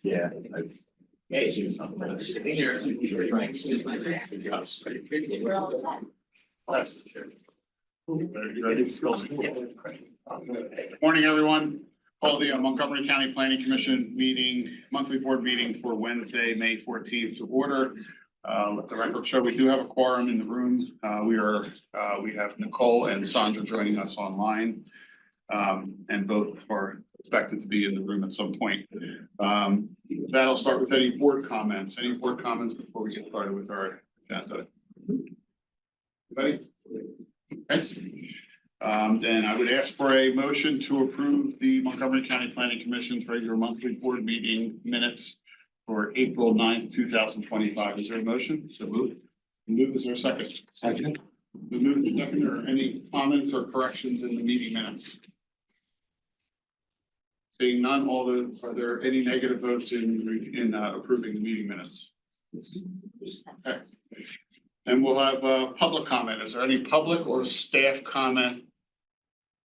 Yeah. Hey, she was something like sitting here. You're trying to use my back. We're all set. Morning, everyone. Call the Montgomery County Planning Commission meeting, monthly board meeting for Wednesday, May 14th to order. Let the record show we do have a quorum in the room. We have Nicole and Sandra joining us online. And both are expected to be in the room at some point. That'll start with any board comments. Any board comments before we get started with our agenda? Anybody? Okay. Then I would ask for a motion to approve the Montgomery County Planning Commission's regular monthly board meeting minutes for April 9th, 2025. Is there a motion? So moved. Is there a second? Second. The move to second, or any comments or corrections in the meeting minutes? Seeing none, are there any negative votes in approving the meeting minutes? Okay. And we'll have public comment. Is there any public or staff comment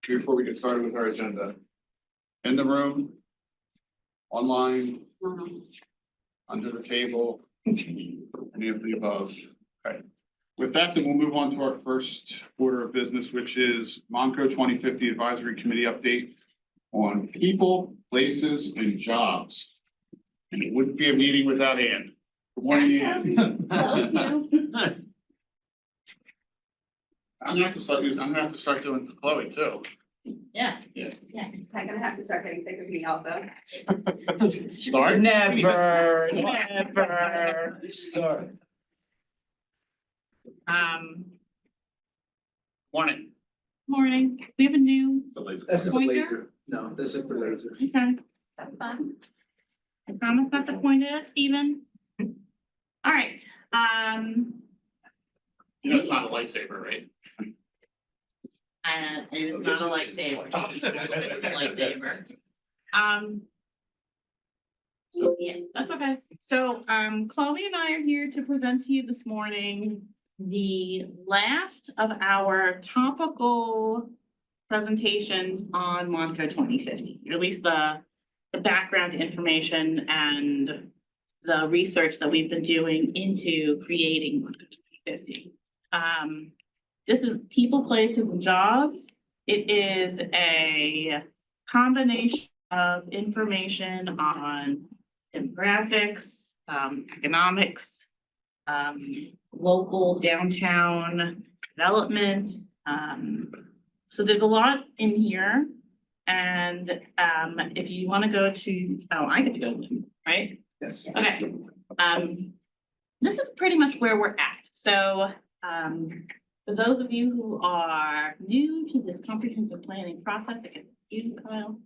before we get started with our agenda? In the room, online, under the table, any of the above. Okay. With that, then we'll move on to our first order of business, which is Montco 2050 Advisory Committee update on people, places, and jobs. And it wouldn't be a meeting without Ann. Good morning, Ann. I'm gonna have to start doing Chloe too. Yeah. Yeah. Yeah, I'm gonna have to start getting sick of me also. Start? Never. Start. Morning. Morning. We have a new, This is a Pointer? laser. No, this is the laser. okay, That's fun. I promise not to point it at Steven. All right, You know it's not a lightsaber, right? it's not a lightsaber. It's a lightsaber. Yeah, that's okay. So, Chloe and I are here to present to you this morning the last of our topical presentations on Montco 2050, or at least the background information and the research that we've been doing into creating Montco 2050. This is people, places, and jobs. It is a combination of information on demographics, economics, local downtown development. So there's a lot in here. And if you want to go to, I get to go to them, right? Yes. Okay. This is pretty much where we're at. So for those of you who are new to this comprehensive planning process, I guess it's you, Kyle.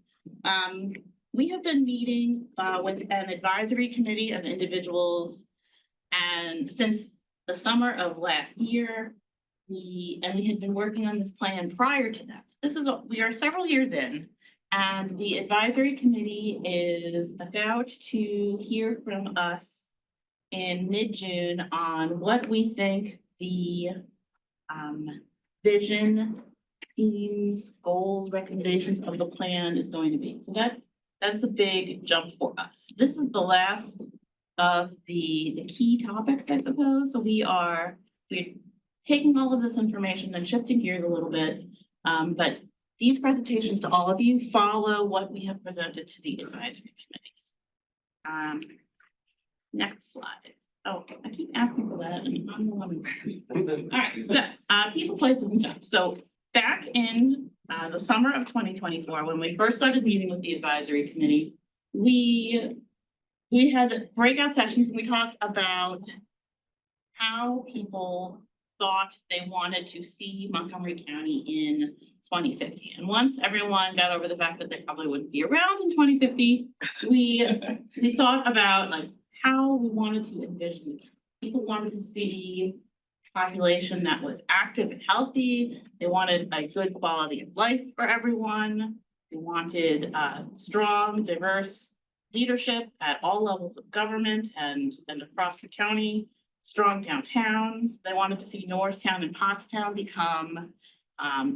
We have been meeting with an advisory committee of individuals, and since the summer of last year, we had been working on this plan prior to that. We are several years in, and the advisory committee is about to hear from us in mid-June on what we think the vision, themes, goals, recommendations of the plan is going to be. So that's a big jump for us. This is the last of the key topics, I suppose. So we're taking all of this information and shifting gears a little bit. But these presentations to all of you follow what we have presented to the advisory committee. Next slide. Oh, I keep asking for that, and I'm the one. All right, so people, places, and jobs. So back in the summer of 2024, when we first started meeting with the advisory committee, we had breakout sessions, and we talked about how people thought they wanted to see Montgomery County in 2050. And once everyone got over the fact that they probably wouldn't be around in 2050, we thought about like how we wanted to envision it. People wanted to see a population that was active and healthy. They wanted a good quality of life for everyone. They wanted strong, diverse leadership at all levels of government and across the county, strong downtowns. They wanted to see Norristown and Pottstown become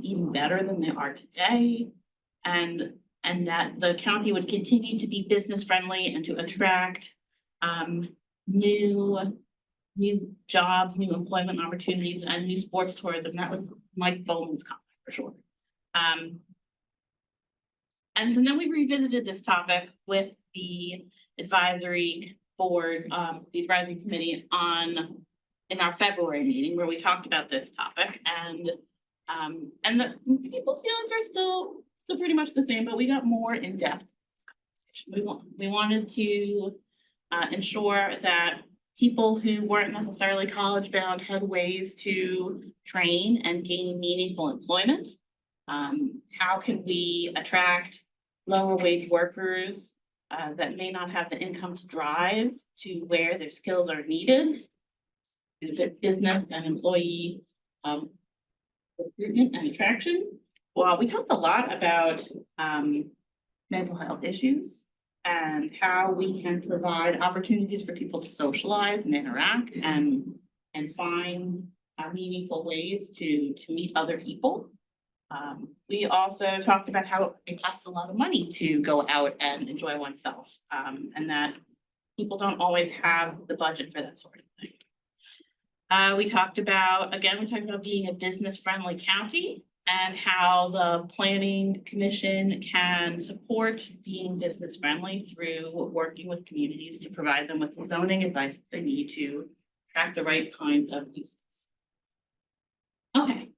even better than they are today. And and that the county would continue to be business friendly and to attract new jobs, new employment opportunities, and new sports tourism. That was Mike Bowman's comment for sure. And so then we revisited this topic with the advisory board, the advisory committee in our February meeting where we talked about this topic, and the people's feelings are still pretty much the same, but we got more in depth. We wanted to ensure that people who weren't necessarily college bound had ways to train and gain meaningful employment. How can we attract lower wage workers that may not have the income to drive to where their skills are needed? Business and employee recruitment and attraction. Well, we talked a lot about mental health issues and how we can provide opportunities for people to socialize and interact and find meaningful ways to meet other people. We also talked about how it costs a lot of money to go out and enjoy oneself, and that people don't always have the budget for that sort of thing. We talked about being a business-friendly county and how the planning commission can support being business-friendly through working with communities to provide them with the zoning advice they need to attract the right kinds of uses. Okay.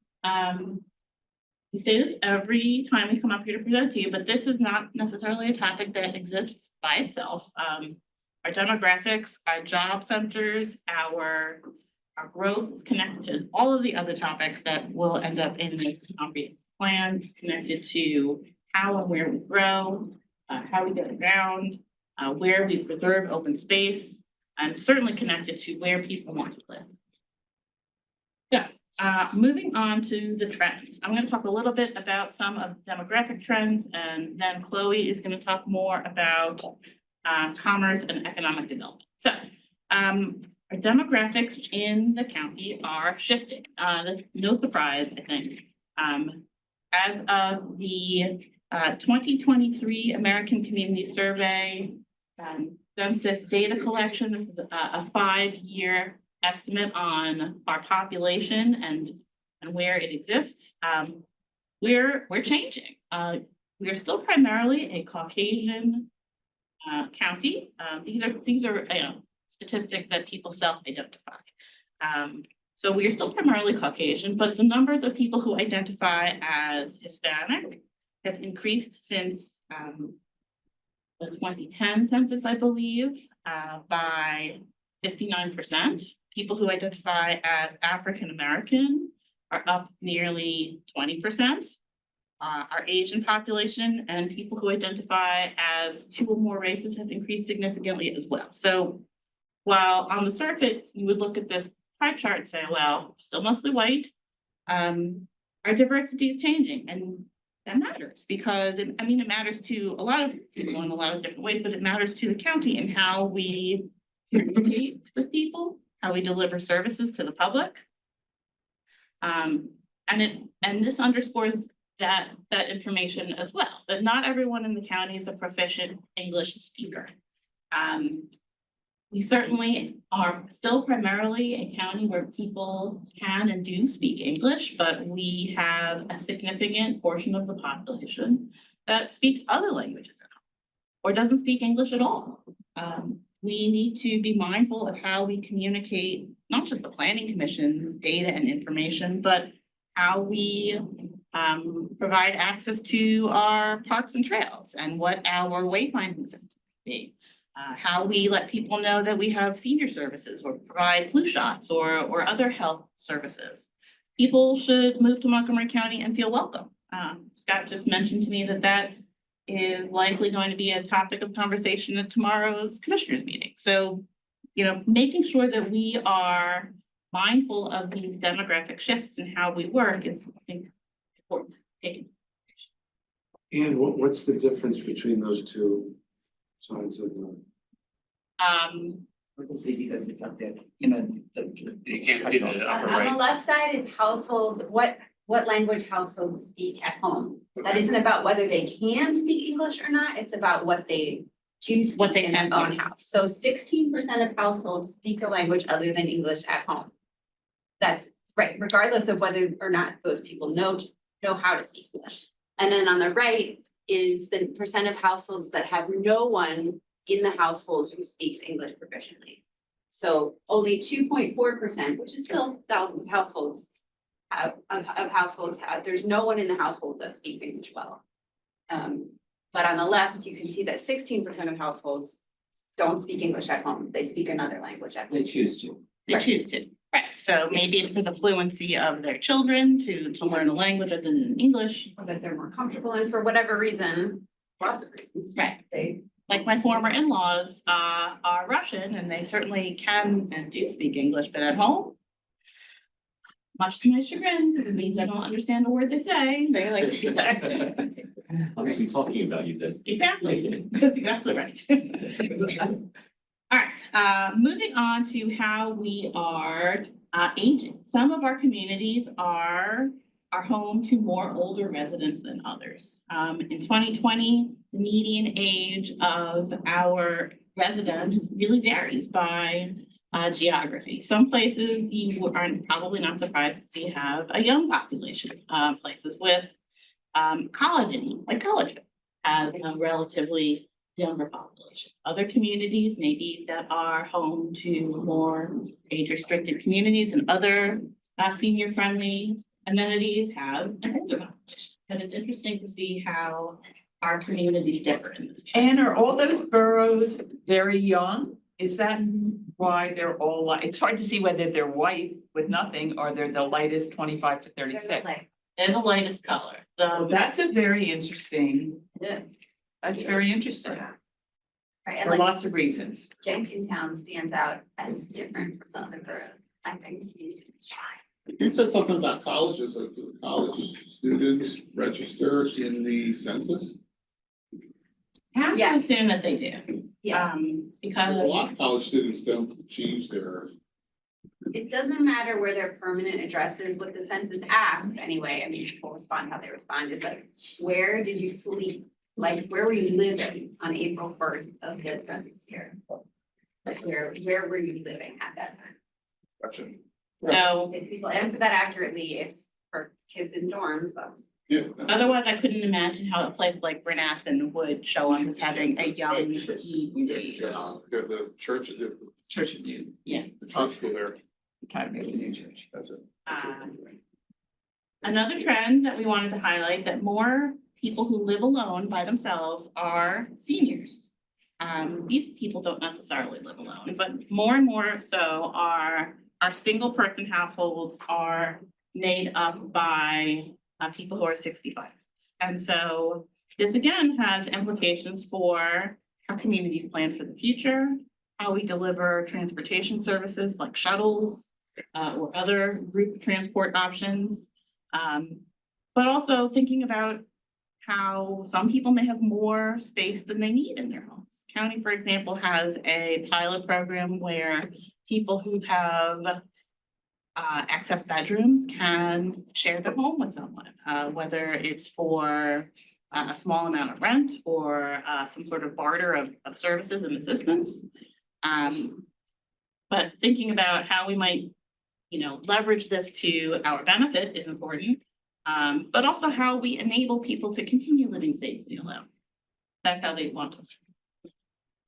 We say this every time we come up here to present to you, but this is not necessarily a topic that exists by itself. Our demographics, our job centers, our growth is connected to all of the other topics that will end up in this comprehensive plan, connected to how and where we grow, how we get around, where we preserve open space, and certainly connected to where people want to live. So, moving on to the trends. I'm going to talk a little bit about some of the demographic trends, and then Chloe is going to talk more about commerce and economic development. So, our demographics in the county are shifting. No surprise, I think. As of the 2023 American Community Survey census data collection, this is a 5-year estimate on our population and where it exists. We're changing. We are still primarily a Caucasian county. These are statistics that people self-identify. So we are still primarily Caucasian, but the numbers of people who identify as Hispanic have increased since the 2010 census, I believe, by 59%. People who identify as African American are up nearly 20%. Our Asian population and people who identify as 2 or more races have increased significantly as well. So while on the surface, you would look at this pie chart and say, well, still mostly white, our diversity is changing, and that matters because it matters to a lot of people in a lot of different ways, but it matters to the county and how we communicate with people, how we deliver services to the public. And this underscores that information as well, that not everyone in the county is a proficient English speaker. We certainly are still primarily a county where people can and do speak English, but we have a significant portion of the population that speaks other languages or doesn't speak English at all. We need to be mindful of how we communicate, not just the Planning Commission's data and information, but how we provide access to our parks and trails and what our wayfinding system be. How we let people know that we have senior services or provide flu shots or other health services. People should move to Montgomery County and feel welcome. Scott just mentioned to me that is likely going to be a topic of conversation at tomorrow's commissioners meeting. So, making sure that we are mindful of these demographic shifts and how we work is, I think, important. And what's the difference between those two sides of the? We'll see because it's up there, You can't see the upper On the right. left side is households, what what language households speak at home. That isn't about whether they can speak English or not, it's about what they do What speak they in their can own use. house. So 16% of households speak a language other than English at home. That's right, regardless of whether or not those people know how to speak English. And then on the right is the percent of households that have no one in the household who speaks English proficiently. So only 2.4%, which is still thousands of households, there's no one in the household that speaks English well. But on the left, you can see that 16% of households don't speak English at home. They speak another language at home. They choose to. They Right. choose to, right, so maybe it's for the fluency of their children to learn a language other than English. Or that they're more comfortable in for whatever reason, lots of reasons. Right. They, Like my former in-laws are Russian and they certainly can and do speak English, but at home. Much to my chagrin, because it means I don't understand a word they say, they like. Obviously talking about you then. Exactly, that's exactly right. All right, moving on to how we are aging. Some of our communities are home to more older residents than others. In 2020, the median age of our residents really varies by geography. Some places you are probably not surprised to see have a young population. Places with college has a relatively younger population. Other communities maybe that are home to more age-restricted communities and other senior-friendly amenities have an older population. And it's interesting to see how our communities differ in this. And are all those boroughs very young? Is that why they're all like, it's hard to see whether they're white with nothing or they're the lightest 25 to 36. They're the lightest color, Oh, so that's a very interesting, that's very interesting right, and for like lots of reasons. Jenkintown stands out as different from some other boroughs. I think. You said something about colleges, do the college students register in the census? have to Yes. assume that they do. Yeah, Because Because a lot of college students don't change their, it doesn't matter where their permanent address is, what the census asks anyway, I mean, people respond how they respond, is like, where did you sleep? Like, where were you living on April 1st of the census year? Like, where were you living at that time? gotcha. so If people answer that accurately, it's for kids in dorms, that's. Yeah. otherwise I couldn't imagine how a place like Bernathen would show up as having a young median age. The church, the Church of New, church school there, Academy of the New Church. that's it. Another trend that we wanted to highlight, that more people who live alone by themselves are seniors. These people don't necessarily live alone, but more and more so our single person households are made up by people who are 65. And so this again has implications for how communities plan for the future, how we deliver transportation services like shuttles or other group transport options. But also thinking about how some people may have more space than they need in their homes. County, for example, has a pilot program where people who have access bedrooms can share their home with someone, whether it's for a small amount of rent or some sort of barter of services and assistance. But thinking about how we might, leverage this to our benefit is important, but also how we enable people to continue living safely alone. That's how they want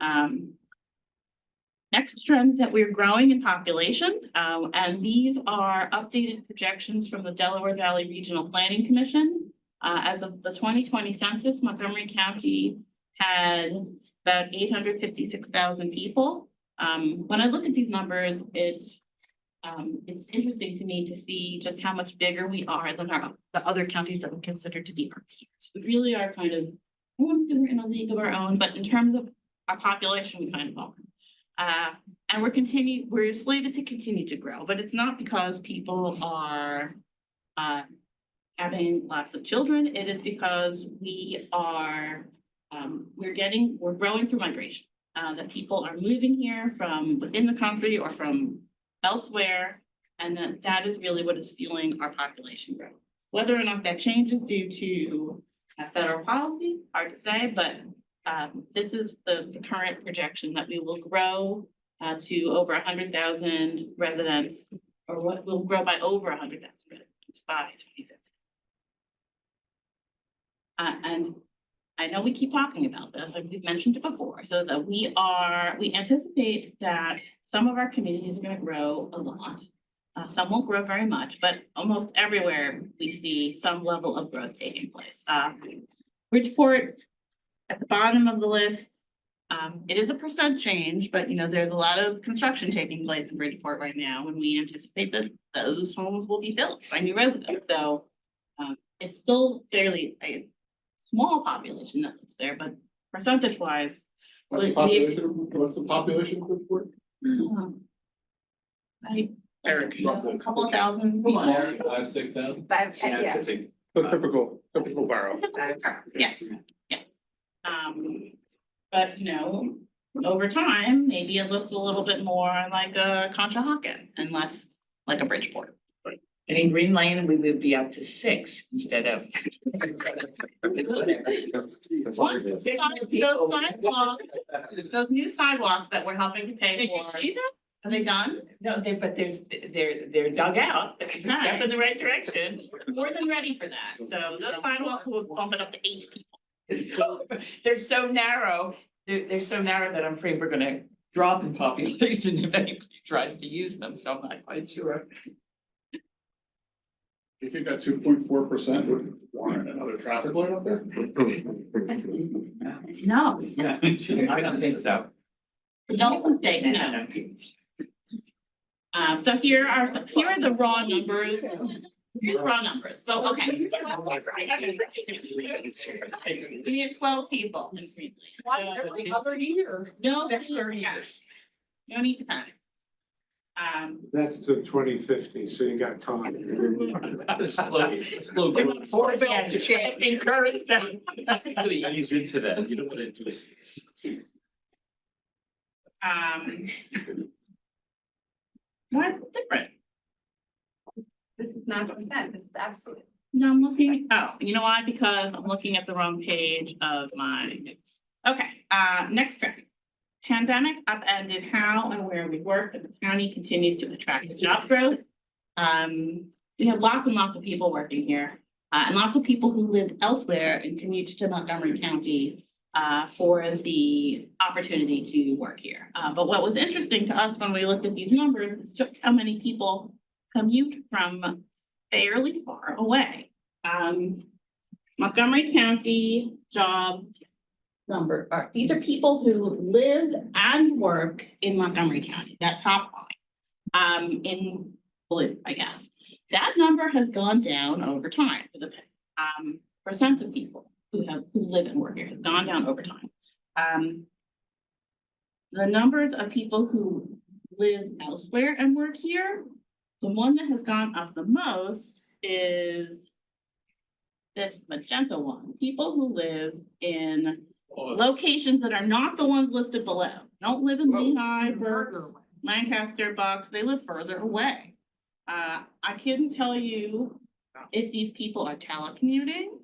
to. Next trends that we're growing in population, and these are updated projections from the Delaware Valley Regional Planning Commission. As of the 2020 census, Montgomery County had about 856,000 people. When I look at these numbers, it's interesting to me to see just how much bigger we are than the other counties that we consider to be our peers. We really are kind of, we're in a league of our own, but in terms of our population, we kind of are. And we're slated to continue to grow, but it's not because people are having lots of children. It is because we are, we're growing through migration, that people are moving here from within the country or from elsewhere. And that is really what is fueling our population growth. Whether or not that changes due to federal policy, hard to say, but this is the current projection that we will grow to over 100,000 residents, or what will grow by over 100,000 residents by 2050. And I know we keep talking about this, like we've mentioned it before, so that we anticipate that some of our communities are gonna grow a lot. Some won't grow very much, but almost everywhere we see some level of growth taking place. Bridgeport at the bottom of the list. It is a percent change, but there's a lot of construction taking place in Bridgeport right now, and we anticipate that those homes will be built by new residents. So it's still fairly a small population that lives there, but percentage wise. What's the population of Bridgeport? A couple of thousand people. 5,000-6,000. Yeah. The typical borough. Yes, yes. But over time, maybe it looks a little bit more like a Conshohocken and less like a Bridgeport. And in Green Lane, we would be up to 6 instead of. Once those sidewalks, those new sidewalks that we're helping to pay Did for. you see them? Are they done? No, but they're dug out, it's a step in the right direction. More than ready for that. So those sidewalks will bump it up to 8 people. They're so narrow, they're so narrow that I'm afraid we're gonna drop in population if anybody tries to use them, so I'm not quite sure. You think that 2.4% would warrant another traffic light up there? No, Yeah, I don't think so. don't say no. So here are the raw numbers. Here's the raw numbers. So, okay. We need 12 people in Green Lane. Other year. No, Next 30 years. no need to panic. That's to 2050, so you got time. Encourage them. Ease into that, you don't want to do it. Why is it different? This is not percent, this is absolute. No, I'm looking, oh, you know why? Because I'm looking at the wrong page of my notes. Okay, next trend. Pandemic upended how and where we work, but the county continues to attract job growth. We have lots and lots of people working here, and lots of people who live elsewhere and commute to Montgomery County for the opportunity to work here. But what was interesting to us when we looked at these numbers is just how many people commute from fairly far away. Montgomery County job number, these are people who live and work in Montgomery County, that top line, in blue, I guess. That number has gone down over time for the percent of people who live and work here has gone down over time. The numbers of people who live elsewhere and work here, the one that has gone up the most is this magenta one, people who live in locations that are not the ones listed below. Don't live in Lehigh, Berks, Lancaster, Bucks, they live further away. I couldn't tell you if these people are telecommuting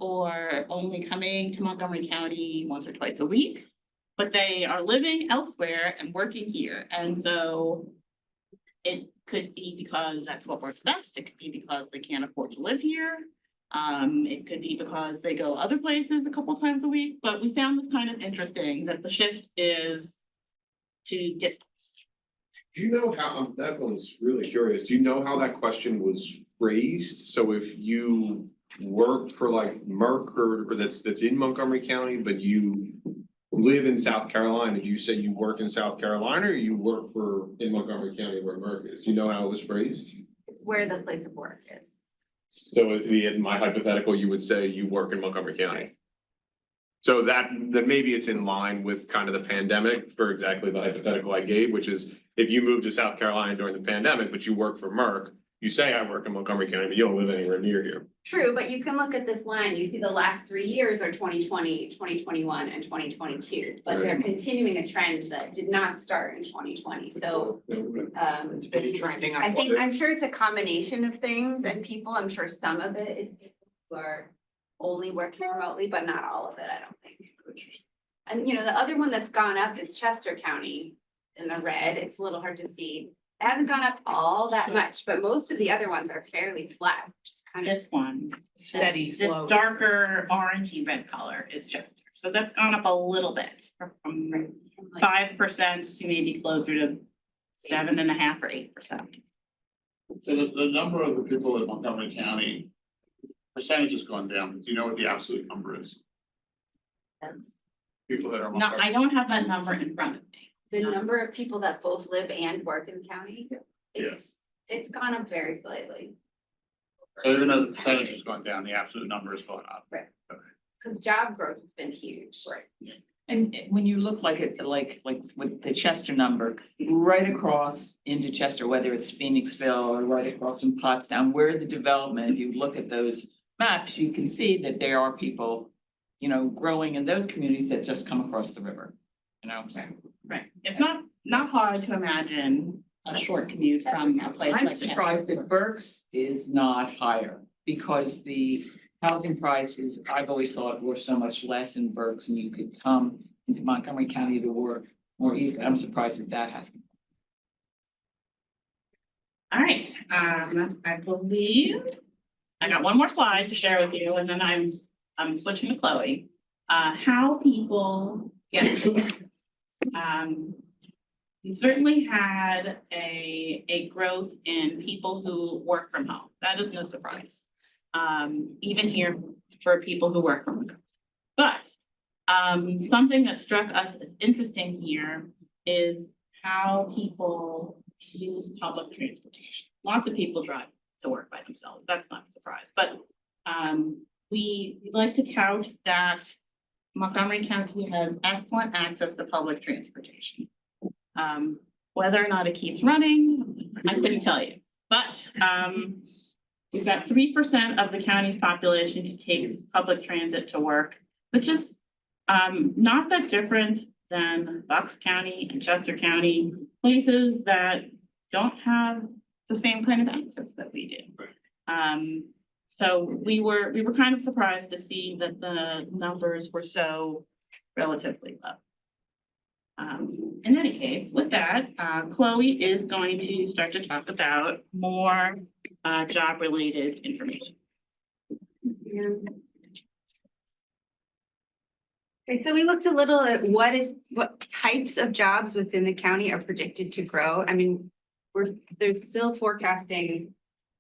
or only coming to Montgomery County once or twice a week, but they are living elsewhere and working here. And so it could be because that's what works best. It could be because they can't afford to live here. It could be because they go other places a couple times a week, but we found this kind of interesting that the shift is to distance. Do you know how, that one's really curious, do you know how that question was phrased? So if you work for like Merck or that's in Montgomery County, but you live in South Carolina, did you say you work in South Carolina or you work in Montgomery County where Merck is? Do you know how it was phrased? It's where the place of work is. So in my hypothetical, you would say you work in Montgomery County. So that maybe it's in line with kind of the pandemic for exactly the hypothetical I gave, which is if you moved to South Carolina during the pandemic, but you work for Merck, You say I work in Montgomery County, but you don't live anywhere near here. True, but you can look at this line, you see the last 3 years are 2020, 2021, and 2022. But they're continuing a trend that did not start in 2020, so. It's been trending up. I'm sure it's a combination of things and people, I'm sure some of it is people who are only working remotely, but not all of it, I don't think. And you know, the other one that's gone up is Chester County in the red, it's a little hard to see. It hasn't gone up all that much, but most of the other ones are fairly flat, which is kind of. This one. Steady, This slow. darker orangey red color is Chester. So that's gone up a little bit from like, 5% to maybe closer to 7.5% or 8%. So the number of the people in Montgomery County, percentage has gone down. Do you know what the absolute number is? that's People that are. No, Montgomery- I don't have that number in front of me. the number of people that both live and work in the county. It's gone up very slightly. So even though the percentage has gone down, the absolute number is going up. Cause job growth has been huge. Right. And when you look like it, like with the Chester number, right across into Chester, whether it's Phoenixville or right across from Pottstown, where the development, if you look at those maps, you can see that there are people, you know, growing in those communities that just come across the river, you know, so. Right. It's not hard to imagine a short commute from a place I'm like surprised Chester. that Berks is not higher because the housing prices, I've always thought were so much less in Berks and you could come into Montgomery County to work more easily. I'm surprised that that hasn't. All right, I believe I got one more slide to share with you and then I'm switching to Chloe. How people get. We certainly had a growth in people who work from home. That is no surprise. Even here for people who work from home. But something that struck us as interesting here is how people use public transportation. Lots of people drive to work by themselves. That's not a surprise, but we like to count that Montgomery County has excellent access to public transportation. Whether or not it keeps running, I couldn't tell you, but we've got 3% of the county's population who takes public transit to work, which is not that different than Bucks County and Chester County, places that don't have the same kind of access that we do. So we were kind of surprised to see that the numbers were so relatively low. In any case, with that, Chloe is going to start to talk about more job-related information. Okay, so we looked a little at what types of jobs within the county are predicted to grow. I mean, they're still forecasting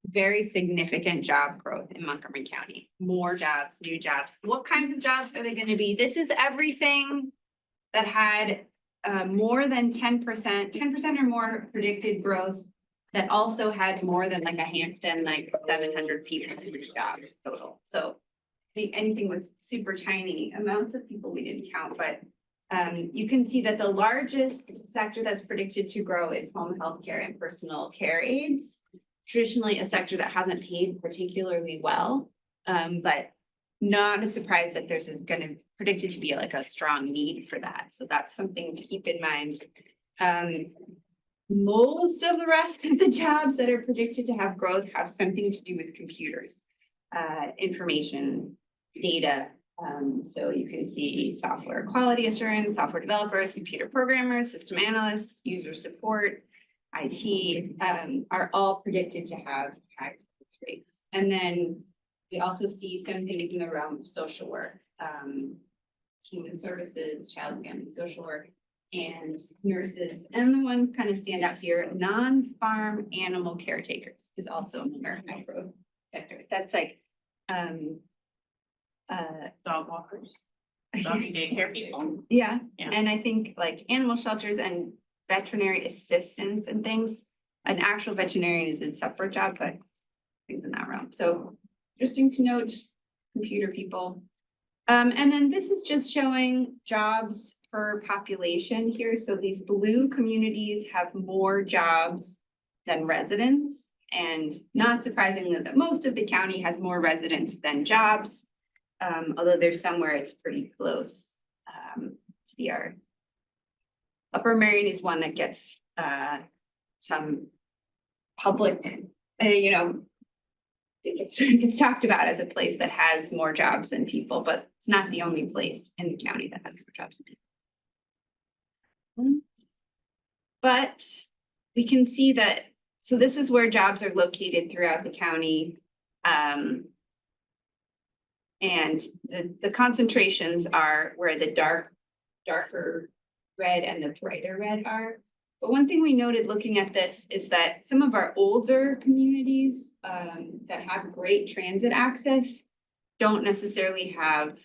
very significant job growth in Montgomery County. More jobs, new jobs. What kinds of jobs are they going to be? This is everything that had more than 10% or more predicted growth that also had more than like 700 people in the job total. So anything with super tiny amounts of people we didn't count, but you can see that the largest sector that's predicted to grow is home health care and personal care aides. Traditionally a sector that hasn't paid particularly well, but not a surprise that there's predicted to be like a strong need for that. So that's something to keep in mind. Most of the rest of the jobs that are predicted to have growth have something to do with computers, information, data. So you can see software quality assurance, software developers, computer programmers, system analysts, user support, IT, are all predicted to have high growth rates. And then we also see some things in the realm of social work, human services, child and family social work, and nurses. And the one kind of stand out here, non-farm animal caretakers is also among our high growth sectors. That's like Dog walkers, dog daycare people. yeah, Yeah. and I think like animal shelters and veterinary assistants and things. An actual veterinarian is a separate job, but things in that realm. So interesting to note, computer people. And then this is just showing jobs per population here. So these blue communities have more jobs than residents, and not surprisingly, that most of the county has more residents than jobs. Although there's somewhere it's pretty close. Our Upper Marion is one that gets some public, it gets talked about as a place that has more jobs than people, but it's not the only place in the county that has more jobs than people. But we can see that, so this is where jobs are located throughout the county. And the concentrations are where the darker red and the brighter red are. But one thing we noted looking at this is that some of our older communities that have great transit access don't necessarily have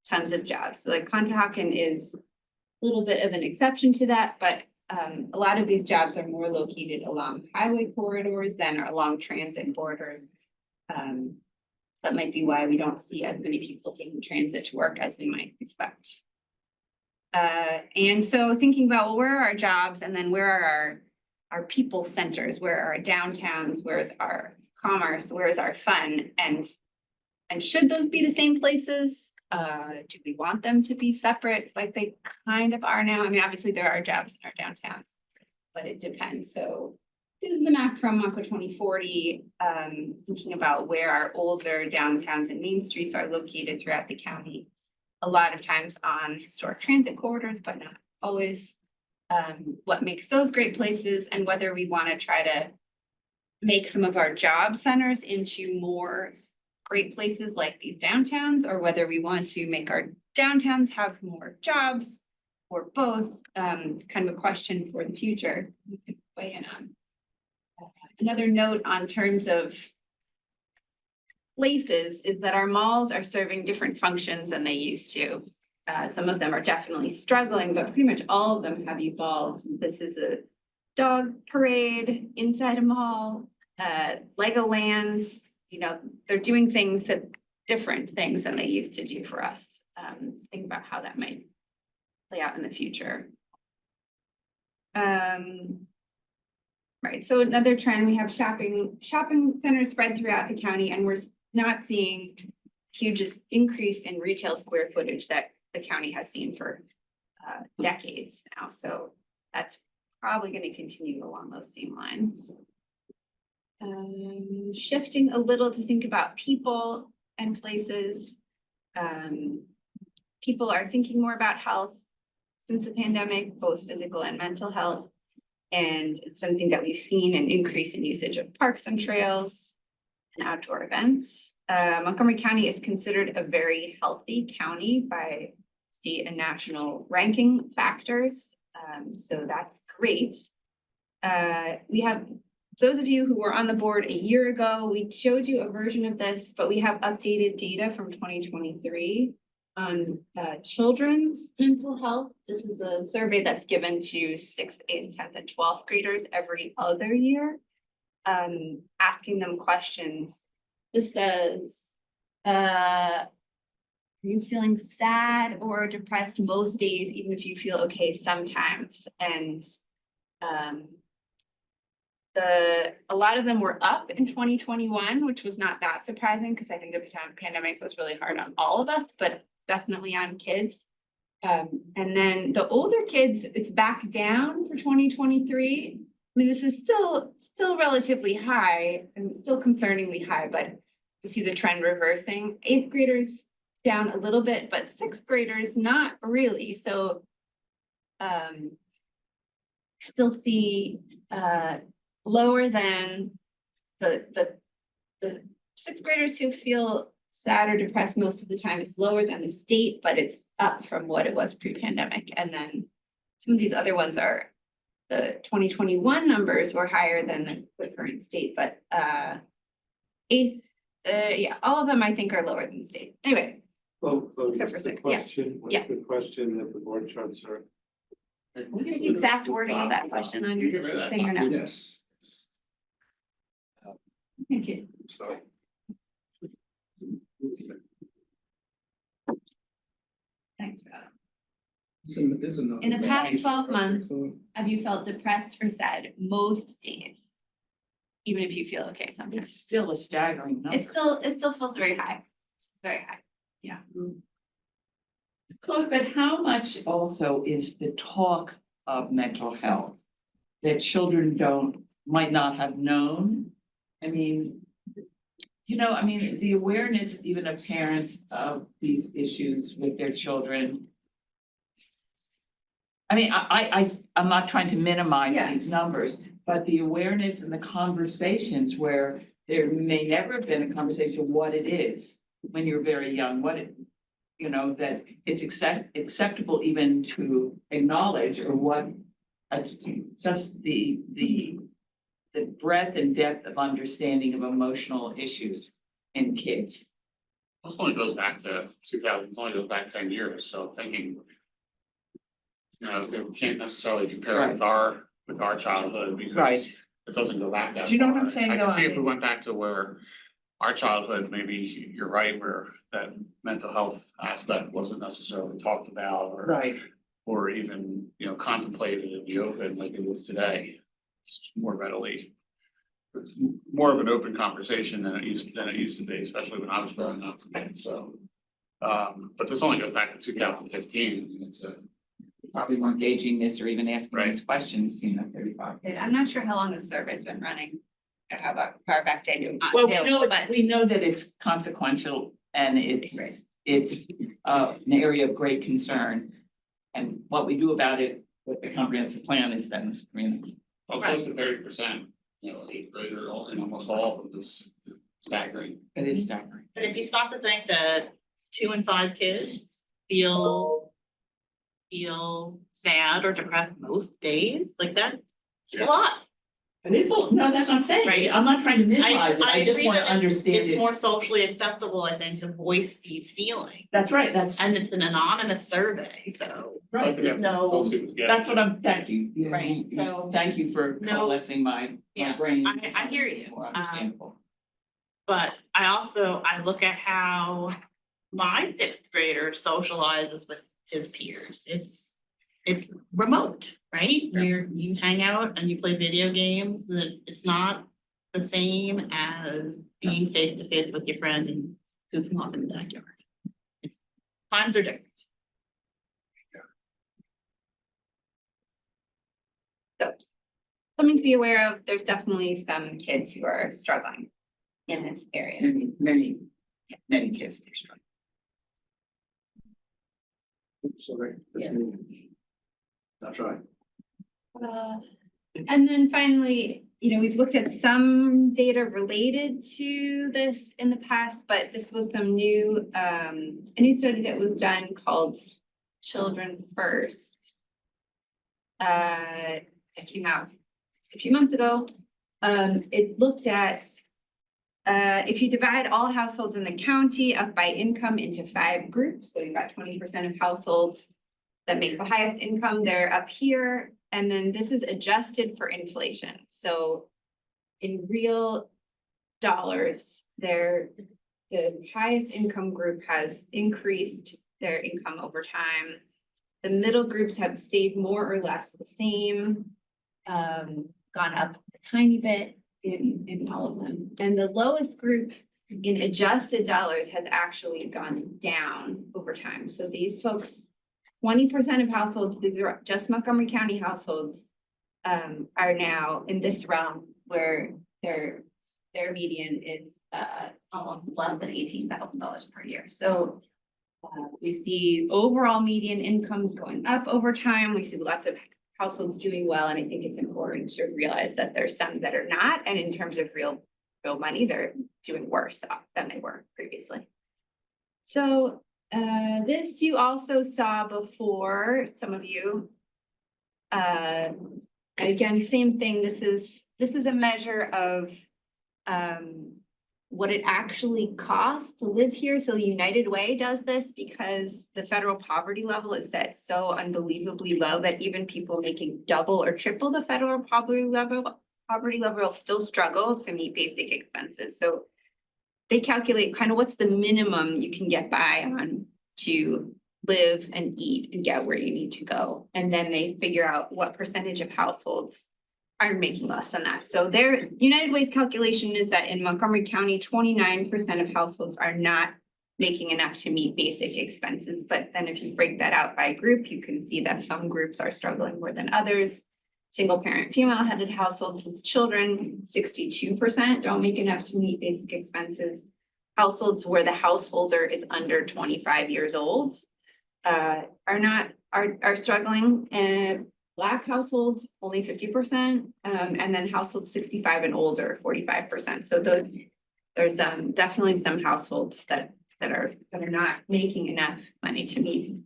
tons of jobs. So like Conshohocken is a little bit of an exception to that, but a lot of these jobs are more located along highway corridors than along transit corridors. That might be why we don't see as many people taking transit to work as we might expect. And so thinking about, well, where are our jobs, and then where are our people centers, where are our downtowns, where is our commerce, where is our fun, and should those be the same places? Do we want them to be separate like they kind of are now? I mean, obviously there are jobs in our downtowns, but it depends. So this is the map from Montco 2040, thinking about where our older downtowns and main streets are located throughout the county. A lot of times on historic transit corridors, but not always. What makes those great places, and whether we want to try to make some of our job centers into more great places like these downtowns, or whether we want to make our downtowns have more jobs, or both. It's kind of a question for the future we could weigh in on. Another note on terms of places is that our malls are serving different functions than they used to. Some of them are definitely struggling, but pretty much all of them have evolved. This is a dog parade inside a mall, Legolands, they're doing different things than they used to do for us. Let's think about how that might play out in the future. Right, so another trend, we have shopping centers spread throughout the county, and we're not seeing huge increase in retail square footage that the county has seen for decades now. So that's probably going to continue along those same lines. Shifting a little to think about people and places. People are thinking more about health since the pandemic, both physical and mental health. And it's something that we've seen an increase in usage of parks and trails and outdoor events. Montgomery County is considered a very healthy county by state and national ranking factors. So that's great. We have those of you who were on the board a year ago, we showed you a version of this, but we have updated data from 2023 on children's mental health. This is the survey that's given to 6th, 8th, 10th, and 12th graders every other year, asking them questions. This says, are you feeling sad or depressed most days, even if you feel okay sometimes? And a lot of them were up in 2021, which was not that surprising because I think the pandemic was really hard on all of us, but definitely on kids. And then the older kids, it's back down for 2023. I mean, this is still relatively high and still concerningly high, but you see the trend reversing. 8th graders down a little bit, but 6th graders not really. So still see lower than the 6th graders who feel sad or depressed most of the time. It's lower than the state, but it's up from what it was pre-pandemic. And then some of these other ones are, the 2021 numbers were higher than the current state, but 8th, yeah, all of them I think are lower than the state. Anyway. Well, Except for 6, yes. Yeah. What's the question that the board charts are? Can you get the exact wording of that question on your thing or no? Yes. Thank you. Sorry. Thanks for that. There's another. In the past 12 months, have you felt depressed or sad most days? even if you feel okay It's sometimes. still a staggering number. It still feels very high, very high. Claude, but how much also is the talk of mental health that children might not have known? I mean, the awareness even of parents of these issues with their children. I mean, I'm not trying to minimize Yeah. these numbers, but the awareness and the conversations where there may never have been a conversation what it is when you're very young, that it's acceptable even to acknowledge or what just the breadth and depth of understanding of emotional issues in kids. This only goes back to 2000, it only goes back 10 years, so thinking. We can't necessarily compare it with our childhood because it doesn't go back that far. Do you know what I'm saying, I though? can see I if we mean- went back to where our childhood, maybe you're right, where that mental health aspect wasn't necessarily talked about or even, contemplated in the open like it was today. It's more readily. It's more of an open conversation than it used to be, especially when I was growing up, so. But this only goes back to 2015, it's Probably weren't gauging this or even asking these questions, 35. I'm not sure how long the survey's been running. Or how far back they do. Well, we know that it's consequential and Right. it's an area of great concern. And what we do about it with the comprehensive plan is then, close to 30%, 8th grader, and almost all of them is staggering. it is staggering. But if you stop to think that 2 in 5 kids feel sad or depressed most days, like that's a lot. It is, no, that's what I'm saying, Right. I'm not trying to minimize it, I just agree wanna that understand It's it. more socially acceptable, I think, to voice these feelings. That's right, And it's an anonymous survey, so right, no, that's what thank you. Right, so- Thank you for No. coalescing my Yeah, brain. I into hear something you. More understandable. but I look at how my 6th grader socializes with his peers. It's remote, right? You hang out and you play video games, that it's not the same as being face to face with your friend and goofing off in the backyard. Times are different. Something to be aware of, there's definitely some kids who are struggling in this area. Many kids are struggling. Sorry, that's me. That's right. And then finally, we've looked at some data related to this in the past, but this was some new, a new study that was done called Children First. It came out a few months ago. It looked at, if you divide all households in the county up by income into 5 groups, so you've got 20% of households that make the highest income, they're up here. And then this is adjusted for inflation. So in real dollars, the highest income group has increased their income over time. The middle groups have stayed more or less the same, gone up a tiny bit in all of them. And the lowest group in adjusted dollars has actually gone down over time. So these folks, 20% of households, these are just Montgomery County households, are now in this realm where their median is almost less than $18,000 per year. So we see overall median incomes going up over time. We see lots of households doing well, and I think it's important to realize that there's some that are not, and in terms of real money, they're doing worse off than they were previously. So this you also saw before, some of you. Again, same thing. This is a measure of what it actually costs to live here. So United Way does this because the federal poverty level is set so unbelievably low that even people making double or triple the federal poverty level still struggle to meet basic expenses. So they calculate kind of what's the minimum you can get by on to live and eat and get where you need to go. And then they figure out what percentage of households are making less than that. So their United Way's calculation is that in Montgomery County, 29% of households are not making enough to meet basic expenses. But then if you break that out by group, you can see that some groups are struggling more than others. Single parent female headed households with children, 62% don't make enough to meet basic expenses. Households where the householder is under 25 years old are struggling, and Black households only 50%, and then households 65 and older 45%. So there's definitely some households that are not making enough money to meet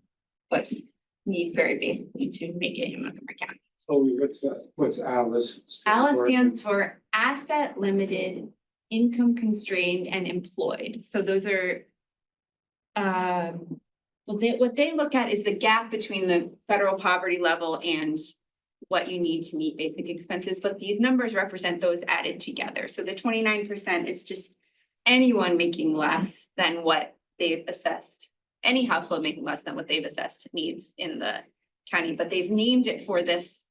what need very basically to make it in Montgomery County. Oh, what's ALIS? ALIS stands for Asset Limited, Income Constrained, and Employed. So those are what they look at is the gap between the federal poverty level and what you need to meet basic expenses, but these numbers represent those added together. So the 29% is just anyone making less than what they've assessed, any household making less than what they've assessed needs in the county, but they've named it for this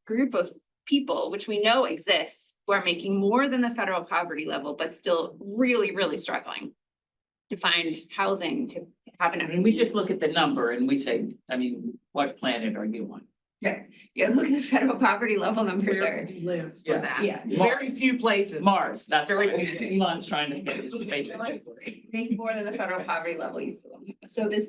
group of people, which we know exists, who are making more than the federal poverty level, but still really, really struggling to find housing, to have enough. I mean, we just look at the number and we say, I mean, what planet are you on? Yeah, look at the federal poverty level numbers are. Live Yeah. for that. Yeah. Very few places. Mars, that's Very what good. Elon's trying to get his space. Make more than the federal poverty level used to. So this,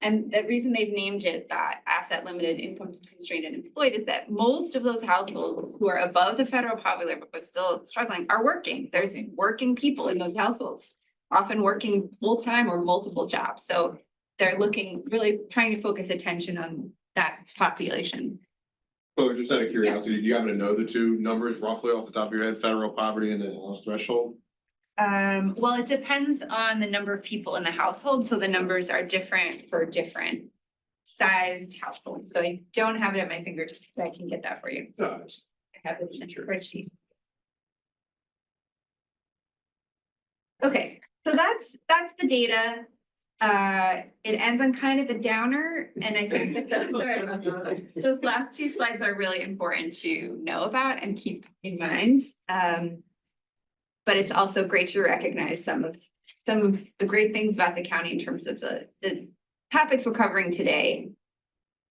and the reason they've named it that asset limited, income constrained, and employed is that most of those households who are above the federal poverty level but still struggling are working. There's working people in those households, often working full-time or multiple jobs. So they're really trying to focus attention on that population. So just out of curiosity, do you happen to know the two numbers roughly off the top of your head, federal poverty and the ALIS threshold? Well, it depends on the number of people in the household, so the numbers are different for different sized households. So I don't have it at my fingertips, but I can get that for you. No, I have it in the spreadsheet. Okay, so that's the data. It ends on kind of a downer, and I think that those last two slides are really important to know about and keep in mind. But it's also great to recognize some of the great things about the county in terms of the topics we're covering today.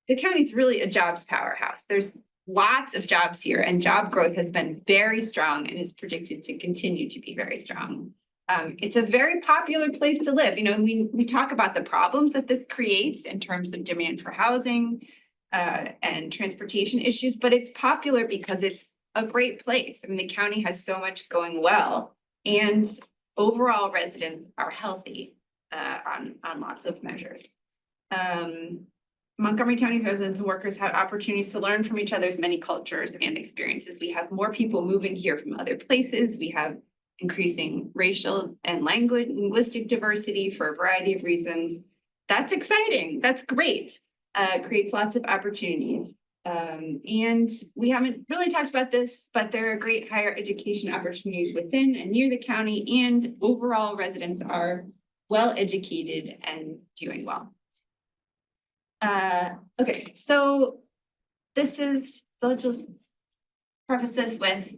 The county's really a jobs powerhouse. There's lots of jobs here, and job growth has been very strong and is predicted to continue to be very strong. It's a very popular place to live. You know, we talk about the problems that this creates in terms of demand for housing and transportation issues, but it's popular because it's a great place. I mean, the county has so much going well, and overall residents are healthy on lots of measures. Montgomery County's residents and workers have opportunities to learn from each other's many cultures and experiences. We have more people moving here from other places. We have increasing racial and linguistic diversity for a variety of reasons. That's exciting. That's great. Creates lots of opportunities. And we haven't really talked about this, but there are great higher education opportunities within and near the county, and overall residents are well educated and doing well. Okay, so I'll just preface this with,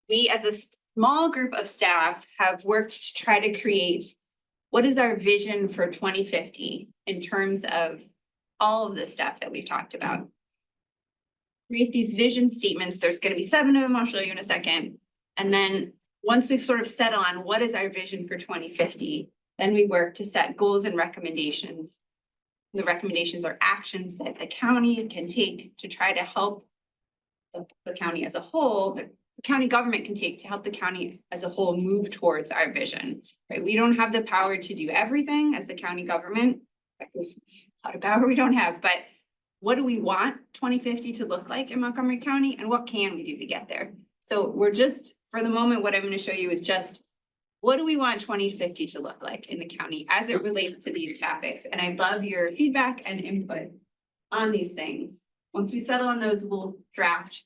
we as a small group of staff have worked to try to create what is our vision for 2050 in terms of all of the stuff that we've talked about. Create these vision statements. There's going to be 7 of them. I'll show you in a second. And then once we've sort of settled on what is our vision for 2050, then we work to set goals and recommendations. The recommendations are actions that the county can take to try to help the county as a whole, the county government can take to help the county as a whole move towards our vision, right? We don't have the power to do everything as the county government. There's a lot of power we don't have, but what do we want 2050 to look like in Montgomery County, and what can we do to get there? So we're just, for the moment, what I'm going to show you is just, what do we want 2050 to look like in the county as it relates to these topics? And I'd love your feedback and input on these things. Once we settle on those, we'll draft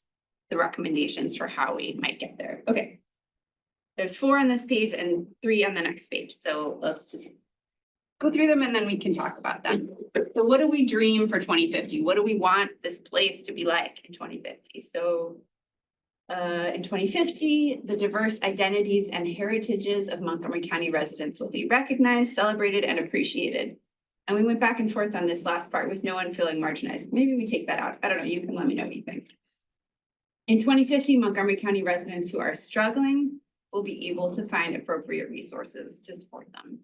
the recommendations for how we might get there. Okay. There's 4 on this page and 3 on the next page. So let's just go through them and then we can talk about them. So what do we dream for 2050? What do we want this place to be like in 2050? So In 2050, the diverse identities and heritages of Montgomery County residents will be recognized, celebrated, and appreciated. And we went back and forth on this last part with no one feeling marginalized. Maybe we take that out. I don't know. You can let me know what you think. In 2050, Montgomery County residents who are struggling will be able to find appropriate resources to support them.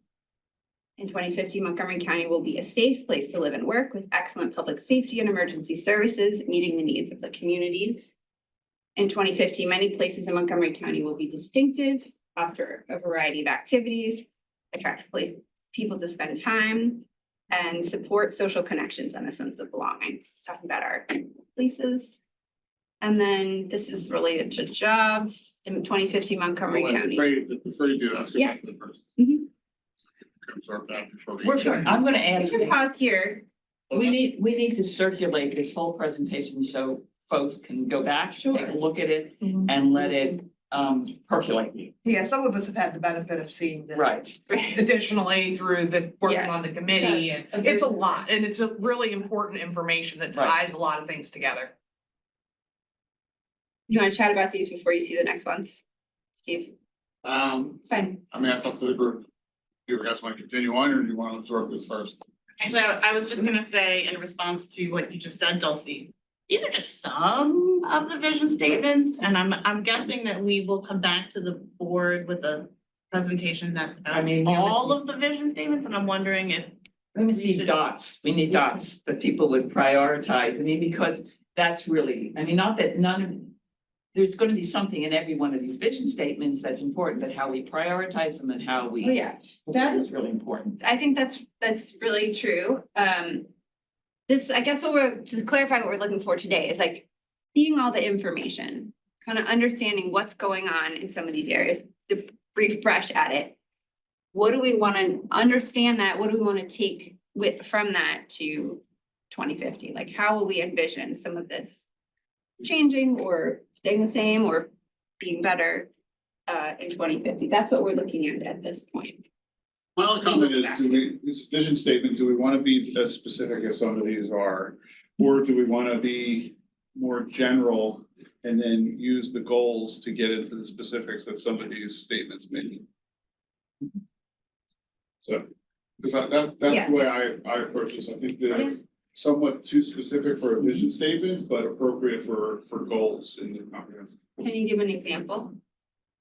In 2050, Montgomery County will be a safe place to live and work with excellent public safety and emergency services, meeting the needs of the communities. In 2050, many places in Montgomery County will be distinctive, offer a variety of activities, attract people to spend time, and support social connections and a sense of belonging. It's talking about our places. And then this is related to jobs in 2050 Montgomery County. Before you do that, let's go back to the first. Mhm. Absorb that before we- We're good. I'm gonna We ask, can pause here. we need to circulate this whole presentation so folks can go back, take a look at it and let it percolate. Yeah, some of us have had the benefit of seeing this Right. additionally through the working Yeah. on the committee, and it's a lot, and it's a really important information that Right. ties a lot of things together. You want to chat about these before you see the next ones? Steve, it's fine. I mean, that's up to the group. You guys want to continue on, or do you want to absorb this first? Actually, I was just gonna say in response to what you just said, Dulcie, these are just some of the vision statements, and I'm guessing that we will come back to the board with a presentation that's I about mean, we're all missing- of the vision statements, and I'm wondering if We must need dots. We need dots that people would prioritize. I mean, because that's really, I mean, not that none of. There's gonna be something in every one of these vision statements that's important, but how we prioritize them and how we. Oh, yeah. That is really important. I think that's really true. This, I guess to clarify what we're looking for today is like seeing all the information, kind of understanding what's going on in some of these areas, to refresh at it. What do we want to understand that? What do we want to take from that to 2050? Like, how will we envision some of this changing or staying the same or being better in 2050? That's what we're looking at this point. My only comment is, this vision statement, do we want to be as specific as some of these are? Or do we want to be more general and then use the goals to get into the specifics that some of these statements make? So, because that's the way I approach this. I think that it's somewhat too specific for a vision statement, but appropriate for goals in the comprehensive. Can you give an example?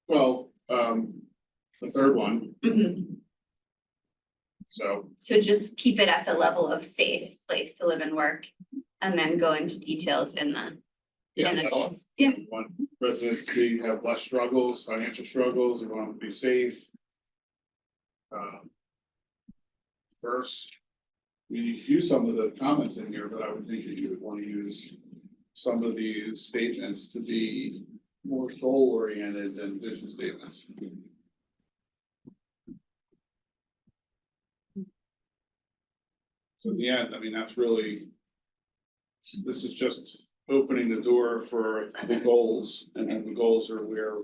Well, the third one, so. So just keep it at the level of safe place to live and work, and then go into details in the Yeah, goals. Yeah. we want residents to have less struggles, financial struggles, we want them to be safe. First, we use some of the comments in here, but I would think that you would want to use some of these statements to be more goal oriented than vision statements. So in the end, I mean, that's really, this is just opening the door for the goals, and then the goals are where,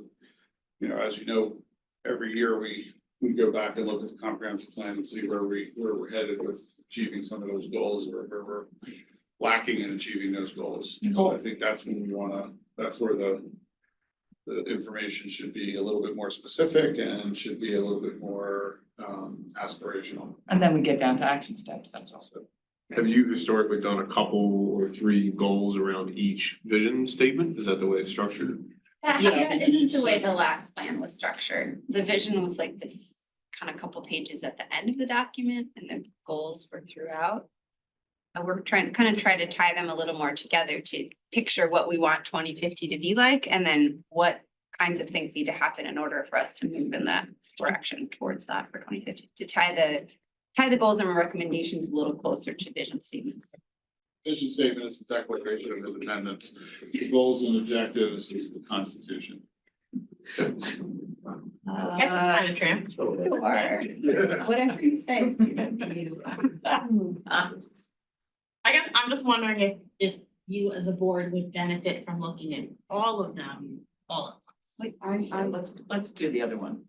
you know, as you know, every year we go back and look at the comprehensive plan and see where we're headed with achieving some of those goals, or where we're lacking in achieving those goals. So I think that's when we wanna, that's where the information should be a little bit more specific and should be a little bit more aspirational. And then we get down to action steps, that's also. Have you historically done a couple or three goals around each vision statement? Is that the way it's structured? That isn't the way the last plan was structured. The vision was like this kind of couple pages at the end of the document, and the goals were throughout. And we're trying to tie them a little more together to picture what we want 2050 to be like, and then what kinds of things need to happen in order for us to move in that direction towards that for 2050, to tie the goals and recommendations a little closer to vision statements. Vision statement is the Declaration of Independence. The goals and objectives is the Constitution. I guess it's kind of true. Sure. Whatever you say, Stephen. I guess I'm just wondering if you as a board would benefit from looking at all of them, all at once. Let's do the other one.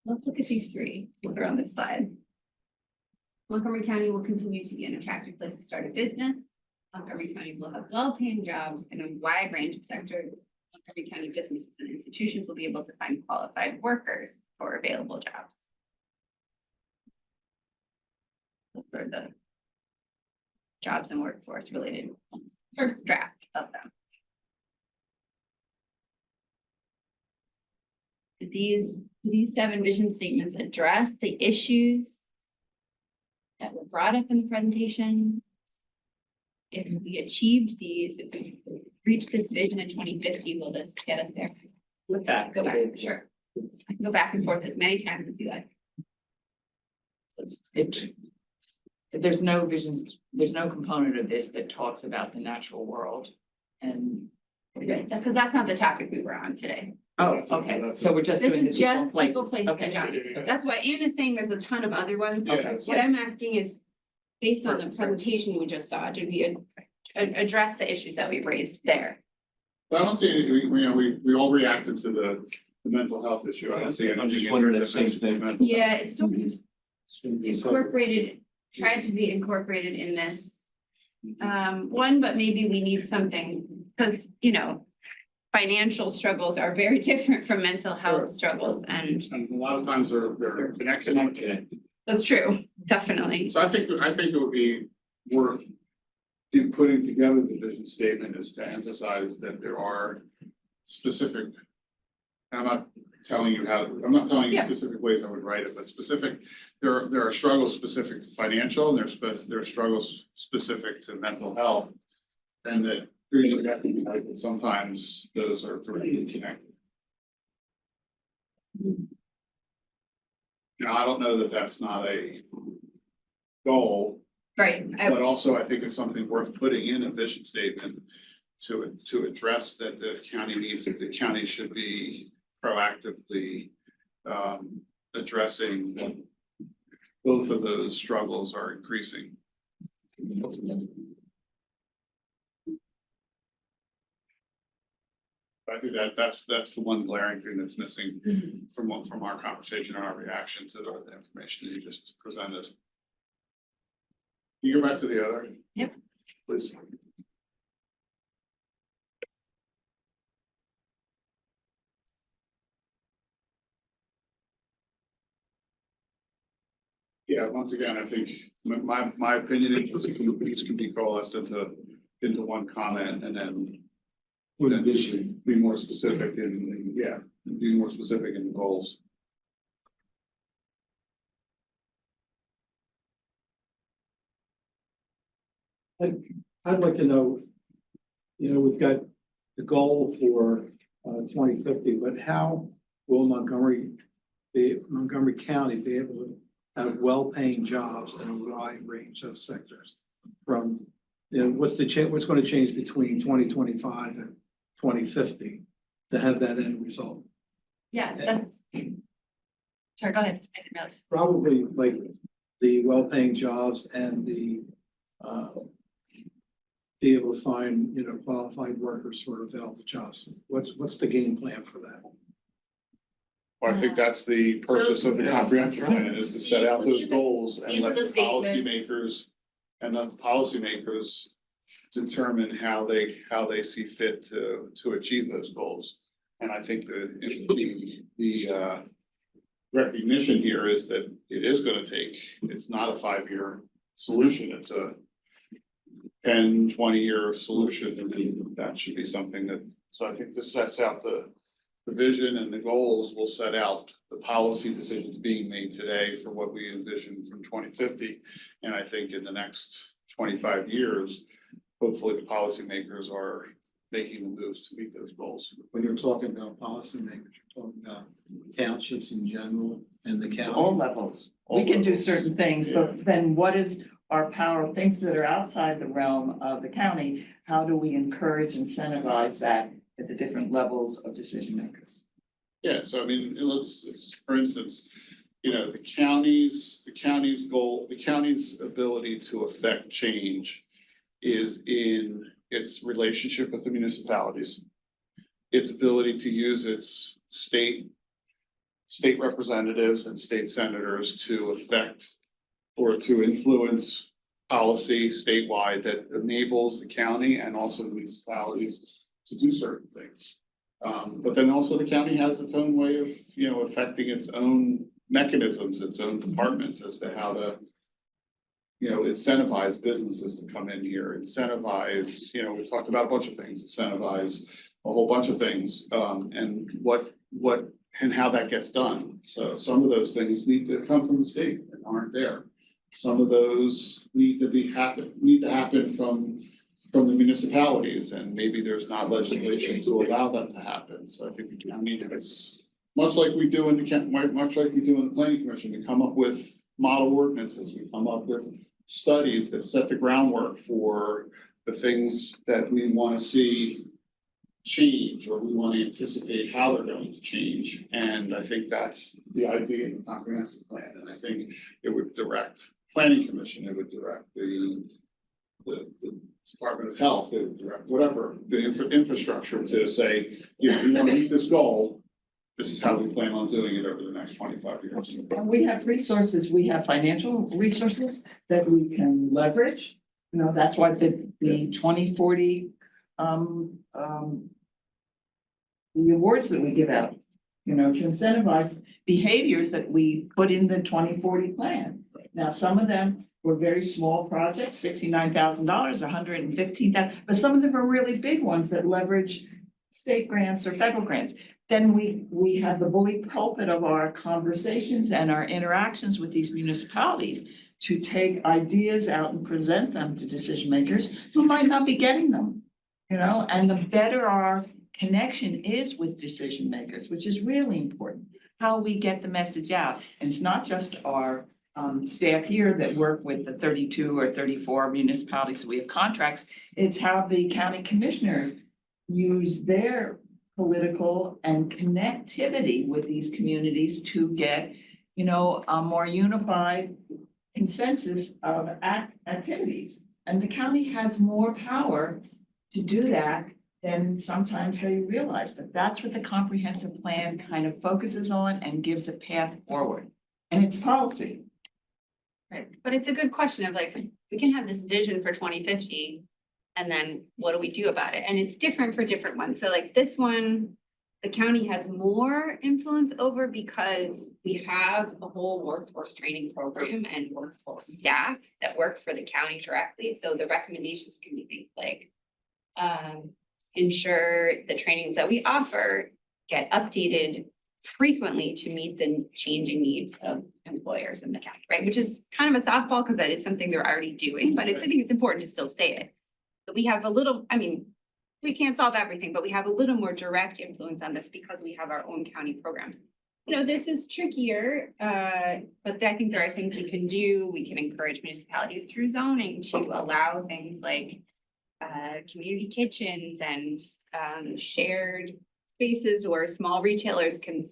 Let's look at these three, since they're on this slide. Montgomery County will continue to be an attractive place to start a business. Montgomery County will have well-paying jobs in a wide range of sectors. Montgomery County businesses and institutions will be able to find qualified workers for available jobs. For the jobs and workforce related ones. First draft of them. Do these 7 vision statements address the issues that were brought up in the presentation? If we achieved these, if we reached this vision in 2050, will this get us there? With that. Go back, sure. I can go back and forth as many times as you like. There's no visions, there's no component of this that talks about the natural world and. Right, because that's not the topic we were on today. Oh, okay, so we're just This doing the is people just people, places, places, and okay. jobs. That's why Anne is saying there's a ton of other ones. Yeah. What I'm asking is, based on the Perfect. presentation we just saw, did we address the issues that we've raised there? I don't see anything, we all reacted to the mental health issue. I don't see anything. I'm just in wondering there that same mentions thing. mental health. Yeah, it's sort of Shouldn't be separate. incorporated, tried to be incorporated in this one, but maybe we need something, because, you know, financial struggles are very different from mental health struggles, and And a lot of times they're connected. that's true, definitely. So I think it would be worth in putting together the vision statement is to emphasize that there are specific. I'm not telling you Yeah. specific ways I would write it, but there are struggles specific to financial, and there are struggles specific to mental health. And that really recognize that sometimes those are directly connected. Now, I don't know that that's not a goal, Right, but also I think it's something worth putting in a vision statement to address that the county should be proactively addressing that both of those struggles are increasing. I think that's the one glaring thing that's missing from our conversation and our reaction to the information that you just presented. You go back to the other. Yep. Please. Yeah, once again, I think my opinion is these can be coalesced into one comment and then be more specific in the goals. I'd like to know, we've got the goal for 2050, but how will Montgomery County be able to have well-paying jobs in a wide range of sectors? From, what's going to change between 2025 and 2050 to have that end result? Yeah, that's. Sorry, go ahead. I didn't realize. Probably like the well-paying jobs and the be able to find, qualified workers for available jobs. What's the game plan for that? Well, I think that's the purpose of the comprehensive plan, is to set out those goals and These are let the the policymakers determine how they see fit to achieve those goals. And I think that the recognition here is that it is gonna take, it's not a 5-year solution, it's a 10, 20-year solution, and that should be something that, so I think this sets out the vision, and the goals will set out the policy decisions being made today for what we envision from 2050. And I think in the next 25 years, hopefully the policymakers are making the moves to meet those goals. When you're talking about policymakers, you're talking about townships in general and the county. All levels, we can do certain things, but then what is our power, things that are outside the realm of the county? How do we encourage, incentivize that at the different levels of decision makers? Yeah, so I mean, for instance, the county's goal, the county's ability to affect change is in its relationship with the municipalities, its ability to use its state representatives and state senators to affect or to influence policy statewide that enables the county and also the municipalities to do certain things. But then also the county has its own way of, affecting its own mechanisms, its own departments as to how to, incentivize businesses to come in here, incentivize, we've talked about a bunch of things, incentivize a whole bunch of things, and what and how that gets done. So some of those things need to come from the state and aren't there. Some of those need to happen from the municipalities, and maybe there's not legislation to allow that to happen. So I think the county has, much like we do in the planning commission, we come up with model ordinances, we come up with studies that set the groundwork for the things that we want to see change, or we want to anticipate how they're going to change. And I think that's the idea in the comprehensive plan. And I think it would direct planning commission, it would direct the Department of Health, it would direct whatever, the infrastructure to say, we want to meet this goal. This is how we plan on doing it over the next 25 years. And we have resources, we have financial resources that we can leverage. That's why the 2040 the awards that we give out, to incentivize behaviors that we put in the 2040 plan. Now, some of them were very small projects, $69,000, $115,000, but some of them are really big ones that leverage state grants or federal grants. Then we have the bully pulpit of our conversations and our interactions with these municipalities to take ideas out and present them to decision makers who might not be getting them, and the better our connection is with decision makers, which is really important, how we get the message out. And it's not just our staff here that work with the 32 or 34 municipalities that we have contracts. It's how the county commissioners use their political and connectivity with these communities to get, a more unified consensus of activities. And the county has more power to do that than sometimes they realize, but that's what the comprehensive plan kind of focuses on and gives a path forward. And it's policy. Right, but it's a good question of we can have this vision for 2050, and then what do we do about it? And it's different for different ones. So this one, the county has more influence over because we have a whole workforce training program and workforce staff that works for the county directly. So the recommendations can be things like ensure the trainings that we offer get updated frequently to meet the changing needs of employers in the county, right? Which is kind of a softball because that is something they're already doing, but I think it's important to still say it. But we have a little, we can't solve everything, but we have a little more direct influence on this because we have our own county programs. This is trickier, but I think there are things we can do. We can encourage municipalities through zoning to allow things like community kitchens and shared spaces where small retailers can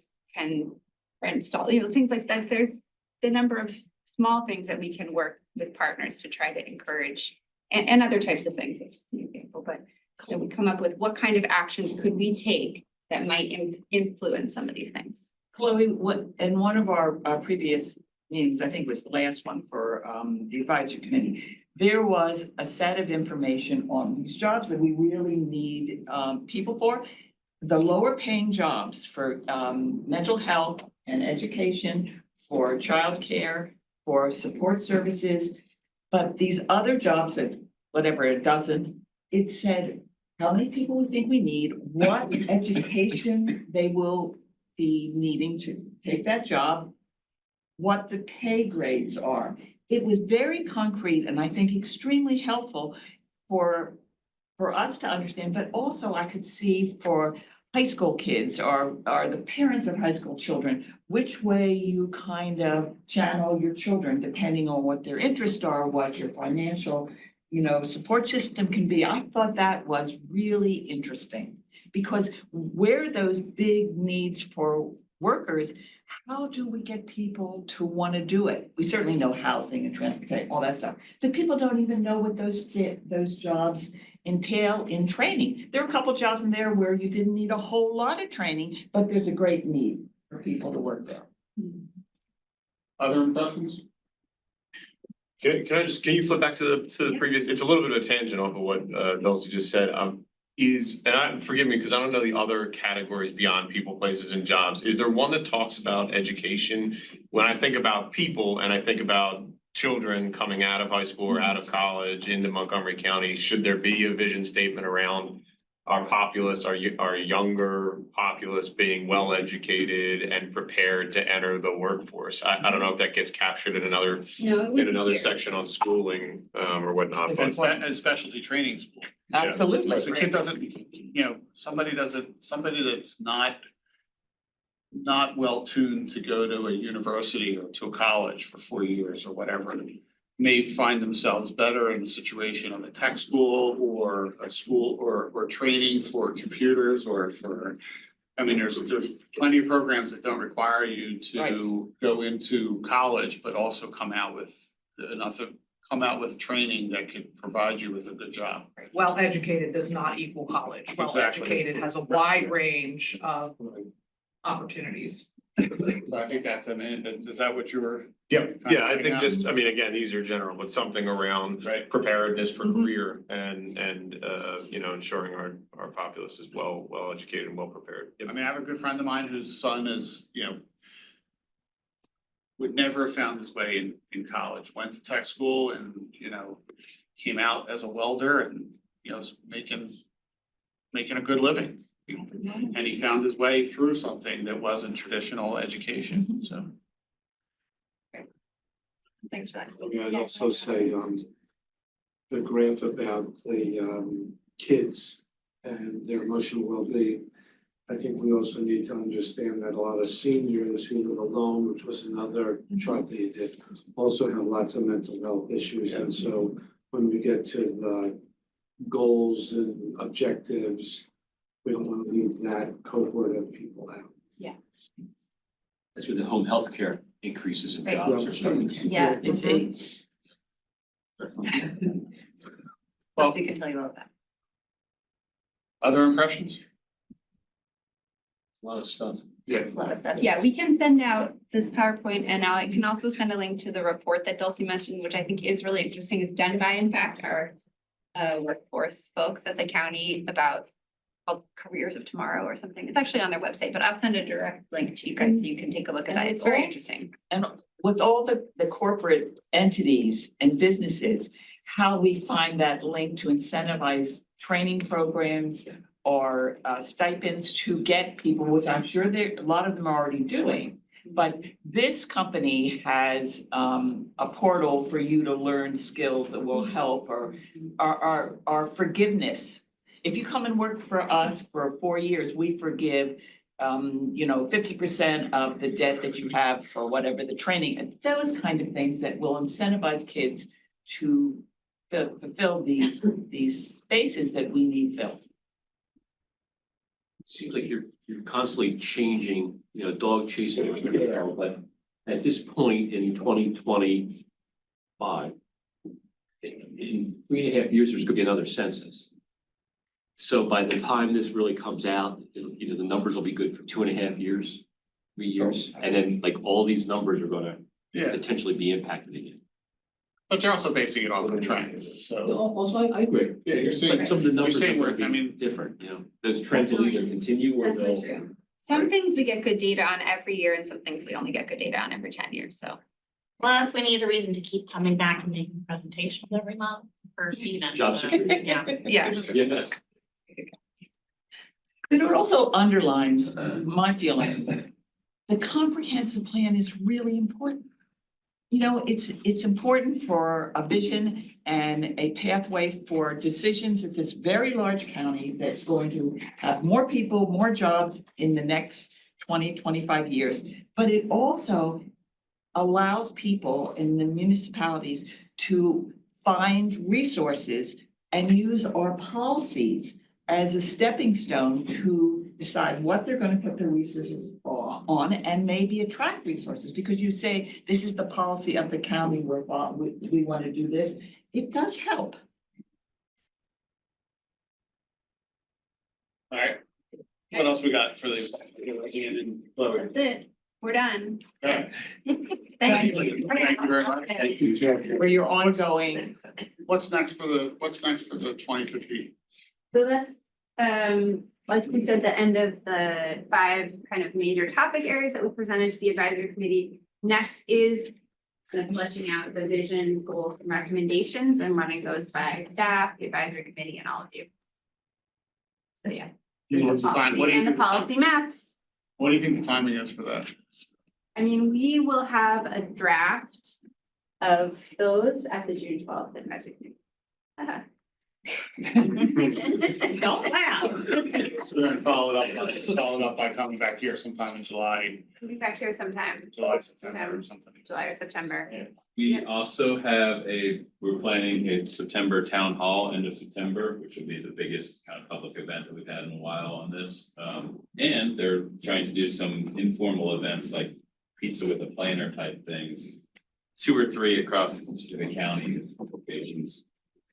install, things like that. There's the number of small things that we can work with partners to try to encourage and other types of things. That's just an example, but we come up with what kind of actions could we take that might influence some of these things. Chloe, in one of our previous meetings, I think it was the last one for the advisory committee, there was a set of information on these jobs that we really need people for. The lower paying jobs for mental health and education, for childcare, for support services. But these other jobs that, whatever, a dozen, it said how many people we think we need, what education they will be needing to take that job, what the pay grades are. It was very concrete and I think extremely helpful for us to understand, but also I could see for high school kids or the parents of high school children, which way you kind of channel your children depending on what their interests are, what your financial, support system can be. I thought that was really interesting because where those big needs for workers, how do we get people to want to do it? We certainly know housing and transportation, all that stuff, but people don't even know what those jobs entail in training. There are a couple of jobs in there where you didn't need a whole lot of training, but there's a great need for people to work there. Other questions? Can you flip back to the previous, it's a little bit of a tangent off of what Dulcie just said, forgive me, because I don't know the other categories beyond people, places and jobs. Is there one that talks about education? When I think about people and I think about children coming out of high school or out of college into Montgomery County, should there be a vision statement around our populace, our younger populace being well educated and prepared to enter the workforce? I don't know if that gets captured in another section on schooling or whatnot, but And specialty training school. Absolutely. Because the kid doesn't, somebody that's not well tuned to go to a university or to a college for 4 years or whatever, may find themselves better in a situation of a tech school or a school or training for computers or for, there's plenty of programs that don't require you to go into college, but also come out with training that could provide you with a good job. Well-educated does not equal college. Well-educated has a wide range of opportunities. So I think that's, is that what you were? yeah, I think out? just, again, these are general, but something around preparedness for career and ensuring our populace is well educated and well prepared. Yep. I have a good friend of mine whose son is, would never have found his way in college, went to tech school and, came out as a welder and, was making a good living. And he found his way through something that wasn't traditional education, so. Thanks for that. I'd also say, the graph about the kids and their emotional well-being. I think we also need to understand that a lot of seniors who live alone, which was another chart that you did, also have lots of mental health issues. And so when we get to the goals and objectives, we don't want to leave that cohort of people out. That's where the home health care increases in jobs or something. Yeah. It's Kelsey can tell you all of that. Other impressions? A lot of stuff. There's a lot of stuff. Yeah, we can send out this PowerPoint and I can also send a link to the report that Dulcie mentioned, which I think is really interesting. It's done by, in fact, our workforce folks at the county about called Careers of Tomorrow or something. It's actually on their website, but I'll send a direct link to you guys so you can take a look at that. It's very interesting. And with all the corporate entities and businesses, how we find that link to incentivize training programs or stipends to get people, which I'm sure a lot of them are already doing. But this company has a portal for you to learn skills that will help, or our forgiveness. If you come and work for us for 4 years, we forgive 50% of the debt that you have for whatever the training, and those kind of things that will incentivize kids to fulfill these spaces that we need filled. Seems like you're constantly changing, dog chasing a tail, but at this point in 2025, in 3.5 years, there's gonna be another census. So by the time this really comes out, the numbers will be good for 2.5 years, 3 years, and then all these numbers are gonna potentially be impacted again. But you're also basing it off of trends, so. Also, I agree. Yeah, you're saying, But some of the numbers are saying gonna where, be different, those trends will either continue or That's really they'll. true. Some things we get good data on every year and some things we only get good data on every 10 years, so. Plus, we need a reason to keep coming back and making presentations every month for students. Job security. Yeah. Yeah. Yes. But it also underlines my feeling. The comprehensive plan is really important. It's important for a vision and a pathway for decisions at this very large county that's going to have more people, more jobs in the next 20-25 years. But it also allows people in the municipalities to find resources and use our policies as a stepping stone to decide what they're going to put their resources on and maybe attract resources, because you say, this is the policy of the county, we want to do this. It does help. All right, what else we got for this? That's it. We're done. Okay. Thank you. Thank you very much. Thank you, Geoffrey. For your ongoing, What's next for the 2050? So that's, like we said, the end of the 5 kind of major topic areas that we presented to the advisory committee. Next is kind of fleshing out the vision, goals, and recommendations and running those by staff, the advisory committee, and all of you. So yeah. What's the time? What do you And the think the time- policy maps. What do you think the timing is for that? I mean, we will have a draft of those at the June 12th advisory committee. Don't laugh. So then follow it up by coming back here sometime in July, We'll be back here sometime, September or something. July or September. We also have we're planning a September town hall, end of September, which will be the biggest kind of public event that we've had in a while on this. And they're trying to do some informal events like pizza with a planner type things. 2 or 3 across the county locations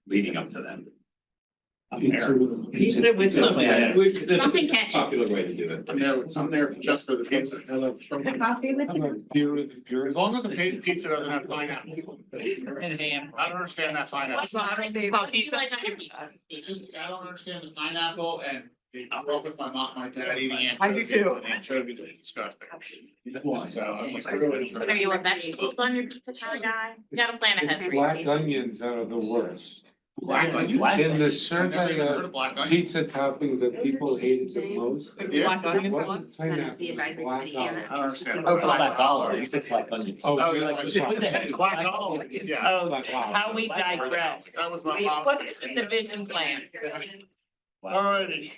leading up to them. pizza with something. Something It's a catchy. popular way to do it. I'm there just for the pizza. Coffee with you. As long as the pizza doesn't have pineapple. And ham. I don't understand that pineapple. It's not pizza, like on your pizza. It's just, I don't understand the pineapple and I grew up with my mom, my dad eating it. I do too. And anchovies is disgusting. So I'm like, really. Are you a vegetables on your pizza kind of guy? You gotta plan ahead. Black onions are the worst. Black onion? In the I've never survey even heard of of black onion. pizza toppings that people hated the most. Yeah. Black onion. wasn't Send it to pineapple, the advisory black committee, olive. Anna. I don't understand. Oh, black olive, you said black onions. Oh, Oh, you yeah, like like, the black olive, yeah. Oh, Black olive. how we digress. That was my Wait, mom. what is in the vision plan? Alrighty.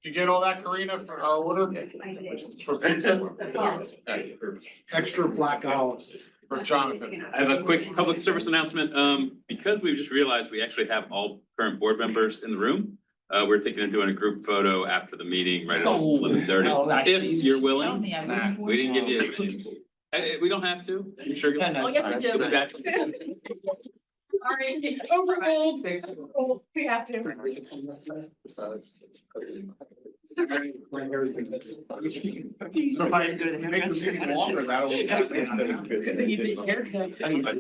Did you get all that, Karina, for our order? For pizza? Okay, Extra black olives. for Jonathan. I have a quick public service announcement. Because we've just realized we actually have all current board members in the room. We're thinking of doing a group photo after the meeting, right at 11:30. If you're willing, we didn't give you. We don't have to. You sure? Oh, yes, we do. Sorry. Overruled. We have to. So if I make the meeting longer, that'll.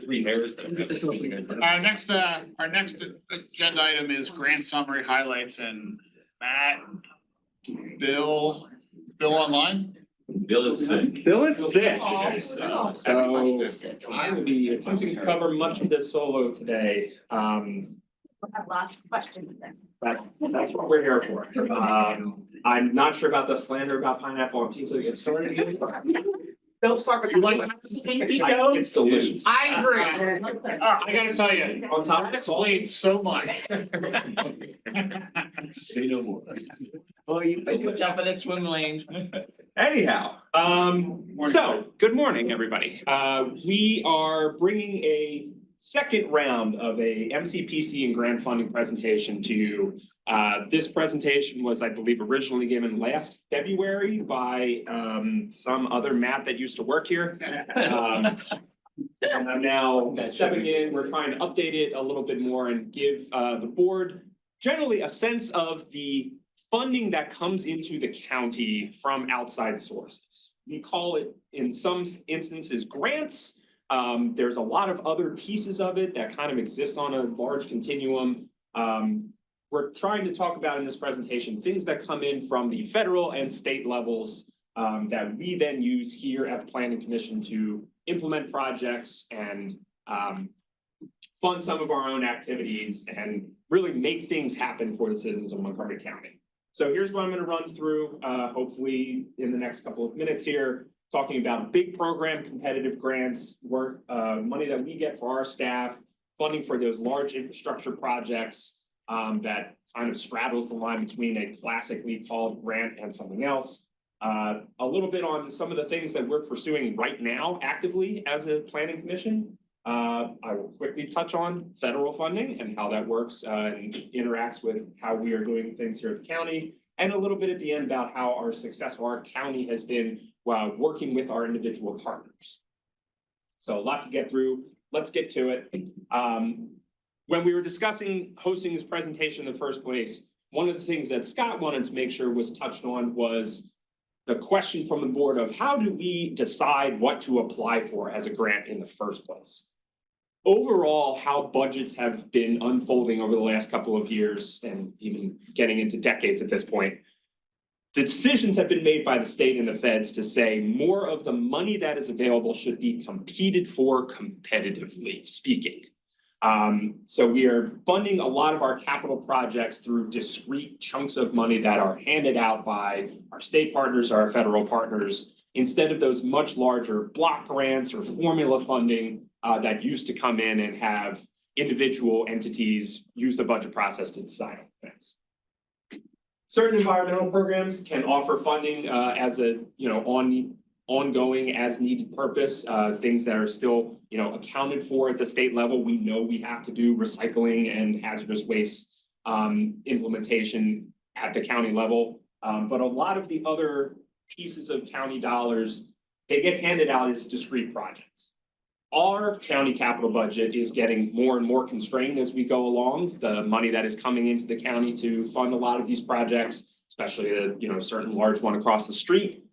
Three hairs there. Our next agenda item is grant summary highlights and Matt, Bill online? Bill is sick. Bill is sick, Oh. so I will be attempting to cover much of this solo today. We'll have lots of questions then. That's what we're here for. I'm not sure about the slander about pineapple on pizza to get started. Don't start with. You like? It's delicious. I agree. I gotta tell you, On top that of the salt. explains so much. Say no more. Well, you jump in that swim lane. Anyhow, so, good morning, everybody. We are bringing a second round of a MCPC and grant funding presentation to you. This presentation was, I believe, originally given last February by some other Matt that used to work here. And I'm now stepping in, we're trying to update it a little bit more and give the board generally a sense of the funding that comes into the county from outside sources. We call it, in some instances, grants. There's a lot of other pieces of it that kind of exists on a large continuum. We're trying to talk about in this presentation, things that come in from the federal and state levels that we then use here at the Planning Commission to implement projects and fund some of our own activities and really make things happen for the citizens of Montgomery County. So here's what I'm going to run through, hopefully in the next couple of minutes here, talking about big program competitive grants, work, money that we get for our staff, funding for those large infrastructure projects that kind of straddles the line between a classically called grant and something else. A little bit on some of the things that we're pursuing right now actively as a planning commission. I will quickly touch on federal funding and how that works and interacts with how we are doing things here at the county, and a little bit at the end about how our successful our county has been while working with our individual partners. So a lot to get through. Let's get to it. When we were discussing hosting this presentation in the first place, one of the things that Scott wanted to make sure was touched on was the question from the board of how do we decide what to apply for as a grant in the first place? Overall, how budgets have been unfolding over the last couple of years and even getting into decades at this point. The decisions have been made by the state and the feds to say more of the money that is available should be competed for competitively speaking. So we are funding a lot of our capital projects through discrete chunks of money that are handed out by our state partners, our federal partners, instead of those much larger block grants or formula funding that used to come in and have individual entities use the budget process to decide on things. Certain environmental programs can offer funding as a, ongoing as needed purpose, things that are still, accounted for at the state level. We know we have to do recycling and hazardous waste implementation at the county level. But a lot of the other pieces of county dollars, they get handed out as discrete projects. Our county capital budget is getting more and more constrained as we go along. The money that is coming into the county to fund a lot of these projects, especially a certain large one across the street,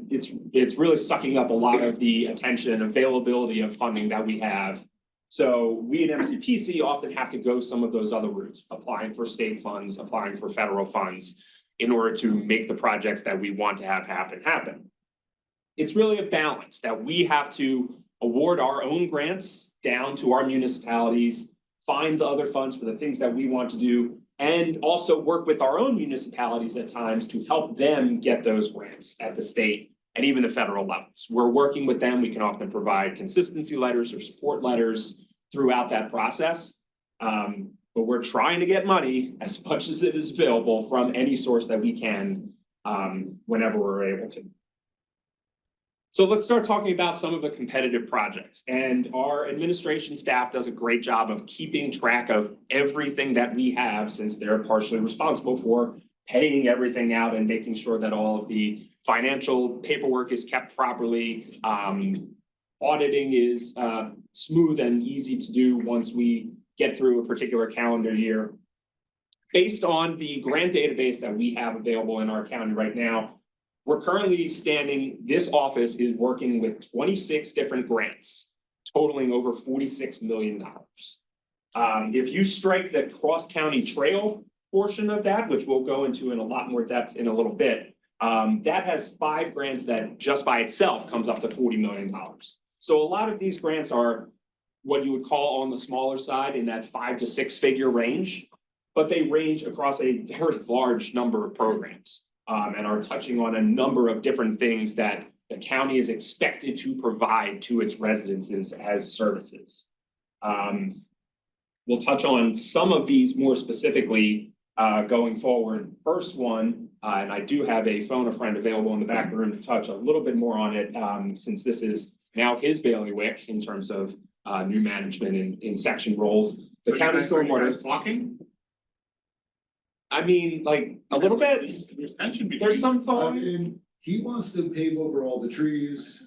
it's really sucking up a lot of the attention and availability of funding that we have. So we at MCPC often have to go some of those other routes, applying for state funds, applying for federal funds in order to make the projects that we want to have happen. It's really a balance that we have to award our own grants down to our municipalities, find the other funds for the things that we want to do, and also work with our own municipalities at times to help them get those grants at the state and even the federal levels. We're working with them. We can often provide consistency letters or support letters throughout that process. But we're trying to get money as much as it is available from any source that we can whenever we're able to. So let's start talking about some of the competitive projects, and our administration staff does a great job of keeping track of everything that we have, since they're partially responsible for paying everything out and making sure that all of the financial paperwork is kept properly. Auditing is smooth and easy to do once we get through a particular calendar year. Based on the grant database that we have available in our county right now, we're currently this office is working with 26 different grants, totaling over $46 million. If you strike the cross-county trail portion of that, which we'll go into in a lot more depth in a little bit, that has 5 grants that just by itself comes up to $40 million. So a lot of these grants are what you would call on the smaller side in that 5 to 6 figure range, but they range across a very large number of programs. And are touching on a number of different things that the county is expected to provide to its residences as services. We'll touch on some of these more specifically going forward. First one, and I do have a phone a friend available in the back room to touch a little bit more on it, since this is now his bailiwick in terms of new management in section roles. The county stormwater. Talking? I mean, like a little bit. There's tension between. There's some I thought. mean, he wants to pave over all the trees,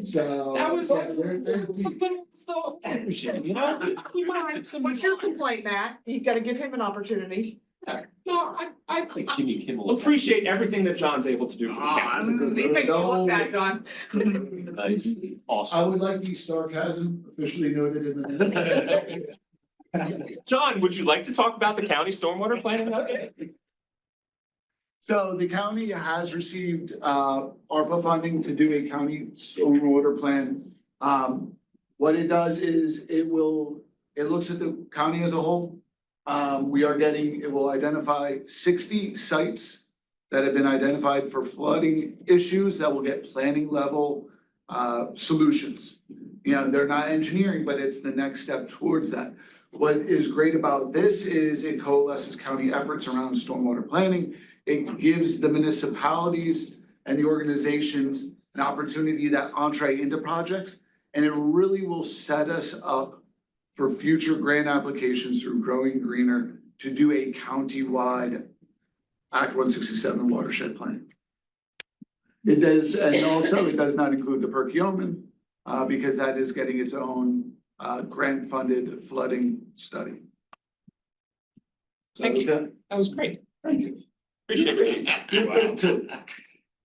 so. That was yeah, they're- something so, you know, we might have some. What's your complaint, Matt? You gotta give him an opportunity. No, I Like Jimmy Kimmel. appreciate everything that John's able to do for the That's a county. good. These make me look bad, John. Nice, awesome. I would like the sarcasm officially noted in the minutes. John, would you like to talk about the county stormwater planning? Okay. So the county has received ARPA funding to do a county stormwater plan. What it does is it looks at the county as a whole. It will identify 60 sites that have been identified for flooding issues that will get planning level solutions. You know, they're not engineering, but it's the next step towards that. What is great about this is it coalesces county efforts around stormwater planning. It gives the municipalities and the organizations an opportunity that entree into projects. And it really will set us up for future grant applications through Growing Greener to do a countywide Act 167 watershed plan. It does, and also it does not include the Perkiomen, because that is getting its own grant-funded flooding study. Thank you. That was great. Thank you. Appreciate it. You're good too.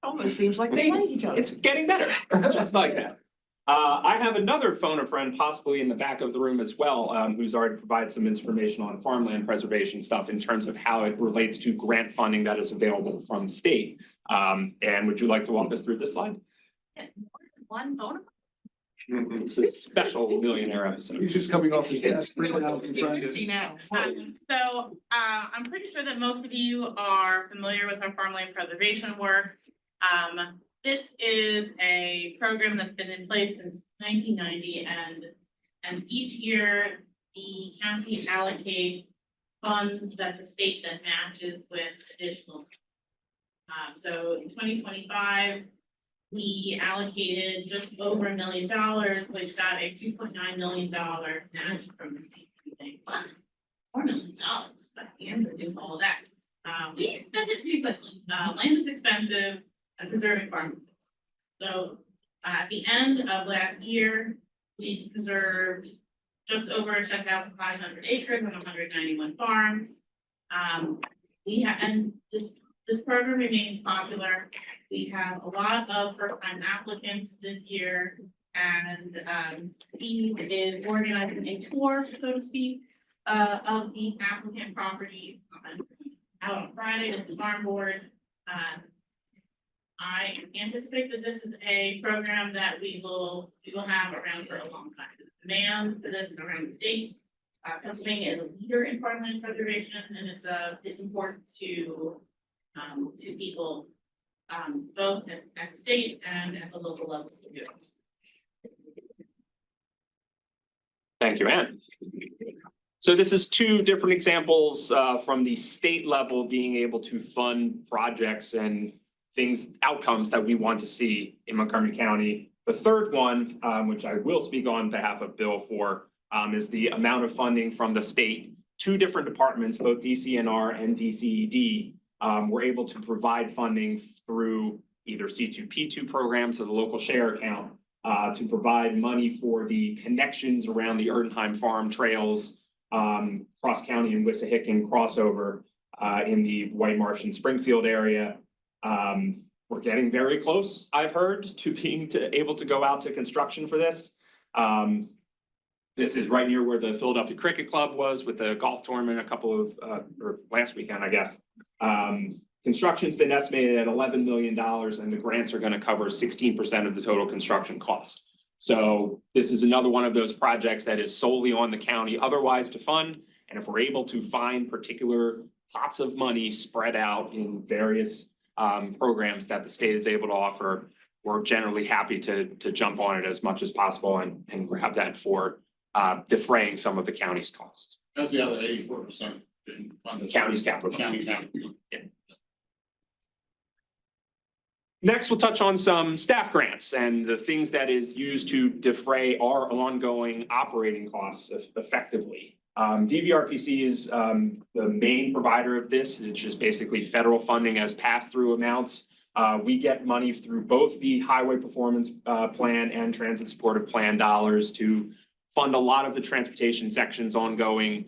Almost seems like they like each other. It's getting better, just like that. I have another phone a friend possibly in the back of the room as well, who's already provided some information on farmland preservation stuff in terms of how it relates to grant funding that is available from the state. And would you like to walk us through this slide? One phone. It's a special millionaire episode. He's just coming off his desk, bringing out in front. I'm pretty sure that most of you are familiar with our farmland preservation work. This is a program that's been in place since 1990, and each year the county allocates funds that the state then matches with additional. So in 2025, we allocated just over $1 million, which got a $2.9 million match from the state. You think, what? $4 million, that's the end of doing all of that. We spent it pretty quickly. Land is expensive and preserving farms. So at the end of last year, we preserved just over 10,500 acres and 191 farms. And this program remains popular. We have a lot of first-time applicants this year, and he is organizing a tour, so to speak, of these applicant properties out on Friday with the farm board. I anticipate that this is a program that we will have around for a long time. The demand for this around the state. Pennsylvania is a leader in farmland preservation, and it's important to people both at the state and at the local level. Thank you, Ann. So this is two different examples from the state level being able to fund projects and outcomes that we want to see in Montgomery County. The third one, which I will speak on behalf of Bill for, is the amount of funding from the state. Two different departments, both DCNR and DCED, were able to provide funding through either C2P2 programs or the local share account to provide money for the connections around the Erdenheim Farm trails, cross county and Wissahickon crossover in the White Marsh and Springfield area. We're getting very close, I've heard, to being able to go out to construction for this. This is right near where the Philadelphia Cricket Club was with the golf tournament or last weekend, I guess. Construction's been estimated at $11 million, and the grants are going to cover 16% of the total construction cost. So this is another one of those projects that is solely on the county otherwise to fund. And if we're able to find particular pots of money spread out in various programs that the state is able to offer, we're generally happy to jump on it as much as possible and grab that for defraying some of the county's costs. That's the other 84%. The county's capital. County capital. Yeah. Next, we'll touch on some staff grants and the things that is used to defray our ongoing operating costs effectively. DVRPC is the main provider of this. It's just basically federal funding as pass-through amounts. We get money through both the Highway Performance Plan and Transit Supportive Plan dollars to fund a lot of the transportation section's ongoing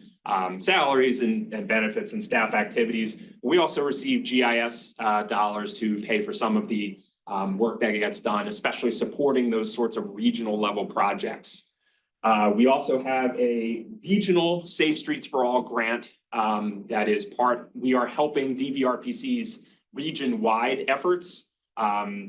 salaries and benefits and staff activities. We also receive GIS dollars to pay for some of the work that gets done, especially supporting those sorts of regional level projects. We also have a regional Safe Streets for All grant that is we are helping DVRPC's region-wide efforts. That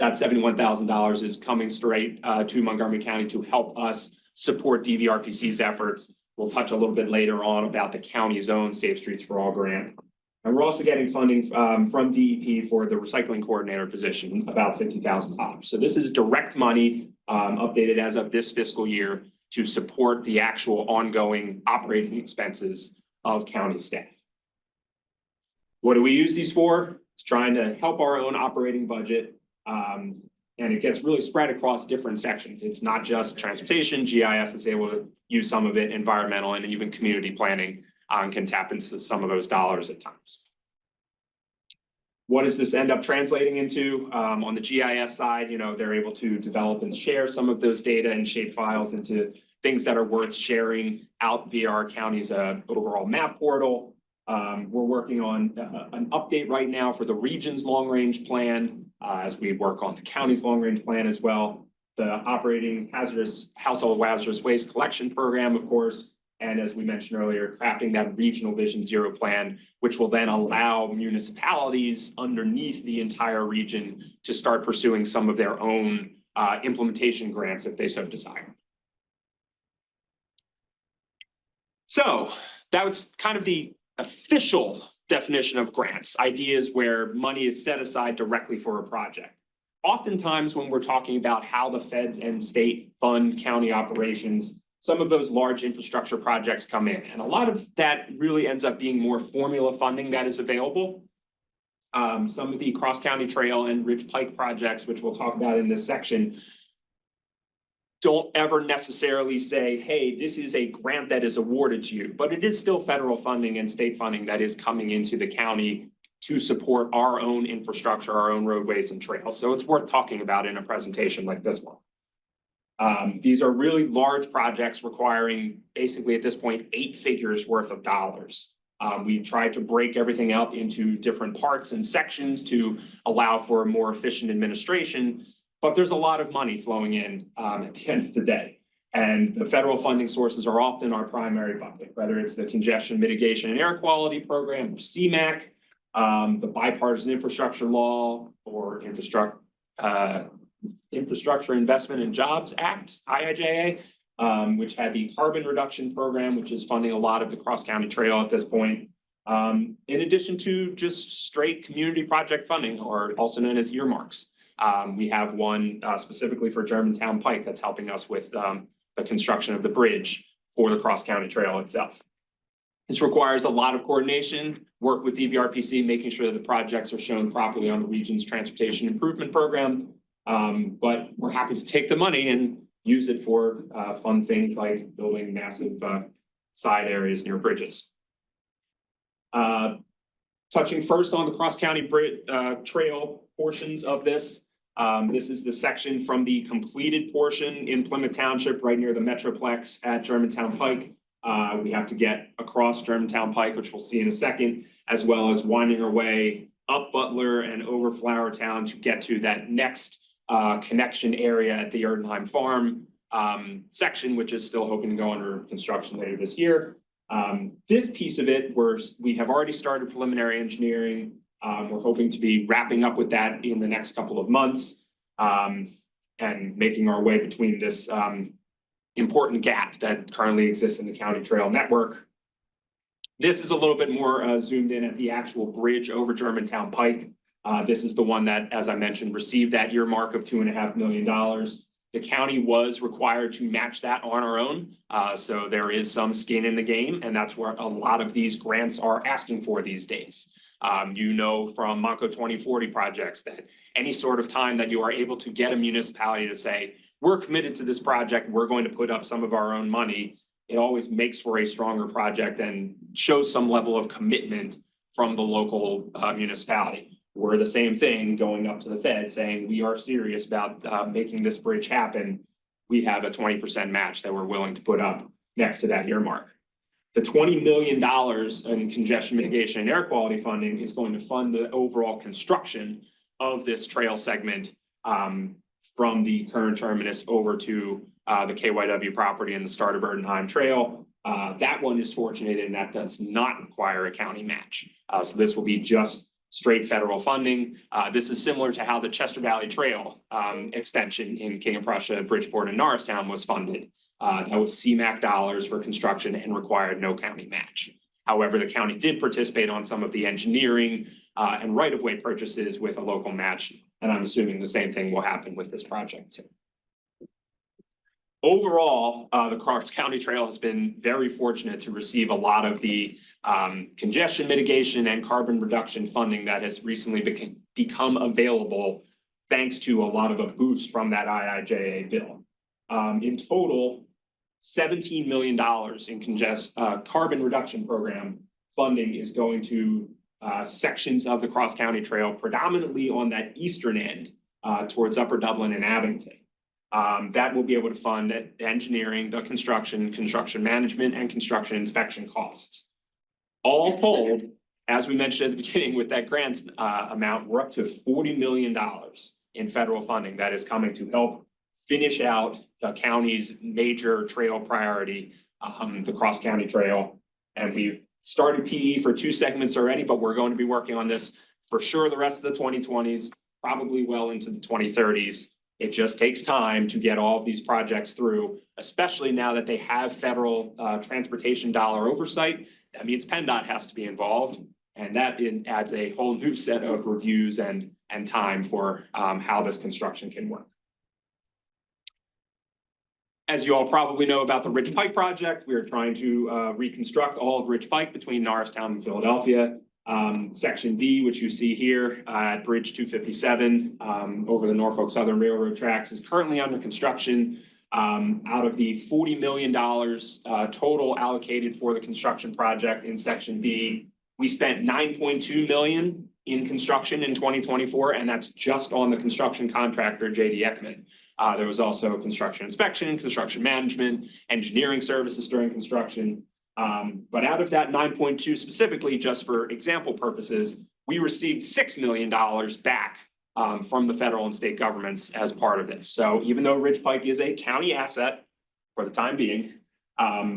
$71,000 is coming straight to Montgomery County to help us support DVRPC's efforts. We'll touch a little bit later on about the county's own Safe Streets for All grant. And we're also getting funding from DEP for the recycling coordinator position, about $50,000. So this is direct money updated as of this fiscal year to support the actual ongoing operating expenses of county staff. What do we use these for? It's trying to help our own operating budget. And it gets really spread across different sections. It's not just transportation. GIS is able to use some of it, environmental, and even community planning can tap into some of those dollars at times. What does this end up translating into? On the GIS side, they're able to develop and share some of those data and shape files into things that are worth sharing out via our county's overall map portal. We're working on an update right now for the region's long-range plan, as we work on the county's long-range plan as well. The operating household hazardous waste collection program, of course, and as we mentioned earlier, crafting that regional Vision Zero plan, which will then allow municipalities underneath the entire region to start pursuing some of their own implementation grants if they so desire. So that was kind of the official definition of grants, ideas where money is set aside directly for a project. Oftentimes when we're talking about how the feds and state fund county operations, some of those large infrastructure projects come in, and a lot of that really ends up being more formula funding that is available. Some of the cross-county trail and Ridge Pike projects, which we'll talk about in this section, don't ever necessarily say, hey, this is a grant that is awarded to you, but it is still federal funding and state funding that is coming into the county to support our own infrastructure, our own roadways and trails. So it's worth talking about in a presentation like this one. These are really large projects requiring basically at this point 8 figures worth of dollars. We've tried to break everything up into different parts and sections to allow for a more efficient administration, but there's a lot of money flowing in at the end of the day. And the federal funding sources are often our primary bucket, whether it's the Congestion Mitigation and Air Quality Program, or CMAQ, the Bipartisan Infrastructure Law, or Infrastructure Investment and Jobs Act, IIJA, which had the Carbon Reduction Program, which is funding a lot of the cross-county trail at this point. In addition to just straight community project funding, or also known as earmarks. We have one specifically for Germantown Pike that's helping us with the construction of the bridge for the cross-county trail itself. This requires a lot of coordination, work with DVRPC, making sure that the projects are shown properly on the region's transportation improvement program. But we're happy to take the money and use it for fun things like building massive side areas near bridges. Touching first on the cross-county trail portions of this. This is the section from the completed portion in Plymouth Township, right near the Metroplex at Germantown Pike. We have to get across Germantown Pike, which we'll see in a second, as well as winding our way up Butler and over Flowertown to get to that next connection area at the Erdenheim Farm section, which is still hoping to go under construction later this year. This piece of it, we have already started preliminary engineering. We're hoping to be wrapping up with that in the next couple of months and making our way between this important gap that currently exists in the county trail network. This is a little bit more zoomed in at the actual bridge over Germantown Pike. This is the one that, as I mentioned, received that earmark of $2.5 million. The county was required to match that on our own. So there is some skin in the game, and that's where a lot of these grants are asking for these days. You know from Montco 2040 projects that any sort of time that you are able to get a municipality to say, we're committed to this project, we're going to put up some of our own money, it always makes for a stronger project and shows some level of commitment from the local municipality. We're the same thing going up to the Fed saying we are serious about making this bridge happen. We have a 20% match that we're willing to put up next to that earmark. The $20 million in congestion mitigation and air quality funding is going to fund the overall construction of this trail segment from the current terminus over to the KYW property and the start of Erdenheim Trail. That one is fortunate in that does not require a county match. So this will be just straight federal funding. This is similar to how the Chester Valley Trail extension in King of Prussia, Bridgeport, and Norristown was funded. That was CMAQ dollars for construction and required no county match. However, the county did participate on some of the engineering and right-of-way purchases with a local match, and I'm assuming the same thing will happen with this project too. Overall, the cross-county trail has been very fortunate to receive a lot of the congestion mitigation and carbon reduction funding that has recently become available thanks to a lot of a boost from that IIJA bill. In total, $17 million in carbon reduction program funding is going to sections of the cross-county trail, predominantly on that eastern end towards Upper Dublin and Abington. That will be able to fund the engineering, the construction management, and construction inspection costs. All told, as we mentioned at the beginning with that grant amount, we're up to $40 million in federal funding that is coming to help finish out the county's major trail priority, the Cross County Trail. And we've started PE for 2 segments already, but we're going to be working on this for sure the rest of the 2020s, probably well into the 2030s. It just takes time to get all of these projects through, especially now that they have federal transportation dollar oversight. That means PennDOT has to be involved, and that adds a whole new set of reviews and time for how this construction can work. As you all probably know about the Ridge Pike project, we are trying to reconstruct all of Ridge Pike between Norristown and Philadelphia. Section B, which you see here at Bridge 257 over the Norfolk Southern Railroad tracks, is currently under construction. Out of the $40 million total allocated for the construction project in Section B, we spent $9.2 million in construction in 2024, and that's just on the construction contractor, JD Eckman. There was also construction inspection, construction management, engineering services during construction. But out of that 9.2 specifically, just for example purposes, we received $6 million back from the federal and state governments as part of this. So even though Ridge Pike is a county asset for the time being,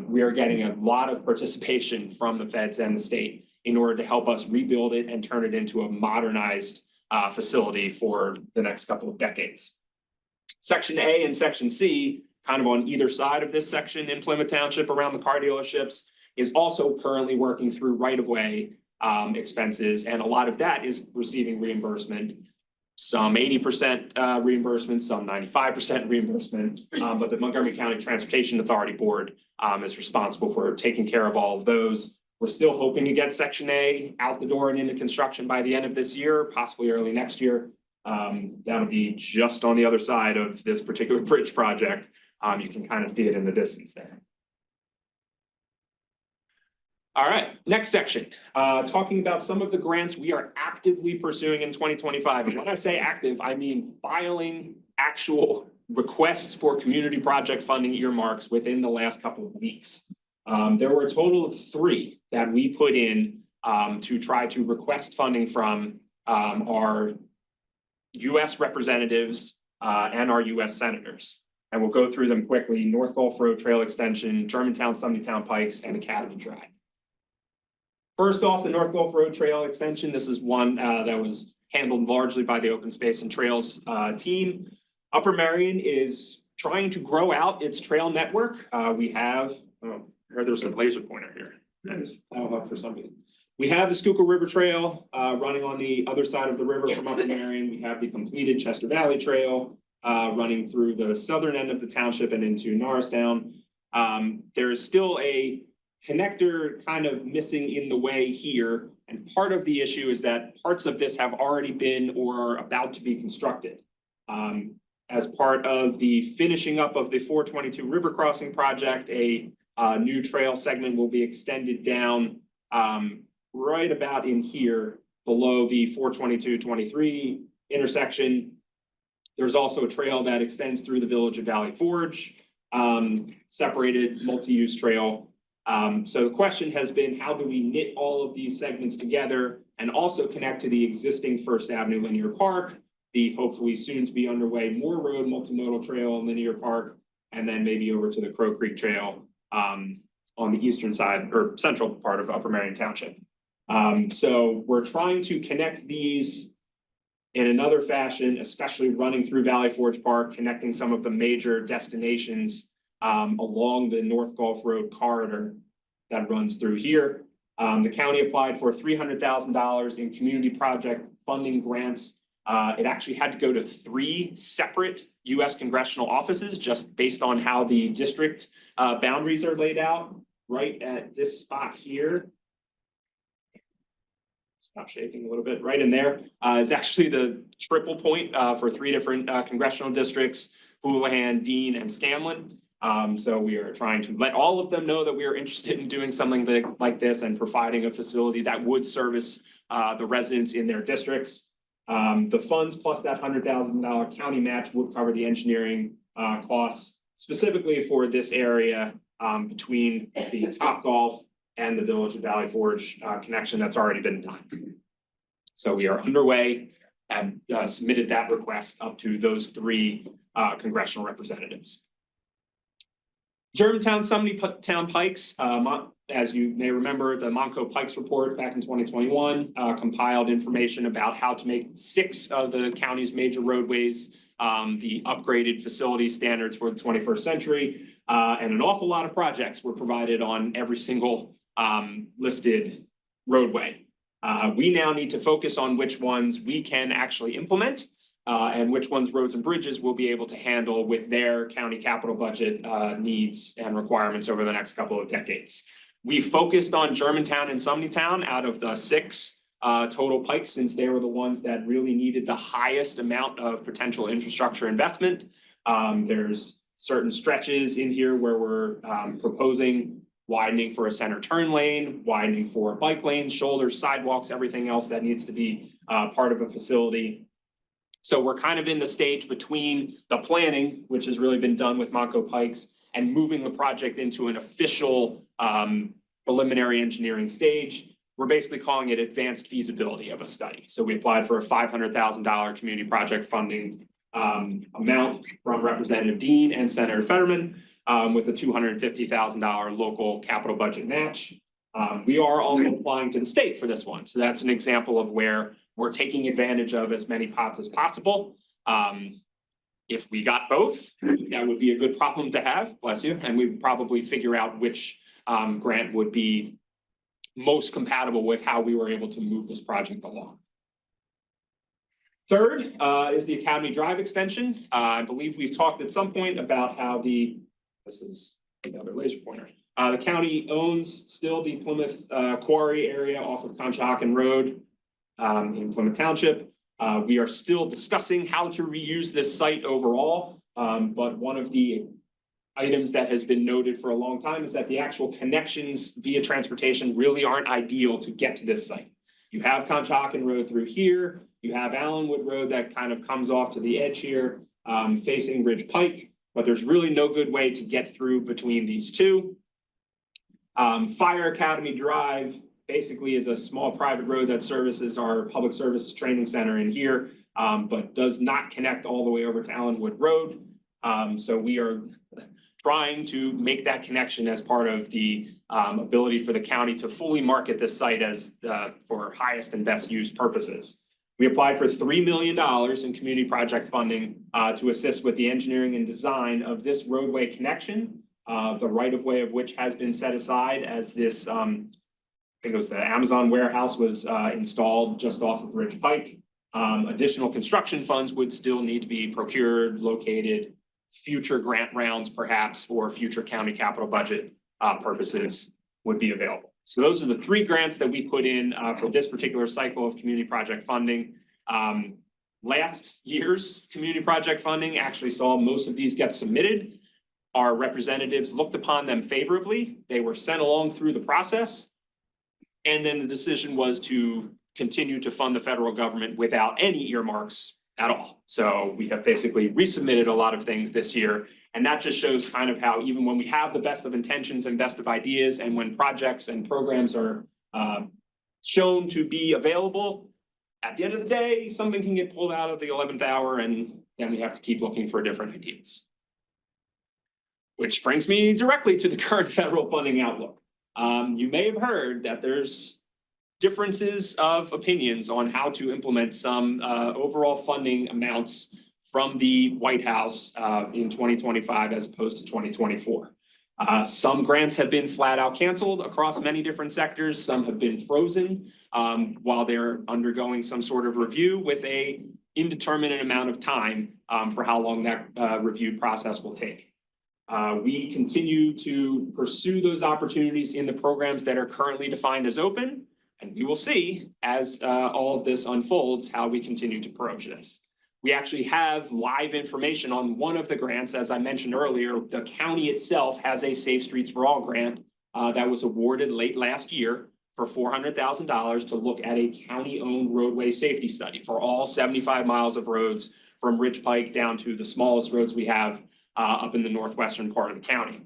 we are getting a lot of participation from the feds and the state in order to help us rebuild it and turn it into a modernized facility for the next couple of decades. Section A and Section C, kind of on either side of this section in Plymouth Township around the car dealerships, is also currently working through right-of-way expenses, and a lot of that is receiving reimbursement. Some 80% reimbursement, some 95% reimbursement, but the Montgomery County Transportation Authority Board is responsible for taking care of all of those. We're still hoping to get Section A out the door and into construction by the end of this year, possibly early next year. That'll be just on the other side of this particular bridge project. You can kind of see it in the distance there. All right, next section, talking about some of the grants we are actively pursuing in 2025. And when I say active, I mean filing actual requests for community project funding earmarks within the last couple of weeks. There were a total of 3 that we put in to try to request funding from our US representatives and our US senators. And we'll go through them quickly: North Gulf Road Trail Extension, Germantown, Sumneytown Pikes, and Academy Drive. First off, the North Gulf Road Trail Extension. This is one that was handled largely by the Open Space and Trails team. Upper Merion is trying to grow out its trail network. We have, I heard there's a laser pointer here. Nice. That'll help for somebody. We have the Schuylkill River Trail running on the other side of the river from Upper Merion. We have the completed Chester Valley Trail running through the southern end of the township and into Norristown. There is still a connector kind of missing in the way here. And part of the issue is that parts of this have already been or are about to be constructed. As part of the finishing up of the 422 River Crossing project, a new trail segment will be extended down right about in here below the 422-23 intersection. There's also a trail that extends through the village of Valley Forge, separated multi-use trail. So the question has been, how do we knit all of these segments together and also connect to the existing First Avenue Linear Park, the hopefully soon to be underway Mohr Road Multimodal Trail and Linear Park, and then maybe over to the Crow Creek Trail on the eastern side or central part of Upper Merion Township. So we're trying to connect these in another fashion, especially running through Valley Forge Park, connecting some of the major destinations along the North Gulf Road corridor that runs through here. The county applied for $300,000 in community project funding grants. It actually had to go to 3 separate US congressional offices just based on how the district boundaries are laid out. Right at this spot here. Stop shaking a little bit. Right in there is actually the triple point for 3 different congressional districts: Houlihan, Dean, and Scanlon. So we are trying to let all of them know that we are interested in doing something big like this and providing a facility that would service the residents in their districts. The funds plus that $100,000 county match would cover the engineering costs specifically for this area between the Topgolf and the Village of Valley Forge connection that's already been done. So we are underway and submitted that request up to those three congressional representatives. Germantown, Town Pikes, as you may remember, the Montco Pikes report back in 2021 compiled information about how to make 6 of the county's major roadways the upgraded facility standards for the 21st century. And an awful lot of projects were provided on every single listed roadway. We now need to focus on which ones we can actually implement and which ones roads and bridges will be able to handle with their county capital budget needs and requirements over the next couple of decades. We focused on Germantown and Sumneytown out of the 6 total pikes, since they were the ones that really needed the highest amount of potential infrastructure investment. There's certain stretches in here where we're proposing widening for a center turn lane, widening for bike lanes, shoulders, sidewalks, everything else that needs to be part of a facility. So we're kind of in the stage between the planning, which has really been done with Montco Pikes, and moving the project into an official preliminary engineering stage. We're basically calling it advanced feasibility of a study. So we applied for a $500,000 community project funding amount from Representative Dean and Senator Fetterman with a $250,000 local capital budget match. We are also applying to the state for this one. So that's an example of where we're taking advantage of as many pots as possible. If we got both, that would be a good problem to have, bless you, and we'd probably figure out which grant would be most compatible with how we were able to move this project along. Third is the Academy Drive extension. I believe we've talked at some point about how this is another laser pointer. The county owns still the Plymouth Quarry area off of Conshohocken Road in Plymouth Township. We are still discussing how to reuse this site overall, but one of the items that has been noted for a long time is that the actual connections via transportation really aren't ideal to get to this site. You have Conshohocken Road through here, you have Allenwood Road that kind of comes off to the edge here, facing Ridge Pike, but there's really no good way to get through between these two. Fire Academy Drive basically is a small private road that services our public services training center in here, but does not connect all the way over to Allenwood Road. So we are trying to make that connection as part of the ability for the county to fully market this site as for highest and best use purposes. We applied for $3 million in community project funding to assist with the engineering and design of this roadway connection, the right of way of which has been set aside as this, I think it was the Amazon warehouse was installed just off of Ridge Pike. Additional construction funds would still need to be procured, located. Future grant rounds, perhaps for future county capital budget purposes would be available. So those are the 3 grants that we put in for this particular cycle of community project funding. Last year's community project funding actually saw most of these get submitted. Our representatives looked upon them favorably. They were sent along through the process. And then the decision was to continue to fund the federal government without any earmarks at all. So we have basically resubmitted a lot of things this year. And that just shows kind of how even when we have the best of intentions and best of ideas, and when projects and programs are shown to be available, at the end of the day, something can get pulled out of the 11th hour and then we have to keep looking for different ideas. Which brings me directly to the current federal funding outlook. You may have heard that there's differences of opinions on how to implement some overall funding amounts from the White House in 2025 as opposed to 2024. Some grants have been flat out canceled across many different sectors. Some have been frozen while they're undergoing some sort of review with a indeterminate amount of time for how long that review process will take. We continue to pursue those opportunities in the programs that are currently defined as open. And we will see as all of this unfolds how we continue to approach this. We actually have live information on one of the grants. As I mentioned earlier, the county itself has a Safe Streets for All grant that was awarded late last year for $400,000 to look at a county-owned roadway safety study for all 75 miles of roads from Ridge Pike down to the smallest roads we have up in the northwestern part of the county.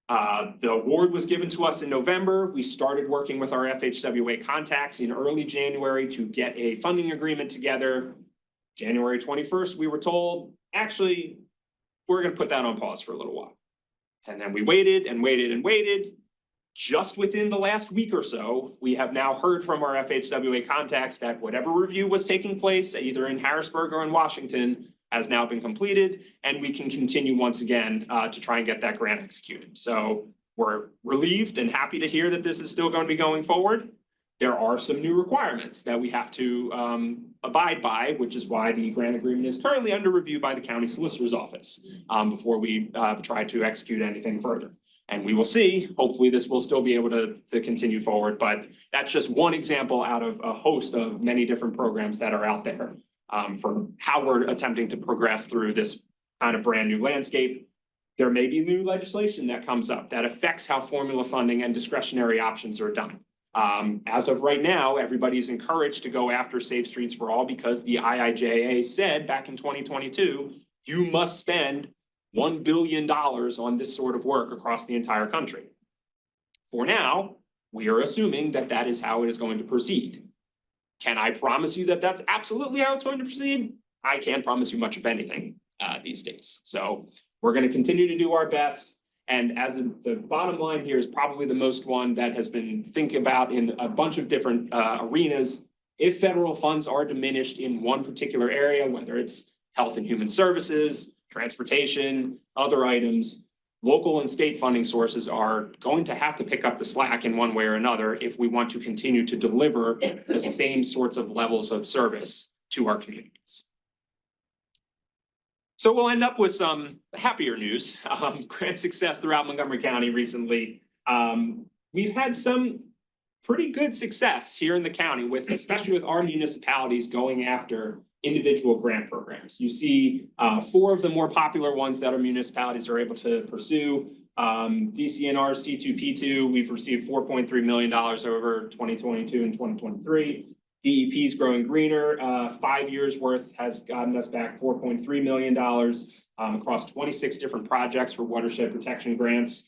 The award was given to us in November. We started working with our FHWA contacts in early January to get a funding agreement together. January 21st, we were told, actually, we're gonna put that on pause for a little while. And then we waited and waited and waited. Just within the last week or so, we have now heard from our FHWA contacts that whatever review was taking place, either in Harrisburg or in Washington, has now been completed, and we can continue once again to try and get that grant executed. So we're relieved and happy to hear that this is still going to be going forward. There are some new requirements that we have to abide by, which is why the grant agreement is currently under review by the county solicitor's office before we try to execute anything further. And we will see, hopefully this will still be able to continue forward, but that's just one example out of a host of many different programs that are out there for how we're attempting to progress through this kind of brand new landscape. There may be new legislation that comes up that affects how formula funding and discretionary options are done. As of right now, everybody's encouraged to go after Safe Streets for All because the IIJA said back in 2022, you must spend $1 billion on this sort of work across the entire country. For now, we are assuming that that is how it is going to proceed. Can I promise you that that's absolutely how it's going to proceed? I can't promise you much of anything these days. So we're going to continue to do our best. And as the bottom line here is probably the most one that has been thinking about in a bunch of different arenas. If federal funds are diminished in one particular area, whether it's health and human services, transportation, other items, local and state funding sources are going to have to pick up the slack in one way or another if we want to continue to deliver the same sorts of levels of service to our communities. So we'll end up with some happier news, grant success throughout Montgomery County recently. We've had some pretty good success here in the county with, especially with our municipalities going after individual grant programs. You see 4 of the more popular ones that our municipalities are able to pursue. DCNR C2P2, we've received $4.3 million over 2022 and 2023. DEP's Growing Greener, 5 years worth has gotten us back $4.3 million across 26 different projects for watershed protection grants.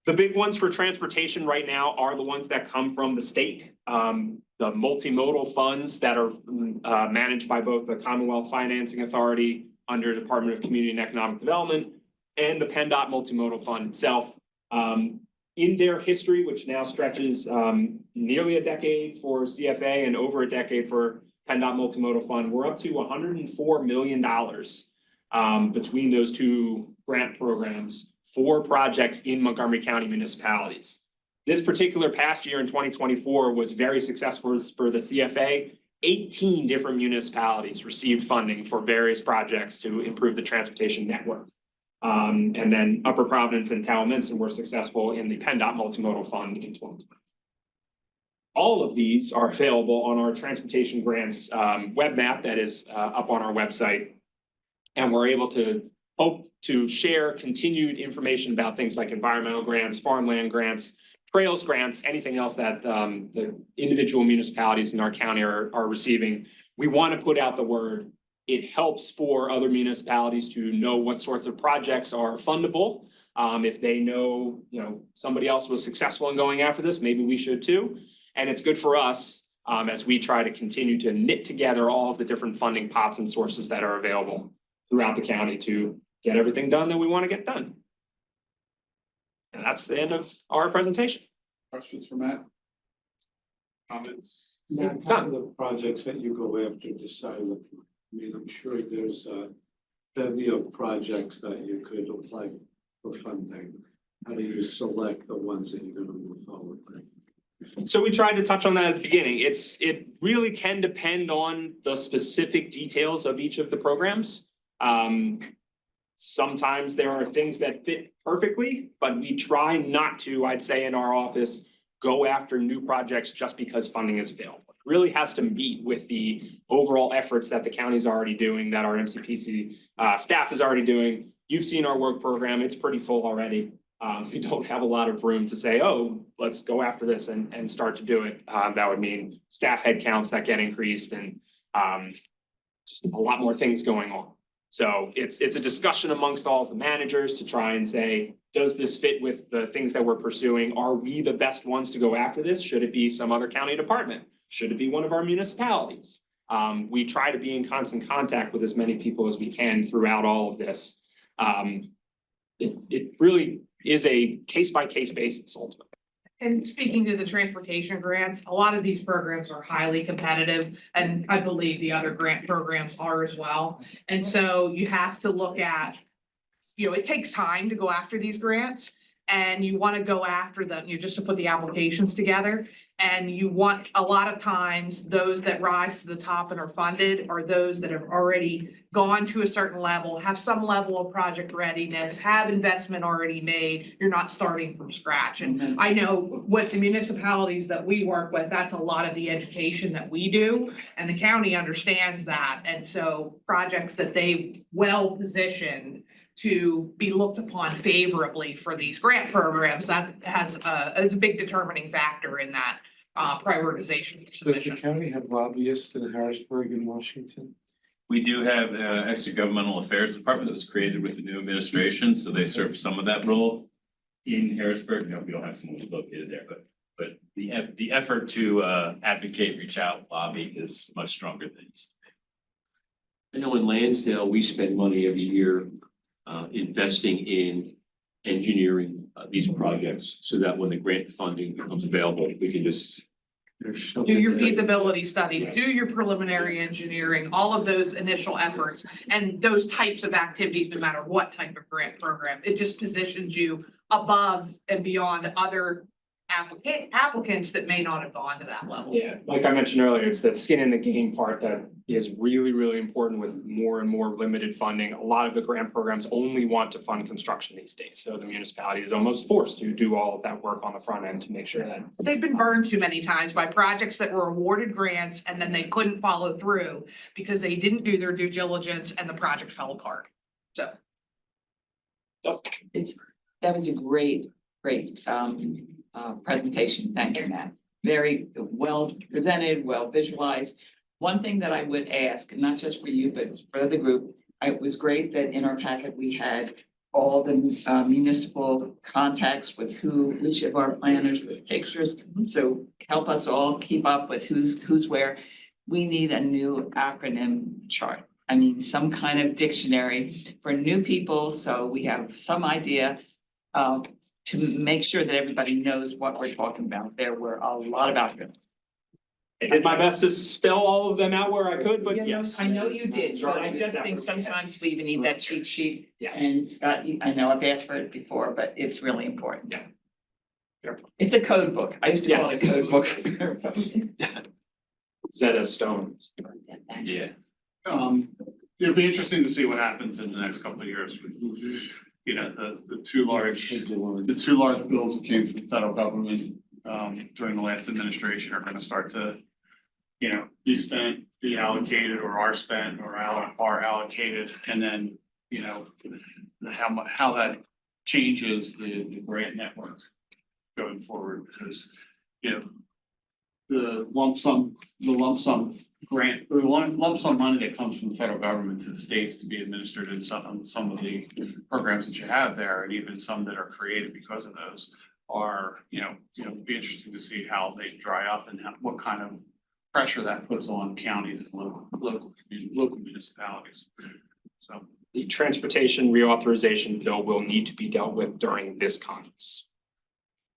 The big ones for transportation right now are the ones that come from the state. The multimodal funds that are managed by both the Commonwealth Financing Authority under the Department of Community and Economic Development and the PennDOT Multimodal Fund itself. In their history, which now stretches nearly a decade for CFA and over a decade for PennDOT Multimodal Fund, we're up to $104 million between those two grant programs for projects in Montgomery County municipalities. This particular past year in 2024 was very successful for the CFA. 18 different municipalities received funding for various projects to improve the transportation network. And then Upper Providence and Towamencin were successful in the PennDOT Multimodal Fund in 2020. All of these are available on our transportation grants web map that is up on our website. And we're able to hope to share continued information about things like environmental grants, farmland grants, trails grants, anything else that the individual municipalities in our county are receiving. We want to put out the word. It helps for other municipalities to know what sorts of projects are fundable. If they know, somebody else was successful in going after this, maybe we should too. And it's good for us as we try to continue to knit together all of the different funding pots and sources that are available throughout the county to get everything done that we want to get done. And that's the end of our presentation. Questions for Matt? Comments? Matt, how do the projects that you go after decide what, I'm sure there's a bevy of projects that you could apply for funding. How do you select the ones that you're gonna move forward with? So we tried to touch on that at the beginning. It really can depend on the specific details of each of the programs. Sometimes there are things that fit perfectly, but we try not to, I'd say in our office, go after new projects just because funding is available. It really has to meet with the overall efforts that the county is already doing, that our MCPC staff is already doing. You've seen our work program, it's pretty full already. We don't have a lot of room to say, oh, let's go after this and start to do it. That would mean staff headcounts that get increased and just a lot more things going on. So it's a discussion amongst all of the managers to try and say, does this fit with the things that we're pursuing? Are we the best ones to go after this? Should it be some other county department? Should it be one of our municipalities? We try to be in constant contact with as many people as we can throughout all of this. It really is a case-by-case basis ultimately. And speaking to the transportation grants, a lot of these programs are highly competitive, and I believe the other grant programs are as well. And so you have to look at, it takes time to go after these grants, and you want to go after them, just to put the applications together. And you want, a lot of times, those that rise to the top and are funded are those that have already gone to a certain level, have some level of project readiness, have investment already made. You're not starting from scratch. And I know with the municipalities that we work with, that's a lot of the education that we do. And the county understands that. And so projects that they well positioned to be looked upon favorably for these grant programs, that is a big determining factor in that prioritization for Does the submission. county have lobbyists in Harrisburg and Washington? We do have extra governmental affairs department that was created with the new administration, so they serve some of that role in Harrisburg. No, we don't have someone located there, but the effort to advocate, reach out, lobby is much stronger than it used to be. I know in Lansdale, we spend money every year investing in engineering these projects so that when the grant funding becomes available, we can just. Do your feasibility studies, do your preliminary engineering, all of those initial efforts and those types of activities, no matter what type of grant program. It just positions you above and beyond other applicants that may not have gone to that level. Yeah, like I mentioned earlier, it's that skin in the game part that is really, really important with more and more limited funding. A lot of the grant programs only want to fund construction these days. So the municipality is almost forced to do all of that work on the front end to make sure that. They've been burned too many times by projects that were awarded grants and then they couldn't follow through because they didn't do their due diligence and the project fell apart. So. That was a great presentation. Thank you, Matt. Very well presented, well visualized. One thing that I would ask, not just for you, but for the group, it was great that in our packet, we had all the municipal contacts with which of our planners with pictures. So help us all keep up with who's where. We need a new acronym chart. I mean, some kind of dictionary for new people, so we have some idea to make sure that everybody knows what we're talking about. There were a lot about it. I did my best to spell all of them out where I could, but yes. I know you did, but I just think sometimes we even need that cheat sheet. Yes. And Scott, I know I've asked for it before, but it's really important. Yeah. Fair. It's a code book. I used to call it a code book. Zeta Stone. Yeah. It'll be interesting to see what happens in the next couple of years with, the two large bills that came from the federal government during the last administration are gonna start to, be spent, be allocated, or are spent, or are allocated, and then, how that changes the grant network going forward, because, the lump sum grant, or lump sum money that comes from the federal government to the states to be administered in some of the programs that you have there, and even some that are created because of those are, be interesting to see how they dry up and what kind of pressure that puts on counties and local municipalities. So The transportation reauthorization bill will need to be dealt with during this Congress.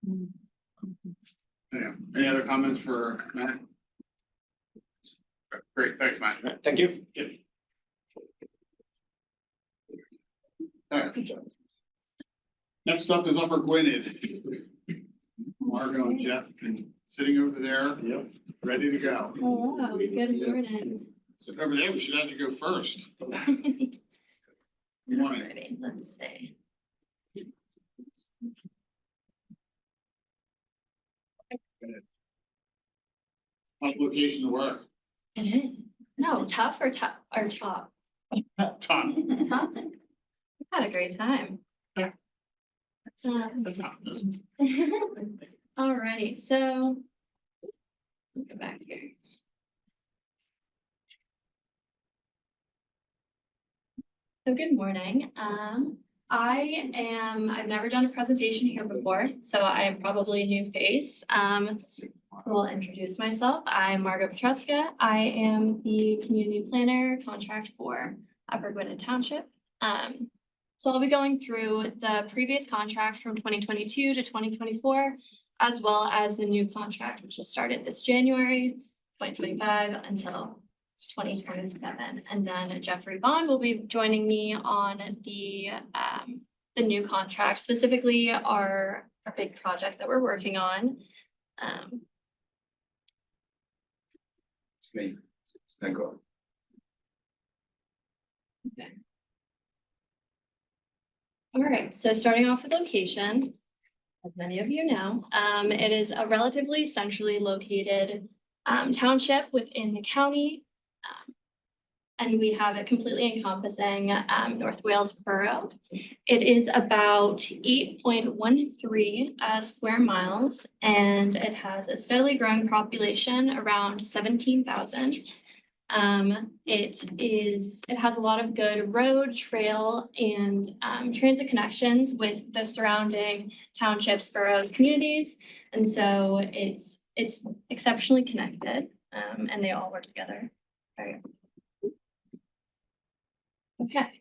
yeah, any other comments for Matt? Great, thanks, Matt. Thank you. Yep. All right. Next up is Upper Gwynedd. Margaux and Jeff sitting over there. Yep. Ready to go. Hello, good morning. Sit over there, we should have you go first. Alrighty, Good morning. let's see. Tough location to work. It is. No, tough or top? Tough. Tough. We've had a great time. Yeah. Let's, Tough. alrighty, so. Let me go back here. So good morning. I've never done a presentation here before, so I am probably a new face. So I'll introduce myself. I'm Margaux Petruska. I am the community planner contract for Upper Gwynedd Township. So I'll be going through the previous contract from 2022 to 2024, as well as the new contract, which will start this January 2025 until 2027. And then Geoffrey Vaughn will be joining me on the new contract, specifically our big project that we're working on. It's me. Thank God. Okay. All right, so starting off with location, as many of you know, it is a relatively centrally located township within the county. And we have it completely encompassing North Wales Borough. It is about 8.13 square miles, and it has a steadily growing population around 17,000. It has a lot of good road, trail, and transit connections with the surrounding townships, boroughs, communities, and so it's exceptionally connected, and they all work together. Very okay.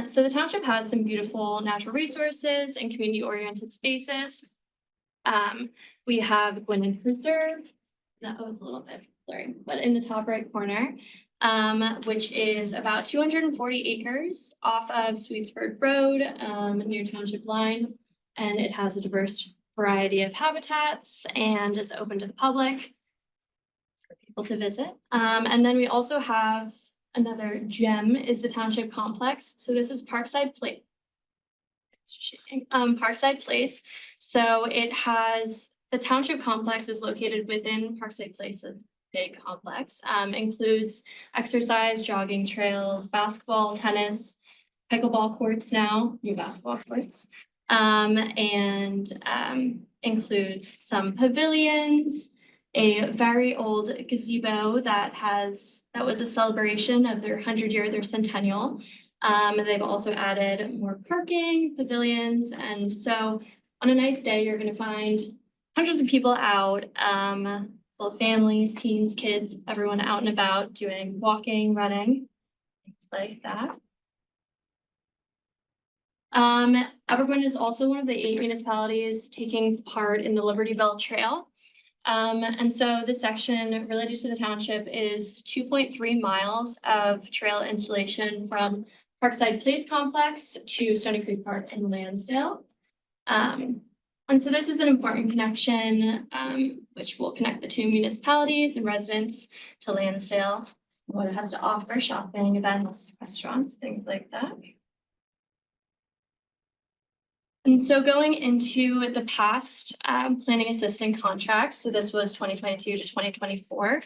So the township has some beautiful natural resources and community-oriented spaces. We have Gwynedd Preserve. It's a little bit blurry, but in the top right corner, which is about 240 acres off of Sweetsford Road, near Township Line, and it has a diverse variety of habitats and is open to the public for people to visit. And then we also have another gem is the Township Complex. So this is Parkside Place. Parkside Place. So it has the Township Complex is located within Parkside Place, a big complex. Includes exercise, jogging trails, basketball, tennis, pickleball courts now, new basketball courts, and includes some pavilions, a very old gazebo that was a celebration of their 100-year, their centennial. They've also added more parking, pavilions, and so on a nice day, you're going to find hundreds of people out, full families, teens, kids, everyone out and about doing walking, running, things like that. Upper Gwynedd is also one of the 8 municipalities taking part in the Liberty Bell Trail. And so this section related to the township is 2.3 miles of trail installation from Parkside Place Complex to Stony Creek Park in Lansdale. And so this is an important connection, which will connect the 2 municipalities and residents to Lansdale, what it has to offer, shopping, events, restaurants, things like that. And so going into the past planning assistant contract, so this was 2022 to 2024,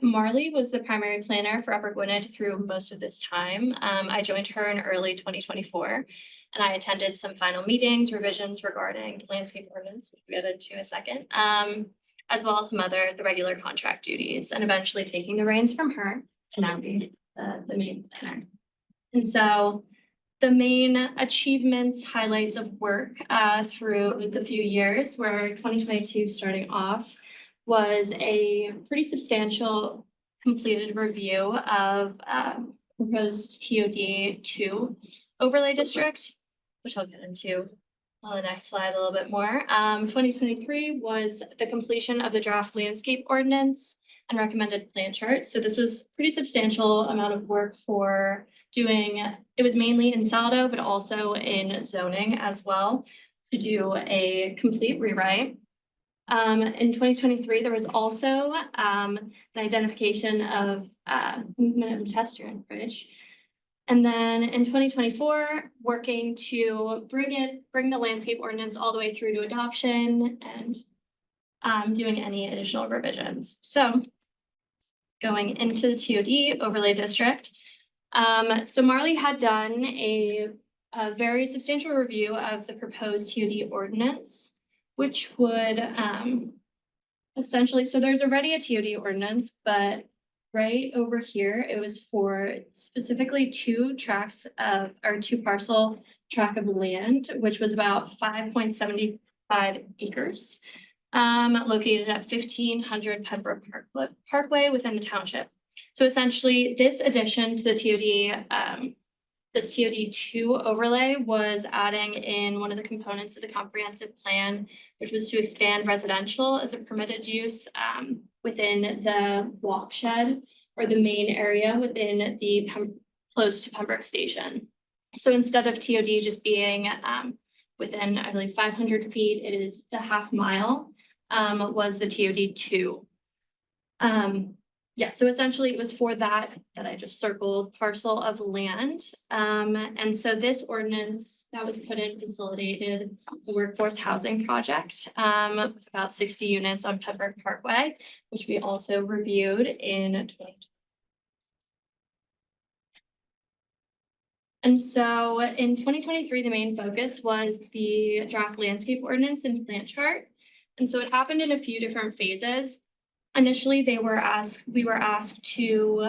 Marley was the primary planner for Upper Gwynedd through most of this time. I joined her in early 2024, and I attended some final meetings, revisions regarding the landscape ordinance, which we'll get into in a second, as well as some the regular contract duties, and eventually taking the reins from her to now be the main planner. And so the main achievements, highlights of work through the few years, where 2022 starting off was a pretty substantial completed review of proposed TOD 2 overlay district, which I'll get into on the next slide a little bit more. 2023 was the completion of the draft landscape ordinance and recommended plan chart. So this was pretty substantial amount of work for doing, it was mainly in Saldo, but also in zoning as well, to do a complete rewrite. In 2023, there was also an identification of movement of pedestrian bridge. And then in 2024, working to bring the landscape ordinance all the way through to adoption and doing any additional revisions. So going into the TOD overlay district. So Marley had done a very substantial review of the proposed TOD ordinance, which would essentially, so there's already a TOD ordinance, but right over here, it was for specifically two parcel tract of land, which was about 5.75 acres. Located at 1500 Pembroke Parkway within the township. So essentially, this addition to the TOD, this TOD 2 overlay was adding in one of the components of the comprehensive plan, which was to expand residential as a permitted use within the walk shed or the main area within the close to Pembroke Station. So instead of TOD just being within, I believe, 500 feet, it is the half mile was the TOD 2. Yeah, so essentially it was for that I just circled parcel of land. And so this ordinance that was put in facilitated the workforce housing project with about 60 units on Pembroke Parkway, which we also reviewed in 2020. And so in 2023, the main focus was the draft landscape ordinance and plant chart. And so it happened in a few different phases. Initially, we were asked to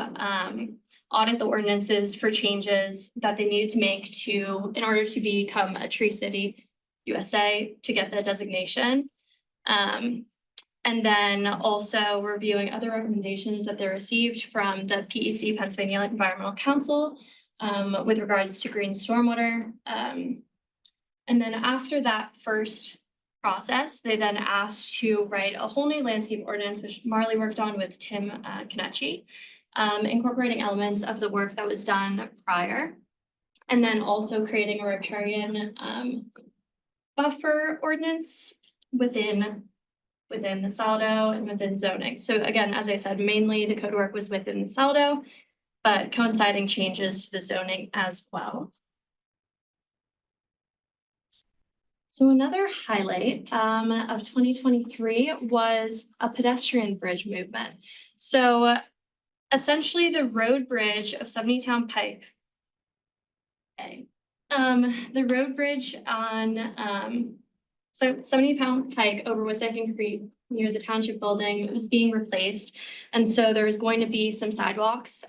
audit the ordinances for changes that they needed to make in order to become a Tree City USA to get the designation. And then also reviewing other recommendations that they received from the PEC, Pennsylvania Environmental Council, with regards to green stormwater. And then after that first process, they then asked to write a whole new landscape ordinance, which Marley worked on with Tim Kenichi, incorporating elements of the work that was done prior, and then also creating a riparian buffer ordinance within the Saldo and within zoning. So again, as I said, mainly the code work was within the Saldo, but coinciding changes to the zoning as well. So another highlight of 2023 was a pedestrian bridge movement. So essentially the road bridge of 70 Town Pike. Okay. The road bridge on 70 Town Pike over Wissahickon Creek near the township building was being replaced. And so there was going to be some sidewalks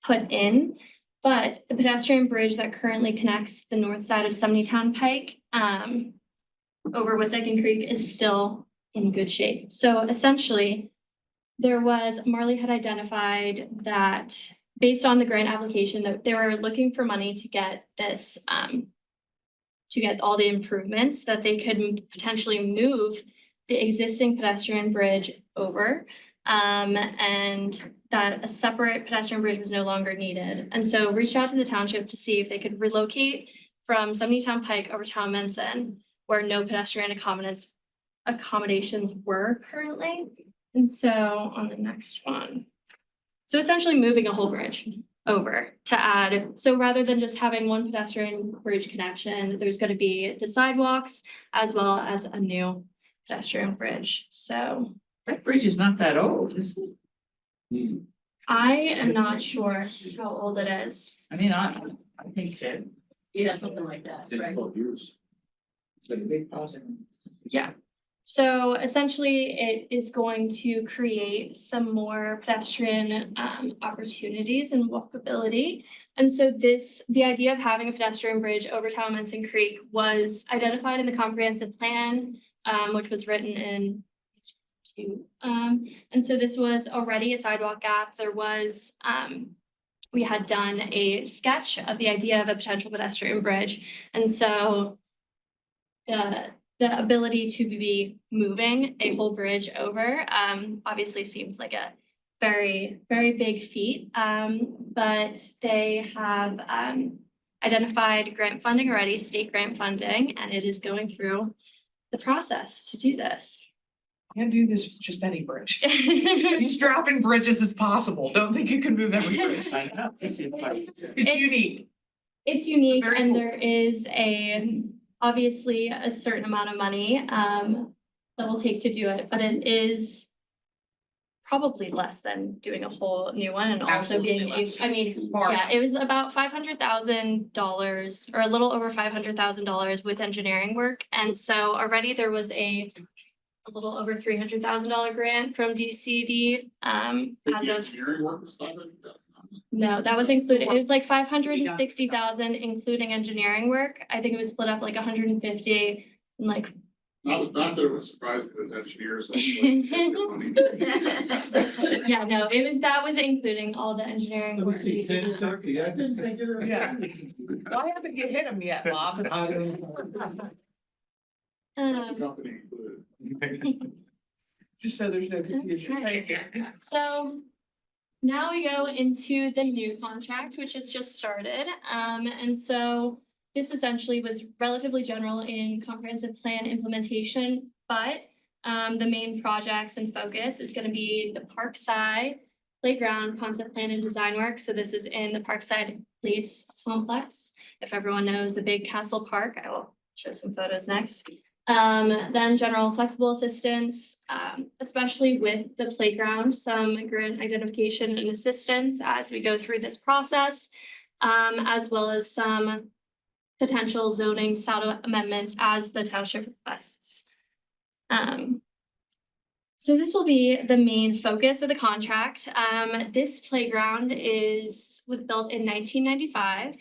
put in. But the pedestrian bridge that currently connects the north side of 70 Town Pike over Wissahickon Creek is still in good shape. So essentially, Marley had identified that based on the grant application that they were looking for money to get this, to get all the improvements that they could potentially move the existing pedestrian bridge over. And that a separate pedestrian bridge was no longer needed. And so reached out to the township to see if they could relocate from 70 Town Pike over Town Menson, where no pedestrian accommodations were currently. And so on the next one. So essentially moving a whole bridge over to add. So rather than just having one pedestrian bridge connection, there's going to be the sidewalks as well as a new pedestrian bridge. So That bridge is not that old, is it? I am not sure how old it is. I mean, I think so. Yeah, something like that, right? 12 years. Yeah. So essentially it is going to create some more pedestrian opportunities and walkability. And so the idea of having a pedestrian bridge over Town Menson Creek was identified in the comprehensive plan, which was written in and so this was already a sidewalk gap. There was, we had done a sketch of the idea of a potential pedestrian bridge. And so the ability to be moving a whole bridge over obviously seems like a very, very big feat. But they have identified grant funding already, state grant funding, and it is going through the process to do this. Can't do this with just any bridge. These dropping bridges is possible. Don't think you can move every bridge. I know. It's unique. It's unique, Very and cool. there is obviously a certain amount of money that will take to do it, but it is probably less than doing a whole new one and also being, it was about $500,000 or a little over $500,000 with engineering work. And so already there was a a little over $300,000 grant from DCD, as of. No, that was included. It was like 560,000, including engineering work. I think it was split up like 150 and like. Not that it was surprising because engineers. Yeah, no, that was including all the engineering. Let me work. see, 10:30. I didn't think it was. Yeah. Why haven't you hit him yet, Bob? I don't know. Company included. Just so there's no confusion. Thank you. So now we go into the new contract, which has just started. And so this essentially was relatively general in comprehensive plan implementation, but the main projects and focus is going to be the Parkside Playground concept plan and design work. So this is in the Parkside Place complex. If everyone knows the big castle park, I will show some photos next. Then general flexible assistance, especially with the playground, some grant identification and assistance as we go through this process, as well as some potential zoning SADO amendments as the township requests. So this will be the main focus of the contract. This playground was built in 1995.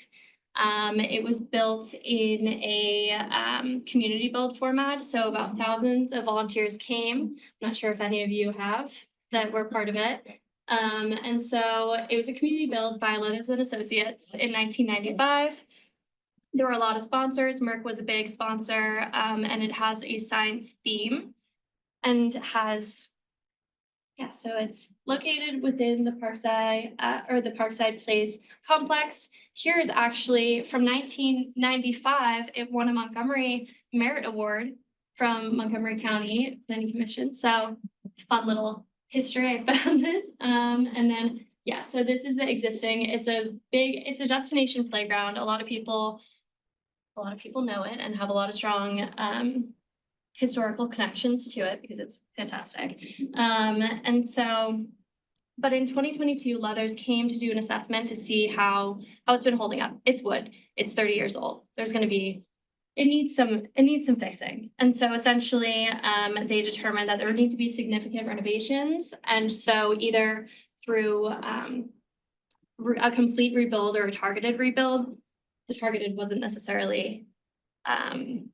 It was built in a community build format, so about thousands of volunteers came. I'm not sure if any of you that were part of it. And so it was a community build by Leathers and Associates in 1995. There were a lot of sponsors. Merck was a big sponsor, and it has a science theme and so it's located within the Parkside or the Parkside Place complex. Here is actually from 1995, it won a Montgomery Merit Award from Montgomery County Planning Commission. So fun little history, I found this. And then, yeah, so this is the existing, it's a destination playground. A lot of people know it and have a lot of strong historical connections to it because it's fantastic. And so, but in 2022, Leathers came to do an assessment to see how it's been holding up. It's wood, it's 30 years old. There's gonna be, it needs some fixing. And so essentially, they determined that there would need to be significant renovations. And so either through a complete rebuild or a targeted rebuild, the targeted wasn't necessarily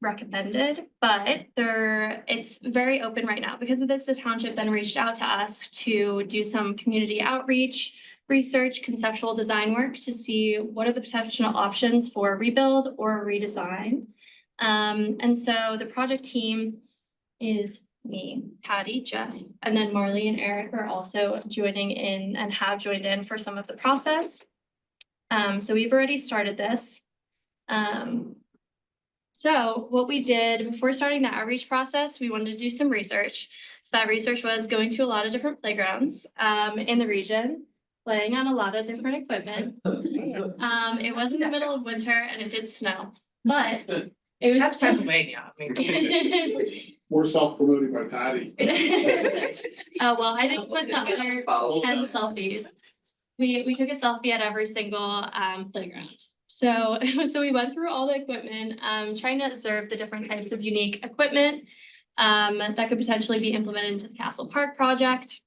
recommended, but it's very open right now. Because of this, the township then reached out to us to do some community outreach, research, conceptual design work to see what are the potential options for a rebuild or a redesign. And so the project team is me, Patty, Jeff, and then Marley and Eric are also joining in and have joined in for some of the process. So we've already started this. So what we did before starting the outreach process, we wanted to do some research. So that research was going to a lot of different playgrounds in the region, playing on a lot of different equipment. It was in the middle of winter and it did snow, but it was. That's Pennsylvania. I mean. More self-promoting by Patty. Oh, well, I didn't put the other 10 selfies. We took a selfie at every single playground. So we went through all the equipment, trying to observe the different types of unique equipment that could potentially be implemented into the Castle Park project.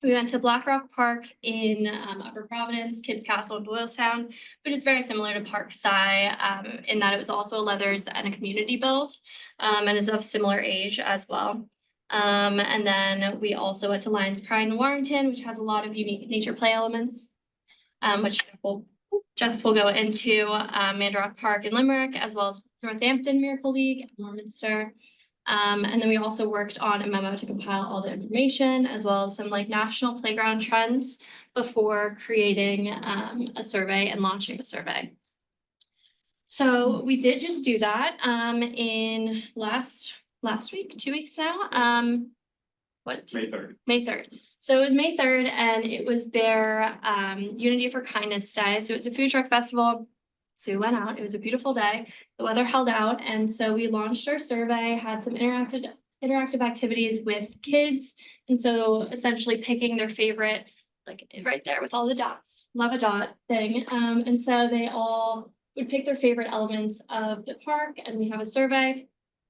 We went to Black Rock Park in Upper Providence, Kids Castle in Doylestown, which is very similar to Parkside in that it was also a Leathers and a community build and is of similar age as well. And then we also went to Lions Pride in Warrington, which has a lot of unique nature play elements, which Jeff will go into Mandarock Park in Limerick, as well as Northampton Miracle League, Warminster. And then we also worked on a memo to compile all the information, as well as some national playground trends before creating a survey and launching a survey. So we did just do that in last week, 2 weeks now. May 3rd. May 3rd. So it was May 3rd and it was their Unity for Kindness Day. So it was a food truck festival. So we went out, it was a beautiful day. The weather held out. And so we launched our survey, had some interactive activities with kids. And so essentially picking their favorite, right there with all the dots, love a dot thing. And so they all would pick their favorite elements of the park and we have a survey.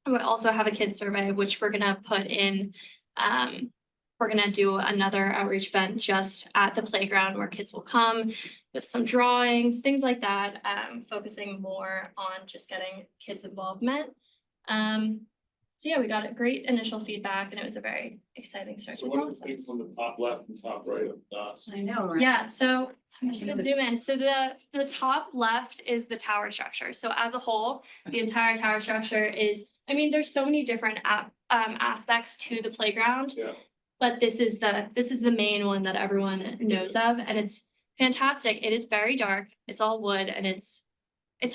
We also have a kid survey, which we're gonna put in, we're gonna do another outreach event just at the playground where kids will come with some drawings, things like that, focusing more on just getting kids' involvement. So yeah, we got a great initial feedback and it was a very exciting start to the process. From the top left and top right of dots? I know, right? Yeah, so I'm just gonna zoom in. So the top left is the tower structure. So as a whole, the entire tower structure is, I mean, there's so many different aspects to the playground. Yeah. But this is the main one that everyone knows of, and it's fantastic. It is very dark. It's all wood, and it's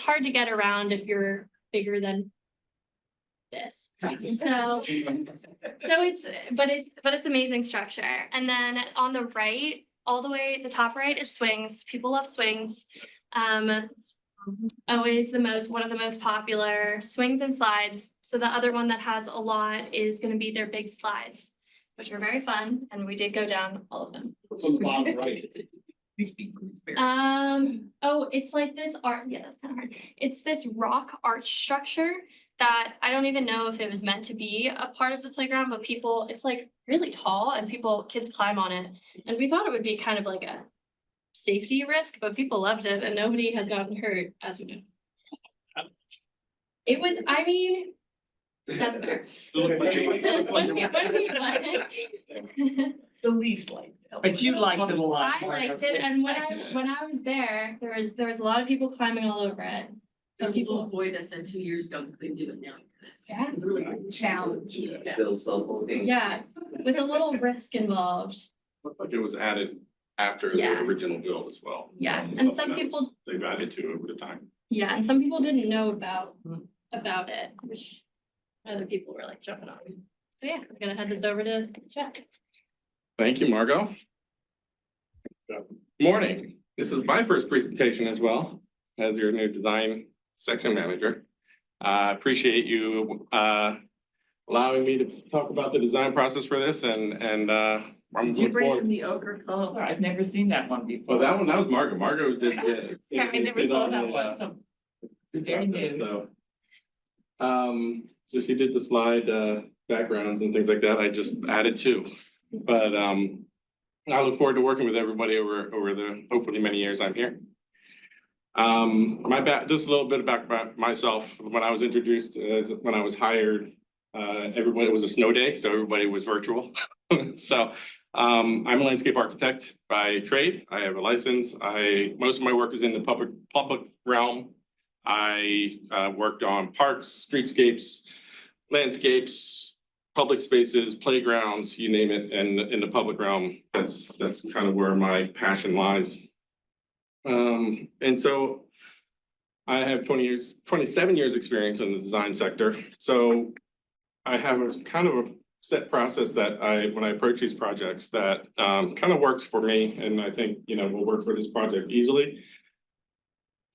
hard to get around if you're bigger than this. So it's amazing structure. And then on the right, all the way, the top right is swings. People love swings. Always one of the most popular swings and slides. So the other one that has a lot is gonna be their big slides, which are very fun, and we did go down all of them. What's on the bottom right? Oh, it's like this art, yeah, that's kind of hard. It's this rock arch structure that I don't even know if it was meant to be a part of the playground, but it's like really tall and kids climb on it. And we thought it would be kind of like a safety risk, but people loved it and nobody has gotten hurt, as we know. It was, I mean, that's fair. The least like. But you liked it a lot. I liked it, and when I was there was a lot of people climbing all over it. But people avoid us and 2 years ago, couldn't do it now. Yeah. Really challenge. Build something. Yeah, with a little risk involved. Looked like it was added after the Yeah. original build as well. Yeah, and Something some that people, They've added to over the time. yeah, and some people didn't know about it, which other people were like jumping on. So yeah, I'm gonna head this over to Jeff. Thank you, Margaux. Morning. This is my first presentation as well as your new design section manager. I appreciate you allowing me to talk about the design process for this and I'm Did you looking bring in forward. the ochre color? I've never seen that one before. Well, that was Margaux. Margaux did. Yeah, I never saw that one, so. Very new. So she did the slide backgrounds and things like that. I just added two. But I look forward to working with everybody over the hopefully many years I'm here. Just a little bit about myself. When I was introduced, when I was hired, it was a snow day, so everybody was virtual. So I'm a landscape architect by trade. I have a license. Most of my work is in the public realm. I worked on parks, streetscapes, landscapes, public spaces, playgrounds, you name it, and in the public realm, that's kind of where my passion lies. And so I have 27 years experience in the design sector. So I have a kind of a set process that when I approach these projects that kind of works for me, and I think, will work for this project easily.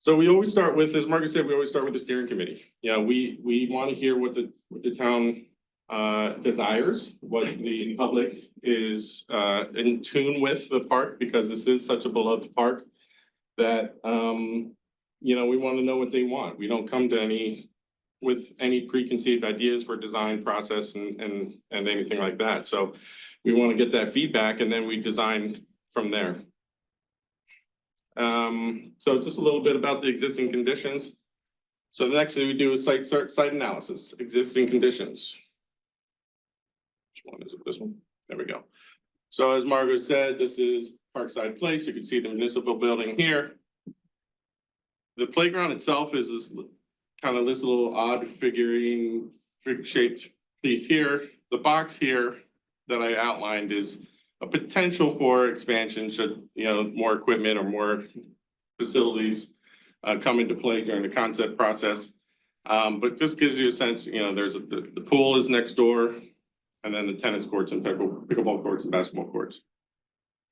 So we always start with, as Margaux said, we always start with the steering committee. We want to hear what the town desires, what the public is in tune with the park, because this is such a beloved park that we want to know what they want. We don't come to with any preconceived ideas for design process and anything like that. So we want to get that feedback and then we design from there. So just a little bit about the existing conditions. So the next thing we do is site analysis, existing conditions. Which one is it? This one? There we go. So as Margaux said, this is Parkside Place. You can see the municipal building here. The playground itself is this little odd shaped piece here. The box here that I outlined is a potential for expansion should, more equipment or more facilities come into play during the concept process. But just gives you a sense, there's the pool is next door, and then the tennis courts and pickleball courts and basketball courts.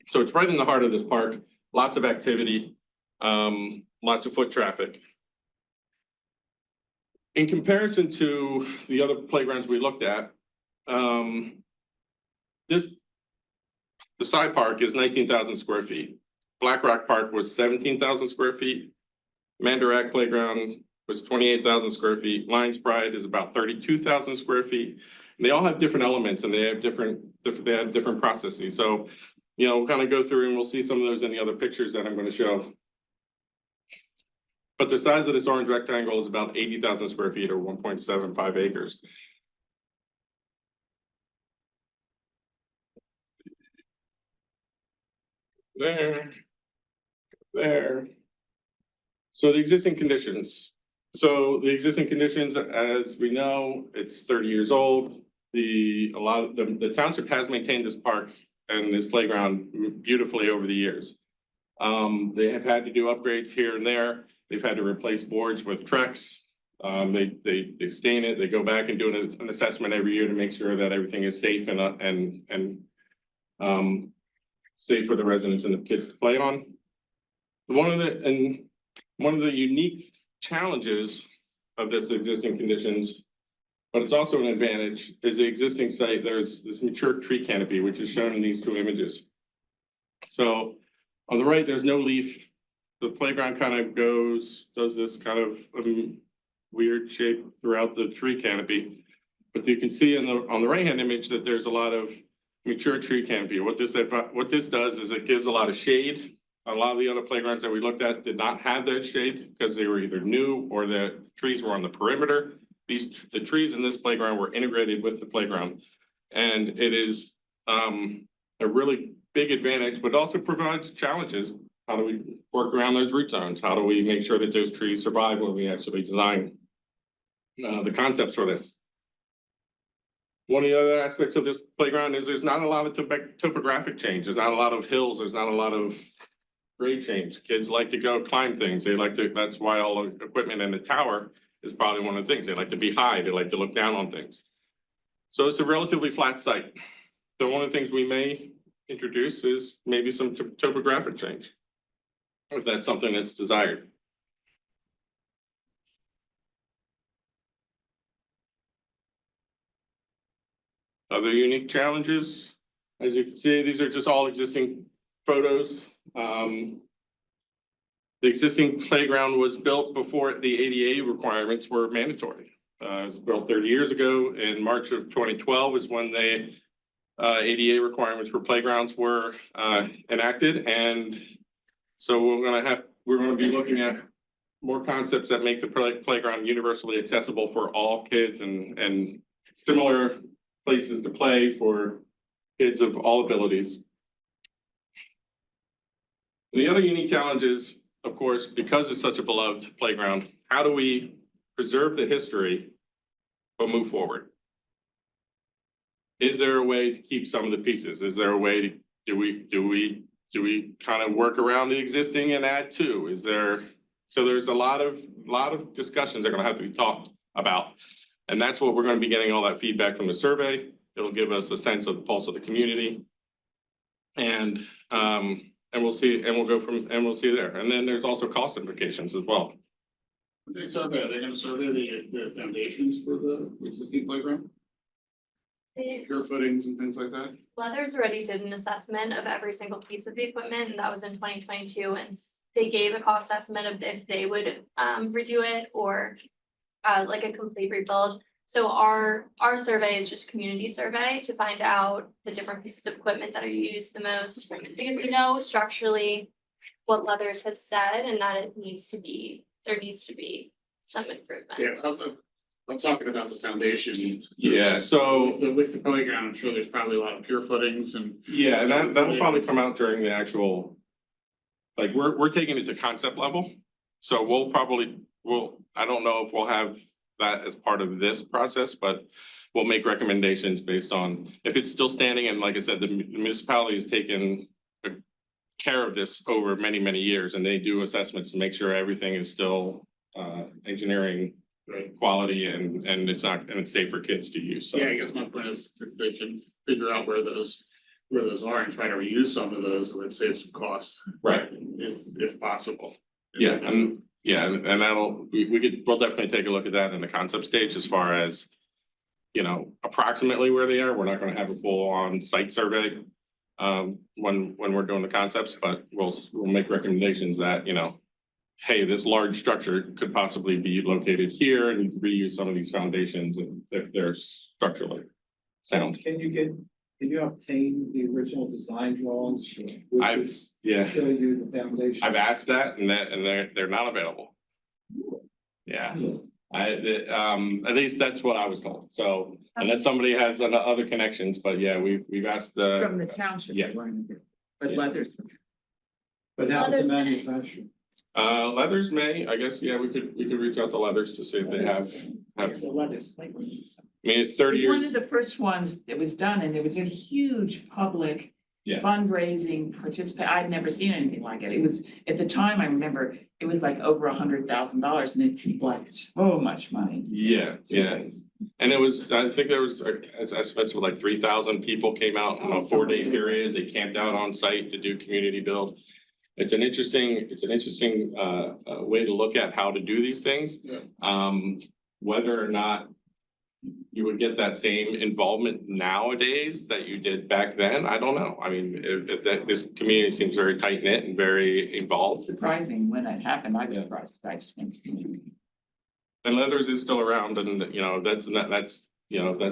So it's right in the heart of this park, lots of activity, lots of foot traffic. In comparison to the other playgrounds we looked at, the side park is 19,000 square feet. Black Rock Park was 17,000 square feet. Mandarack Playground was 28,000 square feet. Lions Pride is about 32,000 square feet. And they all have different elements and they have different processes. So, you know, we'll kind of go through and we'll see some of those in the other pictures that I'm going to show. But the size of this orange rectangle is about 80,000 square feet or 1.75 acres. There. So the existing conditions. So the existing conditions, as we know, it's 30 years old. The township has maintained this park and this playground beautifully over the years. They have had to do upgrades here and there. They've had to replace boards with Trex. They stain it. They go back and do an assessment every year to make sure that everything is safe and safe for the residents and the kids to play on. One of the unique challenges of this existing conditions, but it's also an advantage, is the existing site. There's this mature tree canopy, which is shown in these two images. So on the right, there's no leaf. The playground kind of does this kind of weird shape throughout the tree canopy. But you can see on the right-hand image that there's a lot of mature tree canopy. What this does is it gives a lot of shade. A lot of the other playgrounds that we looked at did not have that shade because they were either new or the trees were on the perimeter. The trees in this playground were integrated with the playground. And it is a really big advantage, but also provides challenges. How do we work around those root zones? How do we make sure that those trees survive when we actually design the concepts for this? One of the other aspects of this playground is there's not a lot of topographic change. There's not a lot of hills. There's not a lot of grade change. Kids like to go climb things. That's why all the equipment in the tower is probably one of the things. They like to be high. They like to look down on things. So it's a relatively flat site. So one of the things we may introduce is maybe some topographic change, if that's something that's desired. Other unique challenges, as you can see, these are just all existing photos. The existing playground was built before the ADA requirements were mandatory. It was built 30 years ago. In March of 2012 is when the ADA requirements for playgrounds were enacted. And so we're going to be looking at more concepts that make the playground universally accessible for all kids and similar places to play for kids of all abilities. The other unique challenge is, of course, because it's such a beloved playground, how do we preserve the history but move forward? Is there a way to keep some of the pieces? Is there a way to, do we kind of work around the existing and add to? So there's a lot of discussions that are going to have to be talked about. And that's what we're going to be getting all that feedback from the survey. It'll give us a sense of the pulse of the community. And we'll see, and we'll see there. And then there's also cost implications as well. They're gonna survey the foundations for the existing playground, pure footings and things like that. Leathers already did an assessment of every single piece of the equipment, and that was in 2022, and they gave a cost estimate of if they would redo it or like a complete rebuild. So our survey is just community survey to find out the different pieces of equipment that are used the most, because we know structurally what Leathers has said and that there needs to be some improvement. Yeah, I'm talking about the foundation. Yeah, so with the playground, I'm sure there's probably a lot of pure footings and. Yeah, and that'll probably come out during the actual, like, we're taking it to concept level. So I don't know if we'll have that as part of this process, but we'll make recommendations based on if it's still standing. And like I said, the municipality has taken care of this over many, many years, and they do assessments to make sure everything is still engineering quality and it's safe for kids to use. So. Yeah, I guess my point is if they can figure out where those are and try to reuse some of those, it would save some costs. Right. If possible. Yeah, and we'll definitely take a look at that in the concept stage as far as, you know, approximately where they are. We're not going to have a full on site survey when we're doing the concepts, but we'll make recommendations that, you know, hey, this large structure could possibly be located here and reuse some of these foundations if they're structurally sound. Can you obtain the original design drawings? Yeah. Show you the foundation. I've asked that and they're not available. Yeah, at least that's what I was told. So unless somebody has other connections, but yeah, we've asked From the township. Yeah. But Leathers. But how the Leathers may. manufacturer? Leathers may, I guess, yeah, we could reach out to Leathers to see if they have. I mean, it's 30 It was one years. of the first ones that was done, and there was a huge public Yeah. fundraising I'd never seen anything like it. It was, at the time, I remember, it was like over $100,000, and it seemed like so much money. Yeah, yeah. And it was, I think there was, as I spent like 3,000 people came out in a 4-day period. They camped out on site to do community build. It's an interesting way to look at how to do these things. Whether or not you would get that same involvement nowadays that you did back then, I don't know. I mean, this community seems very tight knit and very involved. Surprising when that happened. I was surprised because I just never seen it. And Leathers is still around, and that's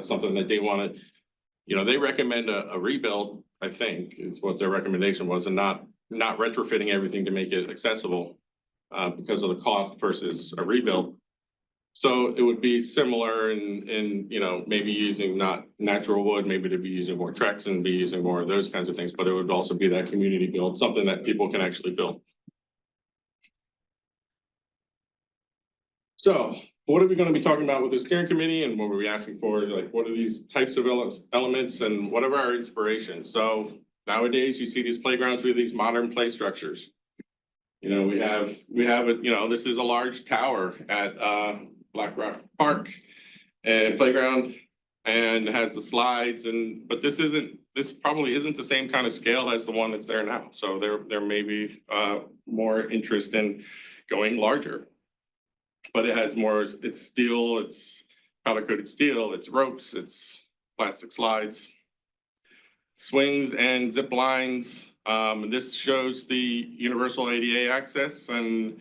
something that they want to, they recommend a rebuild, I think, is what their recommendation was, and not retrofitting everything to make it accessible because of the cost versus a rebuild. So it would be similar in maybe using not natural wood, maybe to be using more Trex and be using more of those kinds of things, but it would also be that community build, something that people can actually build. So what are we going to be talking about with the steering committee, and what were we asking for? Like, what are these types of elements, and what are our inspirations? So nowadays you see these playgrounds with these modern play structures. We have this is a large tower at Black Rock Park and playground, and has the slides, but this probably isn't the same kind of scale as the one that's there now. So there may be more interest in going larger. But it has more, it's steel, it's powder coated steel, it's ropes, it's plastic slides, swings and zip lines. This shows the universal ADA access, and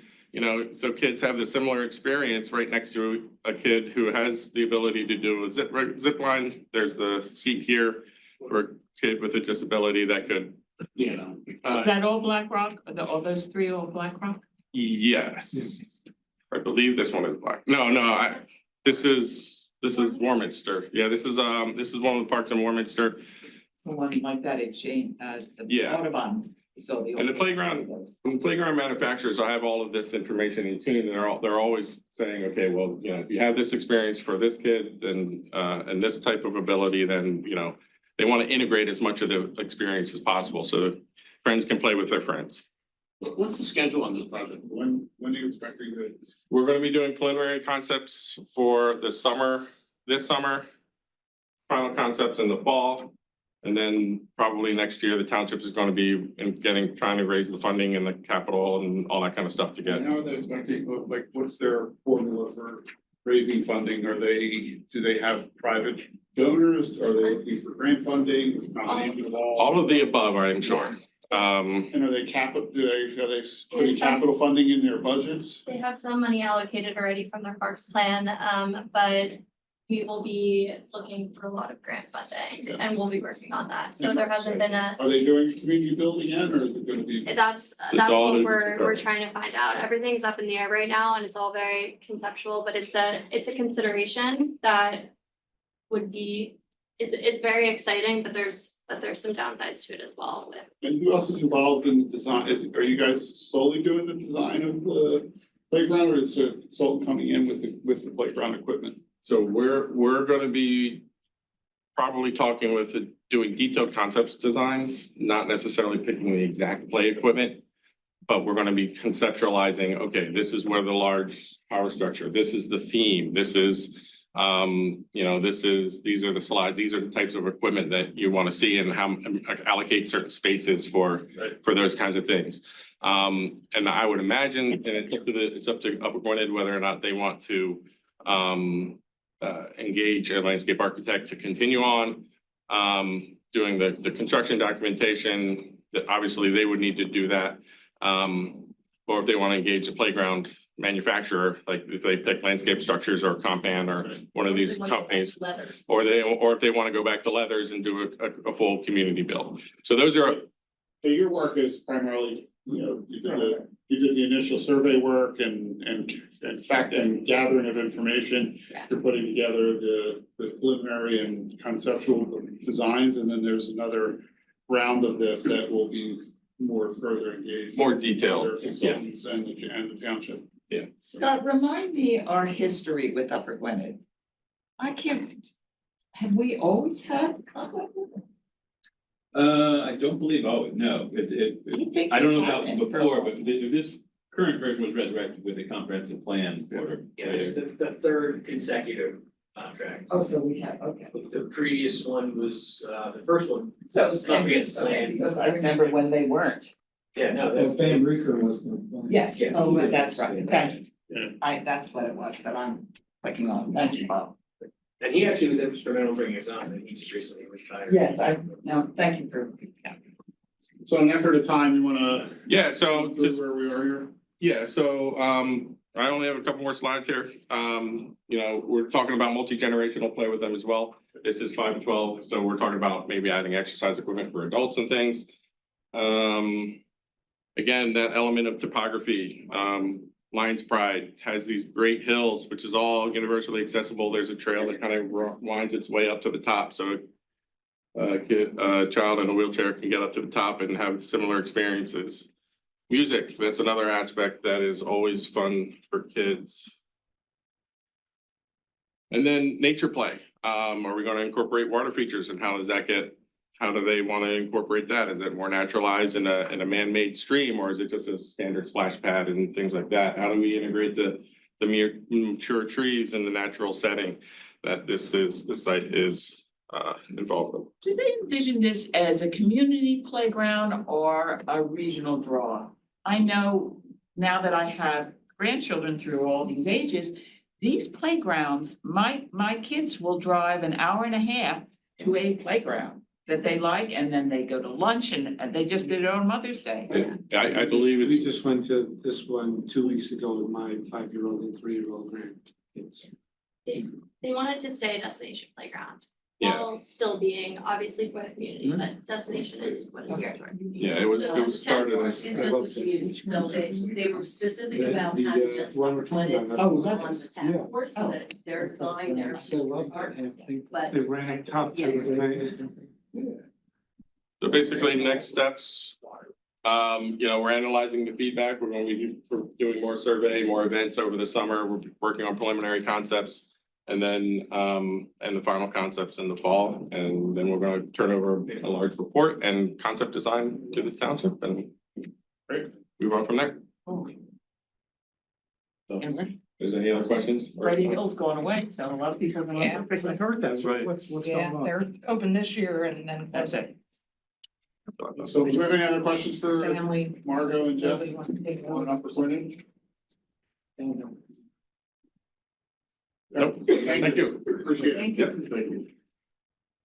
so kids have the similar experience right next to a kid who has the ability to do a zip line. There's a seat here for a kid with a disability that could, Is that all Black Rock? All those three all Black Rock? Yes. I believe this one is black. No, this is Warminster. Yeah, this is one of the parks in Warminster. The one like that at Shane, Yeah. Audubon. So And the playground manufacturers, I have all of this information in tune, and they're always saying, okay, well, if you have this experience for this kid, then and this type of ability, then they want to integrate as much of the experience as possible so that friends can play with their friends. What's the schedule on this project? When are you expecting to? We're going to be doing preliminary concepts for this summer, final concepts in the fall. And then probably next year, the township is going to be trying to raise the funding and the capital and all that kind of stuff to get. And how are they expecting, like, what's their formula for raising funding? Do they have private donors? Are they looking for grant funding? It's a combination of all? All of the above, I am sure. And are they putting capital funding in their budgets? They have some money allocated already from their parks plan, but we will be looking for a lot of grant funding, and we'll be working on that. So there hasn't been a. Are they doing community building yet, or is it gonna be? That's all what in- we're trying to find out. Everything's up in the air right now, and it's all very conceptual, but it's a consideration that would be, is very exciting, but there's some downsides to it as well with. And who else is involved in the design? Are you guys solely doing the design of the playground, or is a consultant coming in with the playground equipment? So we're going to be probably talking with doing detailed concepts designs, not necessarily picking the exact play equipment, but we're going to be conceptualizing, okay, this is where the large power structure, this is the theme, this is, these are the slides, these are the types of equipment that you want to see, and how allocate certain spaces for those kinds of things. And I would imagine, and it's up to Upper Gwynedd whether or not they want to engage a landscape architect to continue on doing the construction documentation. That obviously they would need to do that. or if they want to engage a playground manufacturer, like if they pick Landscape Structures or Compan or one of these companies. Or if they want to go back to Leathers and do a full community build. So those are, So your work is primarily, you did the initial survey work and fact and gathering of information. You're putting together the preliminary and conceptual designs, and then there's another round of this that will be more further engaged. More with detailed, other Consultants and the township. Scott, remind me our history with Upper Gwynedd. Have we always had contact with them? I don't believe, no, I don't know about before, but this current version was resurrected with a comprehensive plan order. Yeah, it's the third consecutive contract. Oh, so we have, okay. The previous one was, the first one. So it's comprehensive plan, because I remember when they weren't. Yeah, no, Well, Van Reeker was the. Yes, Yeah. oh, that's right, thank Yeah. you. That's what it was that I'm clicking on, thank you, Bob. and he actually was instrumental in bringing us on, and he just recently retired. Yes, no, thank you for. So in an effort of time, you wanna. yeah, so go through just, where we are here? yeah, so I only have a couple more slides here. We're talking about multi-generational play with them as well. This is 5 to 12, so we're talking about maybe adding exercise equipment for adults and things. Again, that element of topography, Lions Pride has these great hills, which is all universally accessible. There's a trail that kind of winds its way up to the top, so a child in a wheelchair can get up to the top and have similar experiences. Music, that's another aspect that is always fun for kids. And then nature play. Are we going to incorporate water features, and how do they want to incorporate that? Is it more naturalized in a man-made stream, or is it just a standard splash pad and things like that? How do we integrate the mature trees in the natural setting that this site is involved with? Do they envision this as a community playground or a regional draw? I know now that I have grandchildren through all these ages, these playgrounds, my kids will drive an hour and a half to a playground that they like, and then they go to lunch, and they just did it on Mother's Day. I believe We it's, just went to this one 2 weeks ago with my 5-year-old and 3-year-old grandkids. They wanted to stay a destination playground. Yeah. While still being obviously for the community, but destination is what it's geared toward. yeah, it was started as. So they were specific about The, kind of just. one we're talking about. On Leathers. the task force, so that it's their design, their. I still love that. I think But- they ran top to the. So basically, next steps, we're analyzing the feedback. We're going to be doing more survey, more events over the summer. We're working on preliminary concepts. And then, and the final concepts in the fall, and then we're gonna turn over a large report and concept design to the township and move on from there. So, is there any other questions? Freddie Hill's going away, so a lot of people are gonna. Yeah. I heard that, right. What's Yeah, going on? they're open this year and then close it. So do we have any other questions for Family. Margaux and Jeff? Nobody wants to take it On over. Upper Gwynedd? Nope, thank you. Appreciate it. Thank you.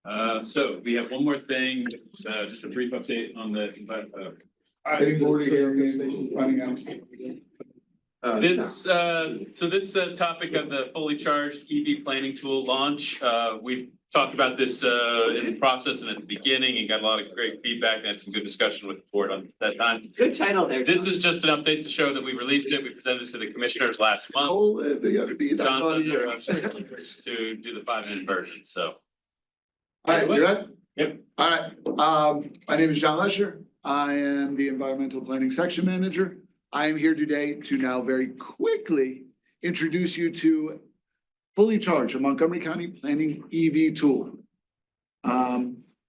Yep. So we have one more thing, just a brief update on the, I board here, finding out. this topic of the fully charged EV planning tool launch, we've talked about this in the process and at the beginning, and got a lot of great feedback and had some good discussion with the board on that time. Good title there. This is just an update to show that we released it. We presented it to the commissioners last month. John's under us to do the 5-minute version, so. All right, you ready? Yep. All right, my name is John Lesher. I am the Environmental Planning Section Manager. I am here today to now very quickly introduce you to Fully Charged, a Montgomery County Planning EV tool.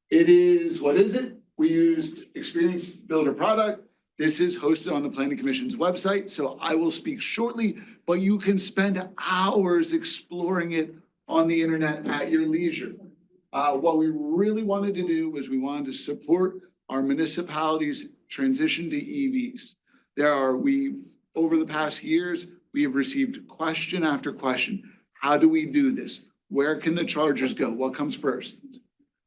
It is, what is it? We used Experience Builder product. This is hosted on the Planning Commission's website, so I will speak shortly, but you can spend hours exploring it on the internet at your leisure. What we really wanted to do was we wanted to support our municipalities' transition to EVs. Over the past years, we have received question after question. How do we do this? Where can the chargers go? What comes first?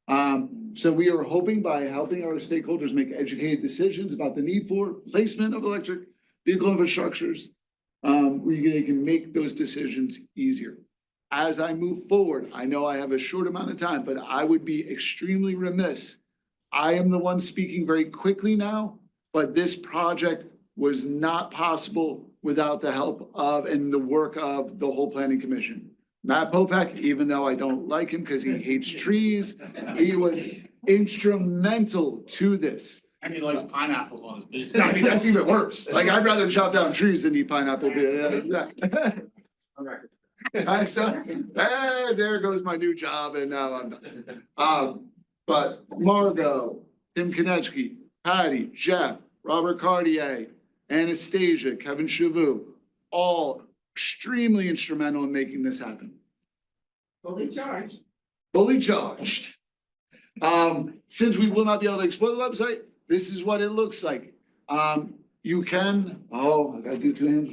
So we are hoping by helping our stakeholders make educated decisions about the need for placement of electric vehicle infrastructures, they can make those decisions easier. As I move forward, I know I have a short amount of time, but I would be extremely remiss. I am the one speaking very quickly now, but this project was not possible without the help of and the work of the whole planning commission. Matt Popek, even though I don't like him because he hates trees, he was instrumental to this. And he likes pineapples on his beach. I mean, that's even worse. Like, I'd rather chop down trees than eat pineapple. Yeah. There goes my new job and now I'm done. But Margaux, Tim Konechki, Patty, Jeff, Robert Cartier, Anastasia, Kevin Chavou, all extremely instrumental in making this happen. Fully charged. Fully charged. Since we will not be able to explore the website, this is what it looks like. You can, I gotta do two hands.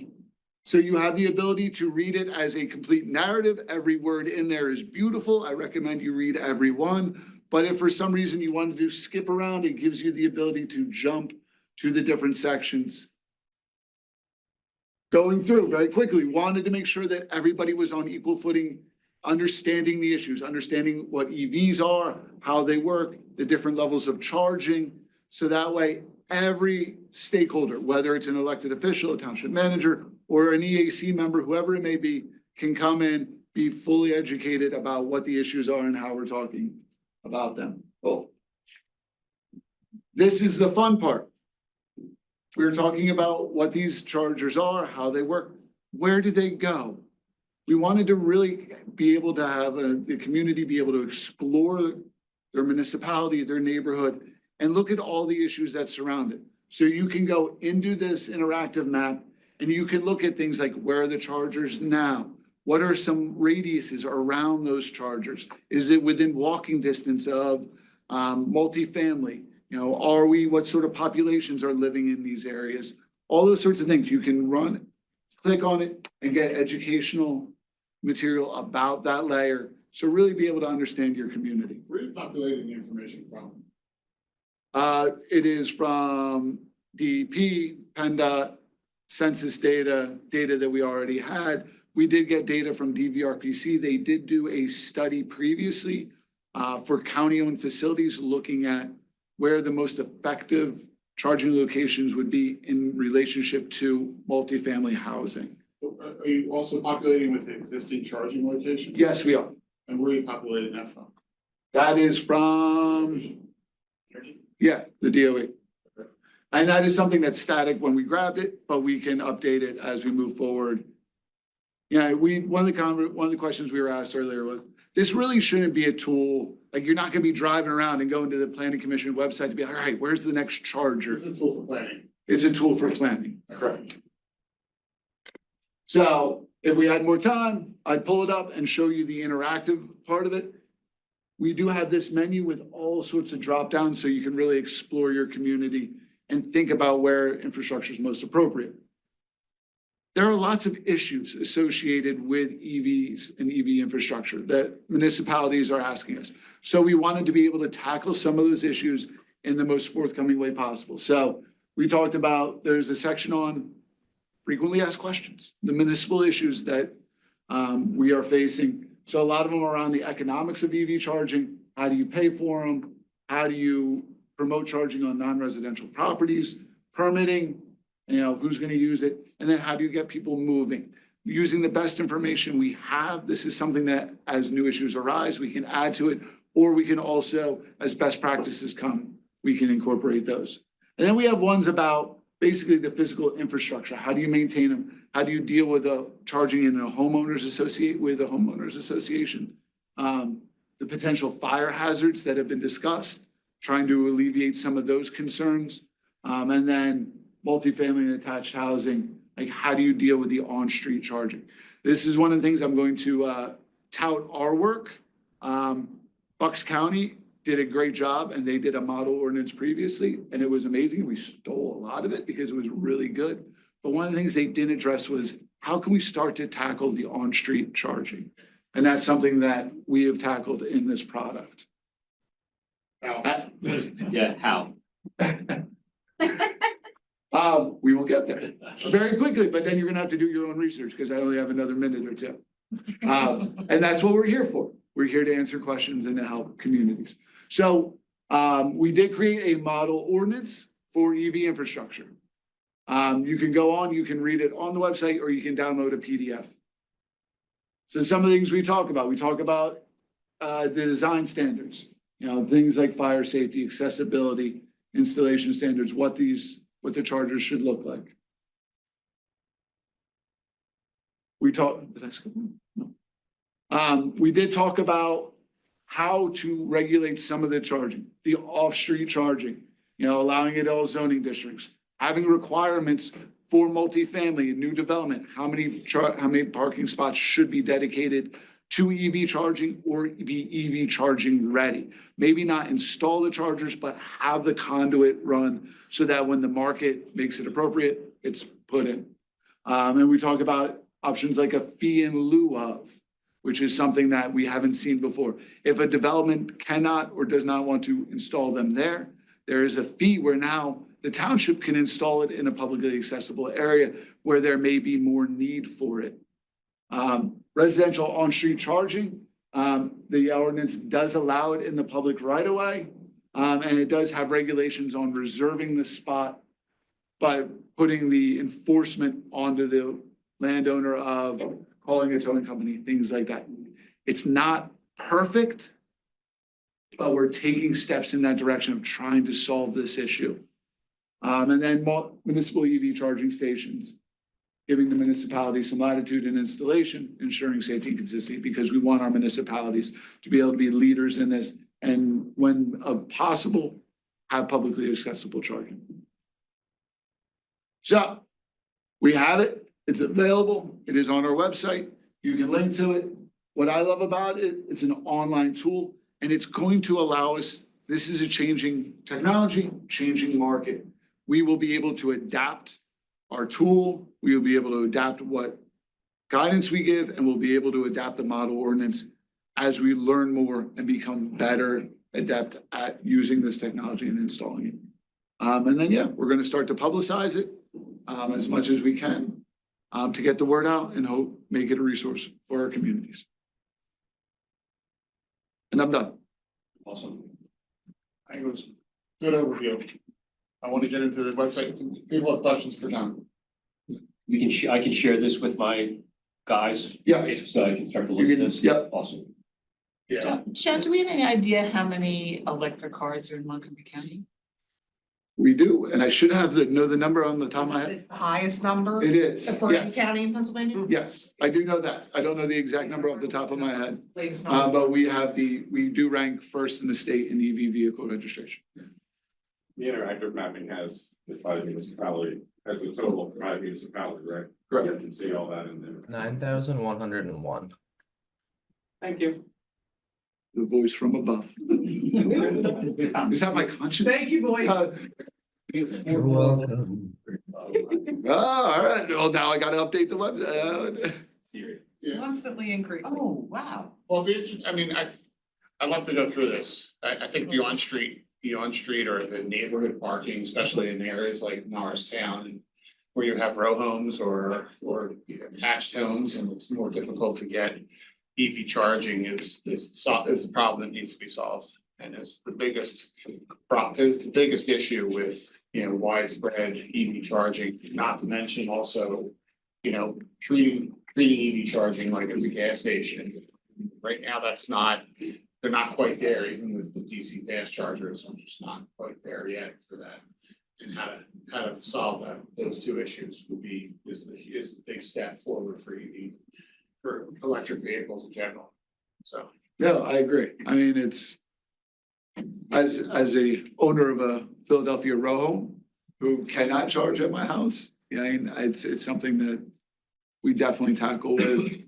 So you have the ability to read it as a complete narrative. Every word in there is beautiful. I recommend you read every one. But if for some reason you want to skip around, it gives you the ability to jump to the different sections. Going through very quickly, wanted to make sure that everybody was on equal footing, understanding the issues, understanding what EVs are, how they work, the different levels of charging. So that way, every stakeholder, whether it's an elected official, a township manager, or an EAC member, whoever it may be, can come in, be fully educated about what the issues are and how we're talking about them. Oh, this is the fun part. We're talking about what these chargers are, how they work, where do they go? We wanted to really be able to have the community be able to explore their municipality, their neighborhood, and look at all the issues that surround it. So you can go into this interactive map and you can look at things like where are the chargers now? What are some radiuses around those chargers? Is it within walking distance of multifamily? You know, what sort of populations are living in these areas? All those sorts of things. You can click on it and get educational material about that layer. So really be able to understand your community. Where are you populating the information from? It is from DEP, PennDOT, census data that we already had. We did get data from DVRPC. They did do a study previously for county-owned facilities looking at where the most effective charging locations would be in relationship to multifamily housing. Are you also populating with existing charging locations? Yes, we are. And where are you populating that from? That is from, yeah, the DOE. And that is something that's static when we grabbed it, but we can update it as we move forward. Yeah, one of the questions we were asked earlier was, this really shouldn't be a tool. Like, you're not gonna be driving around and going to the planning commission website to be like, all right, where's the next charger? It's a tool for planning. It's a tool for planning, correct. So if we had more time, I'd pull it up and show you the interactive part of it. We do have this menu with all sorts of drop downs so you can really explore your community and think about where infrastructure is most appropriate. There are lots of issues associated with EVs and EV infrastructure that municipalities are asking us. So we wanted to be able to tackle some of those issues in the most forthcoming way possible. So we talked about, there's a section on frequently asked questions, the municipal issues that we are facing. So a lot of them are around the economics of EV charging. How do you pay for them? How do you promote charging on non-residential properties? Permitting, you know, who's going to use it? And then how do you get people moving? Using the best information we have. This is something that as new issues arise, we can add to it, or we can also, as best practices come, we can incorporate those. And then we have ones about basically the physical infrastructure. How do you maintain them? How do you deal with the charging in a homeowners association? The potential fire hazards that have been discussed, trying to alleviate some of those concerns. And then multifamily and attached housing, like how do you deal with the on-street charging? This is one of the things I'm going to tout our work. Bucks County did a great job and they did a model ordinance previously and it was amazing. We stole a lot of it because it was really good. But one of the things they didn't address was how can we start to tackle the on-street charging? And that's something that we have tackled in this product. Yeah, how? We will get there very quickly, but then you're gonna have to do your own research because I only have another minute or two. And that's what we're here for. We're here to answer questions and to help communities. So we did create a model ordinance for EV infrastructure. You can go on, you can read it on the website, or you can download a PDF. So some of the things we talk about the design standards, you know, things like fire safety, accessibility, installation standards, what the chargers should look like. We did talk about how to regulate some of the charging, the off-street charging, you know, allowing it all zoning districts, having requirements for multifamily and new development, how many parking spots should be dedicated to EV charging or be EV charging ready. Maybe not install the chargers, but have the conduit run so that when the market makes it appropriate, it's put in. And we talk about options like a fee in lieu of, which is something that we haven't seen before. If a development cannot or does not want to install them there is a fee where now the township can install it in a publicly accessible area where there may be more need for it. Residential on-street charging, the ordinance does allow it in the public right of way. And it does have regulations on reserving the spot, but putting the enforcement onto the landowner of calling a towing company, things like that. It's not perfect, but we're taking steps in that direction of trying to solve this issue. And then municipal EV charging stations, giving the municipality some latitude in installation, ensuring safety and consistency, because we want our municipalities to be able to be leaders in this. And when possible, have publicly accessible charging. So we have it. It's available. It is on our website. You can link to it. What I love about it, it's an online tool, and it's going to allow us, this is a changing technology, changing market. We will be able to adapt our tool. We will be able to adapt what guidance we give, and we'll be able to adapt the model ordinance as we learn more and become better adept at using this technology and installing it. And then, yeah, we're going to start to publicize it as much as we can to get the word out and hope make it a resource for our communities. And I'm done. Awesome. I think it was a good overview. I want to get into the website. People have questions for John. I can share this with my guys. Yes. So I can start to look at this. Yep. Awesome. Yeah. John, do we have any idea how many electric cars are in Montgomery County? We do, and I should have know the number on the top of my head. The highest number It is, for any yes. county in Pennsylvania? Yes, I do know that. I don't know the exact number off the top of my head. Latest number. But we do rank first in the state in EV vehicle registration. The interactive mapping is by the municipality, has a total by municipality, right? Correct. You can see all that in there. 9,101. Thank you. The voice from above. Is that my conscience? Thank you, boys. You're welcome. Oh, all right. Well, now I gotta update the website. Yeah. Constantly increasing. Oh, wow. Well, I'd love to go through this. I think the on-street or the neighborhood parking, especially in areas like Norristown and where you have row homes or attached homes, and it's more difficult to get EV charging is the problem that needs to be solved, and is the biggest issue with, you know, widespread EV charging, not to mention also, you know, treating EV charging like it's a gas station. Right now, they're not quite there, even with the DC fast chargers, I'm just not quite there yet for that. And how to solve those two issues is the big step forward for EV, for electric vehicles in general, so. Yeah, I agree. I mean, it's as a owner of a Philadelphia row home who cannot charge at my house. Yeah, I mean, it's something that we definitely tackle with.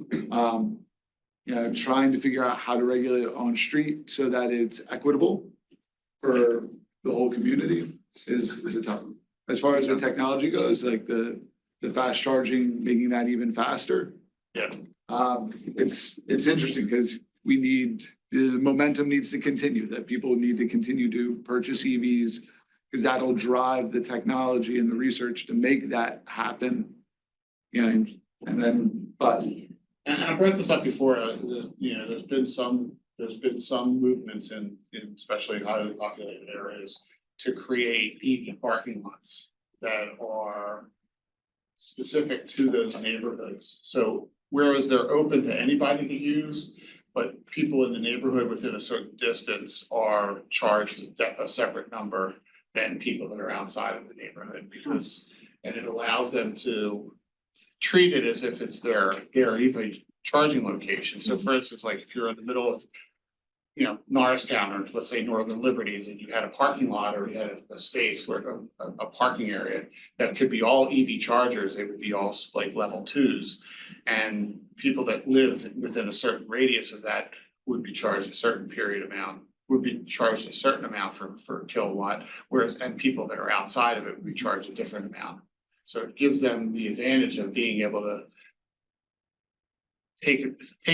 You know, trying to figure out how to regulate it on street so that it's equitable for the whole community is a tough one. As far as the technology goes, like the fast charging, making that even faster. Yeah. It's interesting because the momentum needs to continue, that people need to continue to purchase EVs Cause that'll drive the technology and the research to make that happen. Yeah, and then, but And I brought this up before, there's been some movements in especially highly populated areas to create EV parking lots that are specific to those neighborhoods. So whereas they're open to anybody to use, but people in the neighborhood within a certain distance are charged a separate number than people that are outside of the neighborhood and it allows them to treat it as if it's their EV charging location. So for instance, like if you're in the middle of, Norristown or let's say Northern Liberties and you had a parking lot or you had a space where a parking area that could be all EV chargers, they would be all like level 2s. And people that live within a certain radius of that would be charged a certain amount for kilowatt, and people that are outside of it would be charged a different amount. So it gives them the advantage of being able to take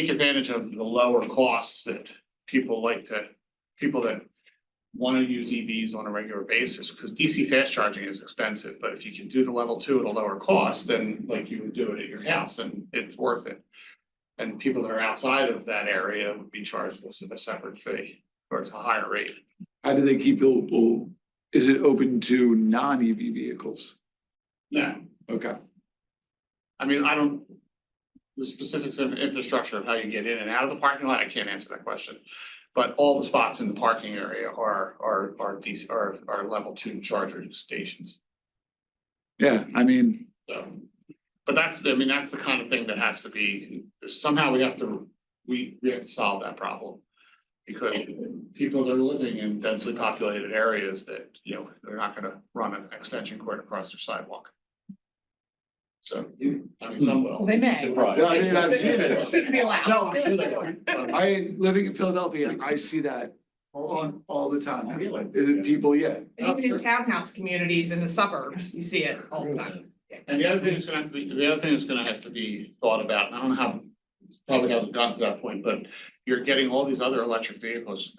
advantage of the lower costs that people that want to use EVs on a regular basis, because DC fast charging is expensive, but if you can do the level 2 at a lower cost, then like you would do it at your house and it's worth it. And people that are outside of that area would be charged a separate fee or it's a higher rate. how do they keep people, is it open to non-EV vehicles? Yeah. Okay. I mean, the specifics of infrastructure of how you get in and out of the parking lot, I can't answer that question. But all the spots in the parking area are level 2 charger stations. Yeah, I mean, So, but that's the kind of thing that has to be, somehow we have to solve that problem. Because people that are living in densely populated areas that, they're not gonna run an extension cord across their sidewalk. So, I mean, some will. Well, they may. Surprise. yeah, I mean, I've seen it. Shouldn't be allowed. No, I'm sure they don't. Living in Philadelphia, I see that all the time. People, yeah. Even in townhouse communities in the suburbs, you see it all the time. And the other thing that's gonna have to be thought about, and I don't know how, it probably hasn't gotten to that point, but you're getting all these other electric vehicles,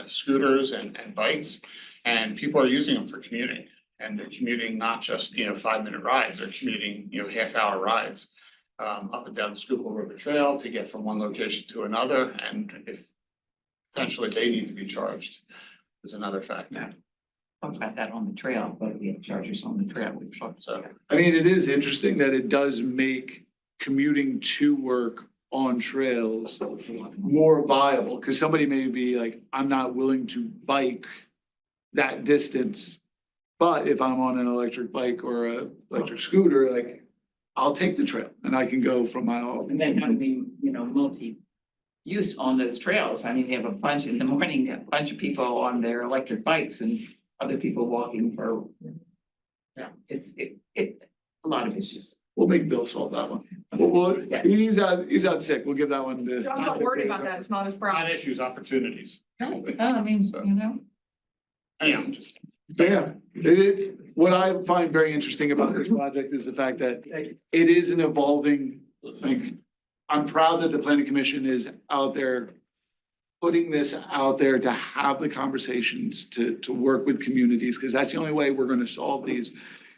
scooters and bikes, and people are using them for commuting. And they're commuting not just, 5-minute rides, they're commuting, half-hour rides up and down the Schuylkill River Trail to get from one location to another, and if potentially they need to be charged is another factor. Talked about that on the trail, but we have chargers on the trail. We've talked. So, I mean, it is interesting that it does make commuting to work on trails more viable, because somebody may be like, I'm not willing to bike that distance. But if I'm on an electric bike or a electric scooter, like, I'll take the trail and I can go from my home. And then having, multi-use on those trails. I mean, you have a bunch in the morning, a bunch of people on their electric bikes and other people walking for. Yeah, it's a lot of issues. We'll make Bill solve that one. He's out sick. We'll give that one to. I'm not worried about that. It's not his problem. not issues, opportunities. I mean, Anyhow, So yeah, what I find very interesting about this project is the fact that it is an evolving, like, I'm proud that the planning commission is out there putting this out there to have the conversations, to work with communities, because that's the only way we're gonna solve these,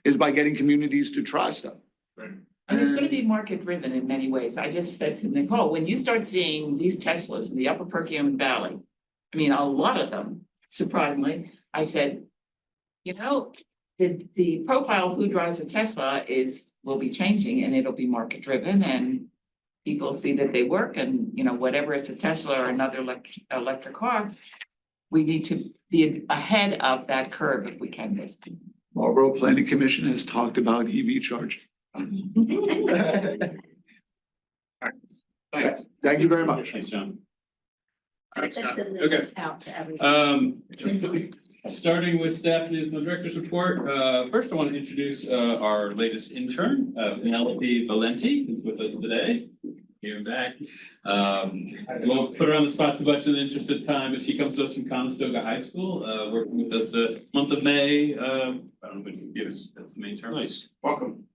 is by getting communities to trust them. right. And it's gonna be market driven in many ways. I just said to Nicole, when you start seeing these Teslas in the Upper Perkiomen Valley, I mean, a lot of them, surprisingly, I said, the profile of who drives a Tesla will be changing and it'll be market driven and people see that they work and, whatever it's a Tesla or another electric car, we need to be ahead of that curve if we can be. Marlboro Planning Commission has talked about EV charging. Thank you very much. Thanks, John. Thanks, Scott. Okay. Out to everyone. Starting with staff news and the director's report, first I want to introduce our latest intern, Penelope Valenti, who's with us today. Here and back. We'll put her on the spot too much in the interest of time, but she comes to us from Conestoga High School, working with us month of May. I don't know what you give us, that's the main term. Nice, welcome.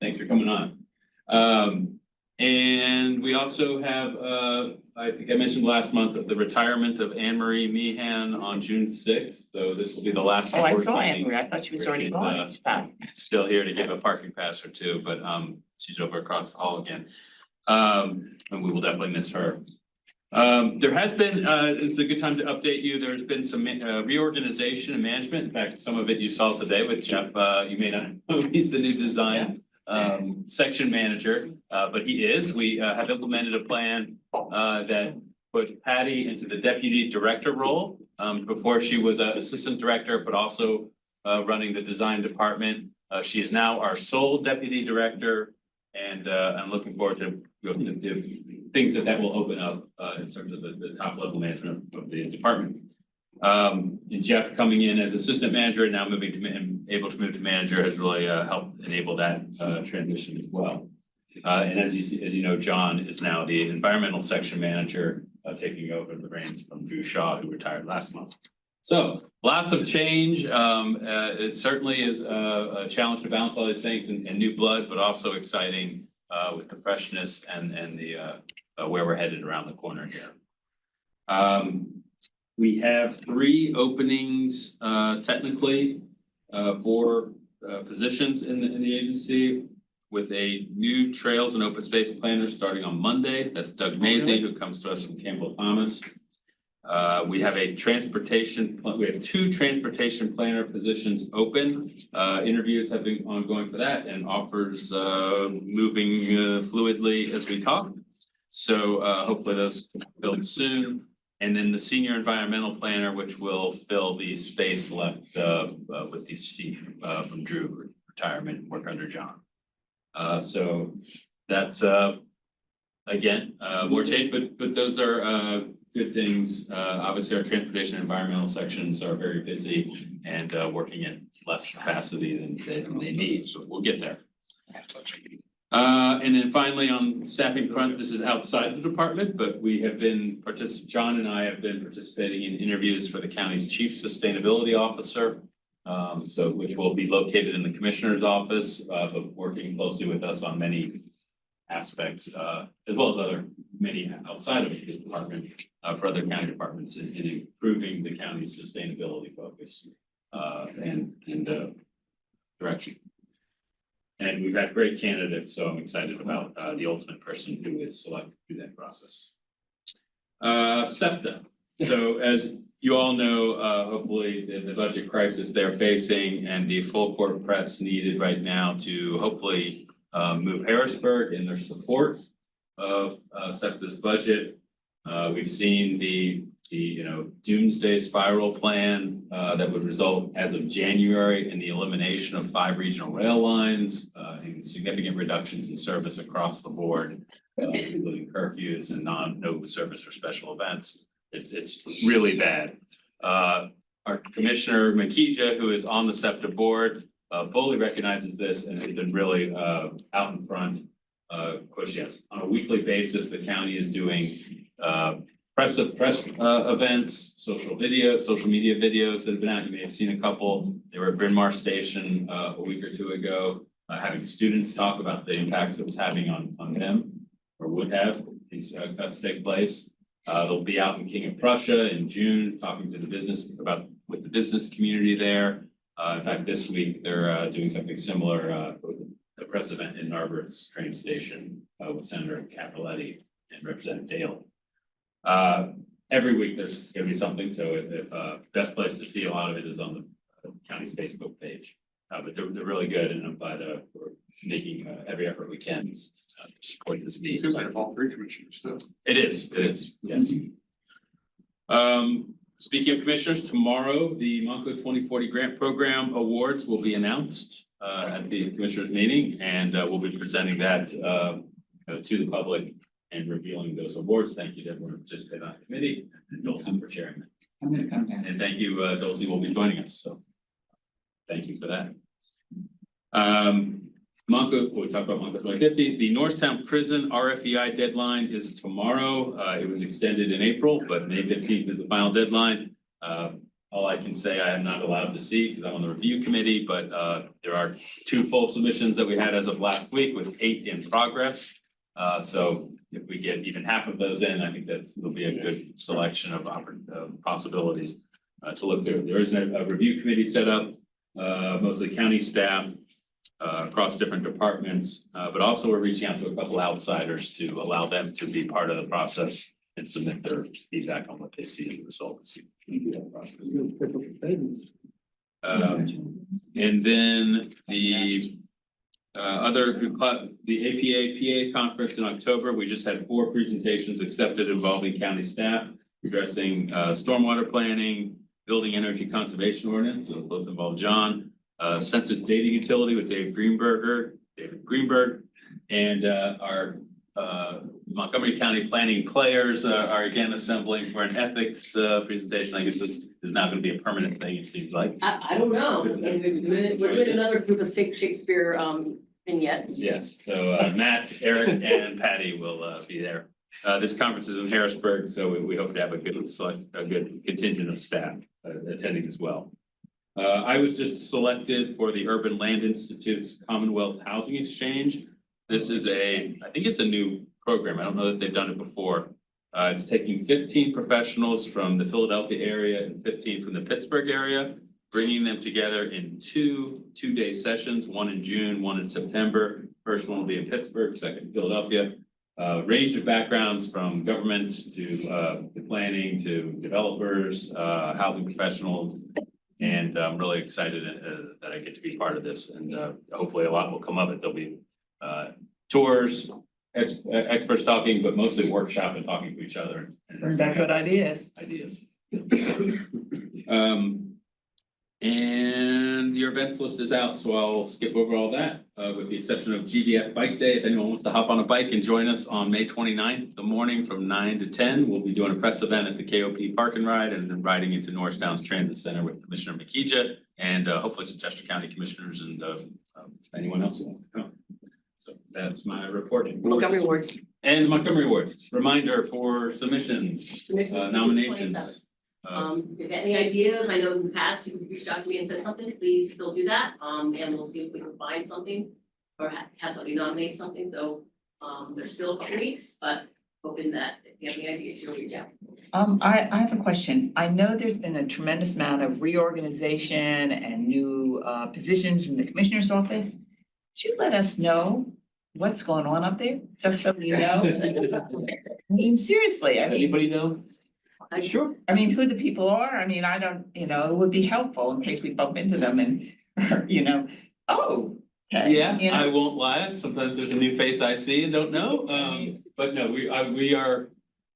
Thanks for coming on. And we also have I think I mentioned last month of the retirement of Anne Marie Meehan on June sixth, so this will be the last. Oh, I board saw meeting. Anne, I thought she was already She's, gone. Still here to give a parking pass or two, but she's over across the hall again. And we will definitely miss her. There has been, it's a good time to update you. There's been some reorganization and management. In fact, some of it you saw today with Jeff. You may not know he's the new design section manager, but he is. We have implemented a plan that put Patty into the deputy director role. Before she was an assistant director, but also running the design department. She is now our sole deputy director, and I'm looking forward to the things that will open up in terms of the top level management of the department. And Jeff coming in as assistant manager and now moving to able to move to manager has really helped enable that transition as well. And as you know, John is now the environmental section manager, taking over the reins from Drew Shaw, who retired last month. So lots of change. It certainly is a challenge to balance all these things and new blood, but also exciting with the freshness and the where we're headed around the corner here. We have 3 openings technically for positions in the agency, with a new trails and open space planner starting on Monday. That's Doug Mazie, who comes to us from Campbell Thomas. We have we have 2 transportation planner positions open. Interviews have been ongoing for that, and offers moving fluidly as we talk. So hopefully those will be filled soon. And then the senior environmental planner, which will fill the space left with the seat from Drew retirement, work under John. So that's again more change, but those are good things. Obviously, our transportation and environmental sections are very busy and working at less capacity than they need, so we'll get there. And then finally, on staffing front, this is outside the department, but we have been John and I have been participating in interviews for the county's chief sustainability officer. Which will be located in the commissioner's office, but working closely with us on many aspects, as well as many outside of this department, for other county departments in improving the county's sustainability focus and direction. And we've had great candidates, so I'm excited about the ultimate person who is selected through that process. SEPTA. So as you all know, hopefully the budget crisis they're facing and the full court press needed right now to hopefully move Harrisburg in their support of SEPTA's budget. We've seen the doomsday spiral plan that would result as of January in the elimination of 5 regional rail lines and significant reductions in service across the board, including curfews and no service for special events. It's really bad. Our Commissioner Makija, who is on the SEPTA board, fully recognizes this and has been really out in front. Of course, yes, on a weekly basis, the county is doing press events, social media videos that have been out. You may have seen a couple. They were at Bryn Mawr Station a week or 2 ago, having students talk about the impacts it was having on them, or would have these cuts take place. They'll be out in King of Prussia in June, talking to with the business community there. In fact, this week they're doing something similar with a press event in Narberth's train station with Senator Capoletti and Representative Dale. Every week there's going to be something. So if best place to see a lot of it is on the county's Facebook page. But they're really good, and I'm glad we're making every effort we can to support this need. Seems like all 3 commissioners too. It is, yes. Speaking of commissioners, tomorrow, the Montco 2040 Grant Program Awards will be announced at the commissioners meeting, and we'll be presenting that to the public and revealing those awards. Thank you to everyone who participated on the committee, and Dulcie for chairing that. I'm gonna come down. And thank you, Dulcie will be joining us, so thank you for that. Montco, we talked about Montco 2050. The Norristown Prison RFEI deadline is tomorrow. It was extended in April, but May 15th is the final deadline. All I can say, I am not allowed to see because I'm on the review committee, but there are 2 full submissions that we had as of last week with 8 in progress. So if we get even half of those in, I think will be a good selection of possibilities to look through. There is a review committee set up, mostly county staff across different departments, but also we're reaching out to a couple outsiders to allow them to be part of the process and submit their feedback on what they see in the results. And then the the APA conference in October, we just had 4 presentations accepted involving county staff addressing stormwater planning, building energy conservation ordinance, so both involve John, census data utility with David Greenberg, and our Montgomery County planning players are again assembling for an ethics presentation. I guess this is now going to be a permanent thing, it seems like. I don't know, we're doing another group of Shakespeare vignettes. Yes, so Matt, Eric, and Patty will be there. This conference is in Harrisburg, so we hope to have a good contingent of staff attending as well. I was just selected for the Urban Land Institute's Commonwealth Housing Exchange. This is I think it's a new program. I don't know that they've done it before. It's taking 15 professionals from the Philadelphia area and 15 from the Pittsburgh area, bringing them together in two-day sessions, one in June, one in September. First one will be in Pittsburgh, second Philadelphia. Range of backgrounds from government to planning to developers, housing professionals. And I'm really excited that I get to be part of this, and hopefully a lot will come of it. There'll be tours, experts talking, but mostly workshop and talking to each other. Bring back good ideas. And your events list is out, so I'll skip over all that, with the exception of GDF Bike Day. If anyone wants to hop on a bike and join us on May 29th, the morning from 9 to 10, we'll be doing a press event at the KOP Park and Ride, and then riding into Norristown's Transit Center with Commissioner McKeeja, and hopefully some Chester County Commissioners and anyone else who wants to come. So that's my reporting. Montgomery Wards. And the Montgomery Wards. Reminder for submissions, nominations. If you have any ideas, I know in the past you reached out to me and said something, please still do that. And we'll see if we can find something or have somebody nominate something. So there's still a couple weeks, but hoping that if you have any ideas, you'll reach out. I have a question. I know there's been a tremendous amount of reorganization and new positions in the commissioner's office. Could you let us know what's going on up there, just so we know? I mean, seriously, Does anybody know? Sure. I mean, who the people are, I mean, I don't, it would be helpful in case we bump into them and, oh. Okay, Yeah, I won't lie. Sometimes there's a new face I see and don't know. But no, we are,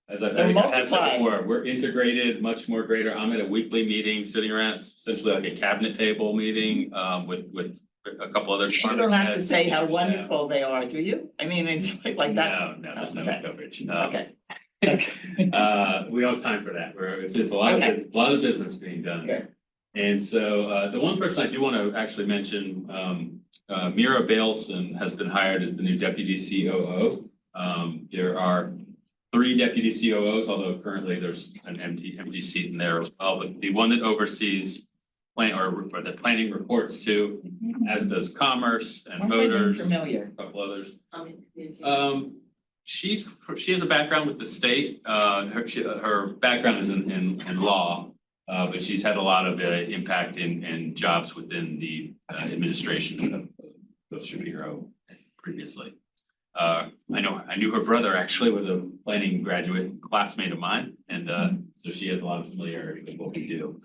as I've said before, we're integrated, much more greater. I'm at a weekly meeting, sitting around essentially like a cabinet table meeting, with a couple other. You don't have to say how wonderful they are, do you? I mean, it's like that. No, there's no coverage. Okay. We don't have time for that. It's a lot of business being done. Okay. And so the one person I do want to actually mention, Mira Baleson has been hired as the new deputy COO. There are 3 deputy COOs, although currently there's an empty seat in there as well. But the one that oversees or the planning reports to, as does commerce and motors, familiar. a couple others. She has a background with the state. Her background is in law, but she's had a lot of impact in jobs within the administration of Shapiro previously. I knew her brother actually was a planning graduate classmate of mine, and so she has a lot of familiarity with what we do,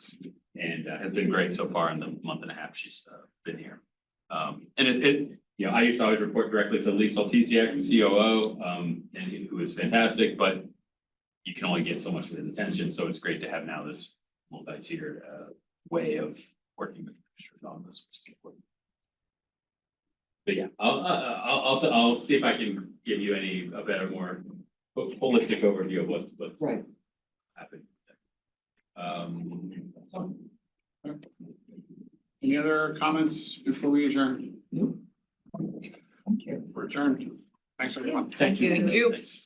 and has been great so far in the month and a half she's been here. And I used to always report directly to Lee Soltesiak, the COO, and who is fantastic, but you can only get so much of his attention. So it's great to have now this multi-tiered way of working with the commissioner's office, which is important. But yeah, I'll see if I can give you a better, more holistic overview of what's happening. That's all. Any other comments before we adjourn? Thank you. We're adjourned. Thanks, everyone. Thank you. Thank you. Thanks.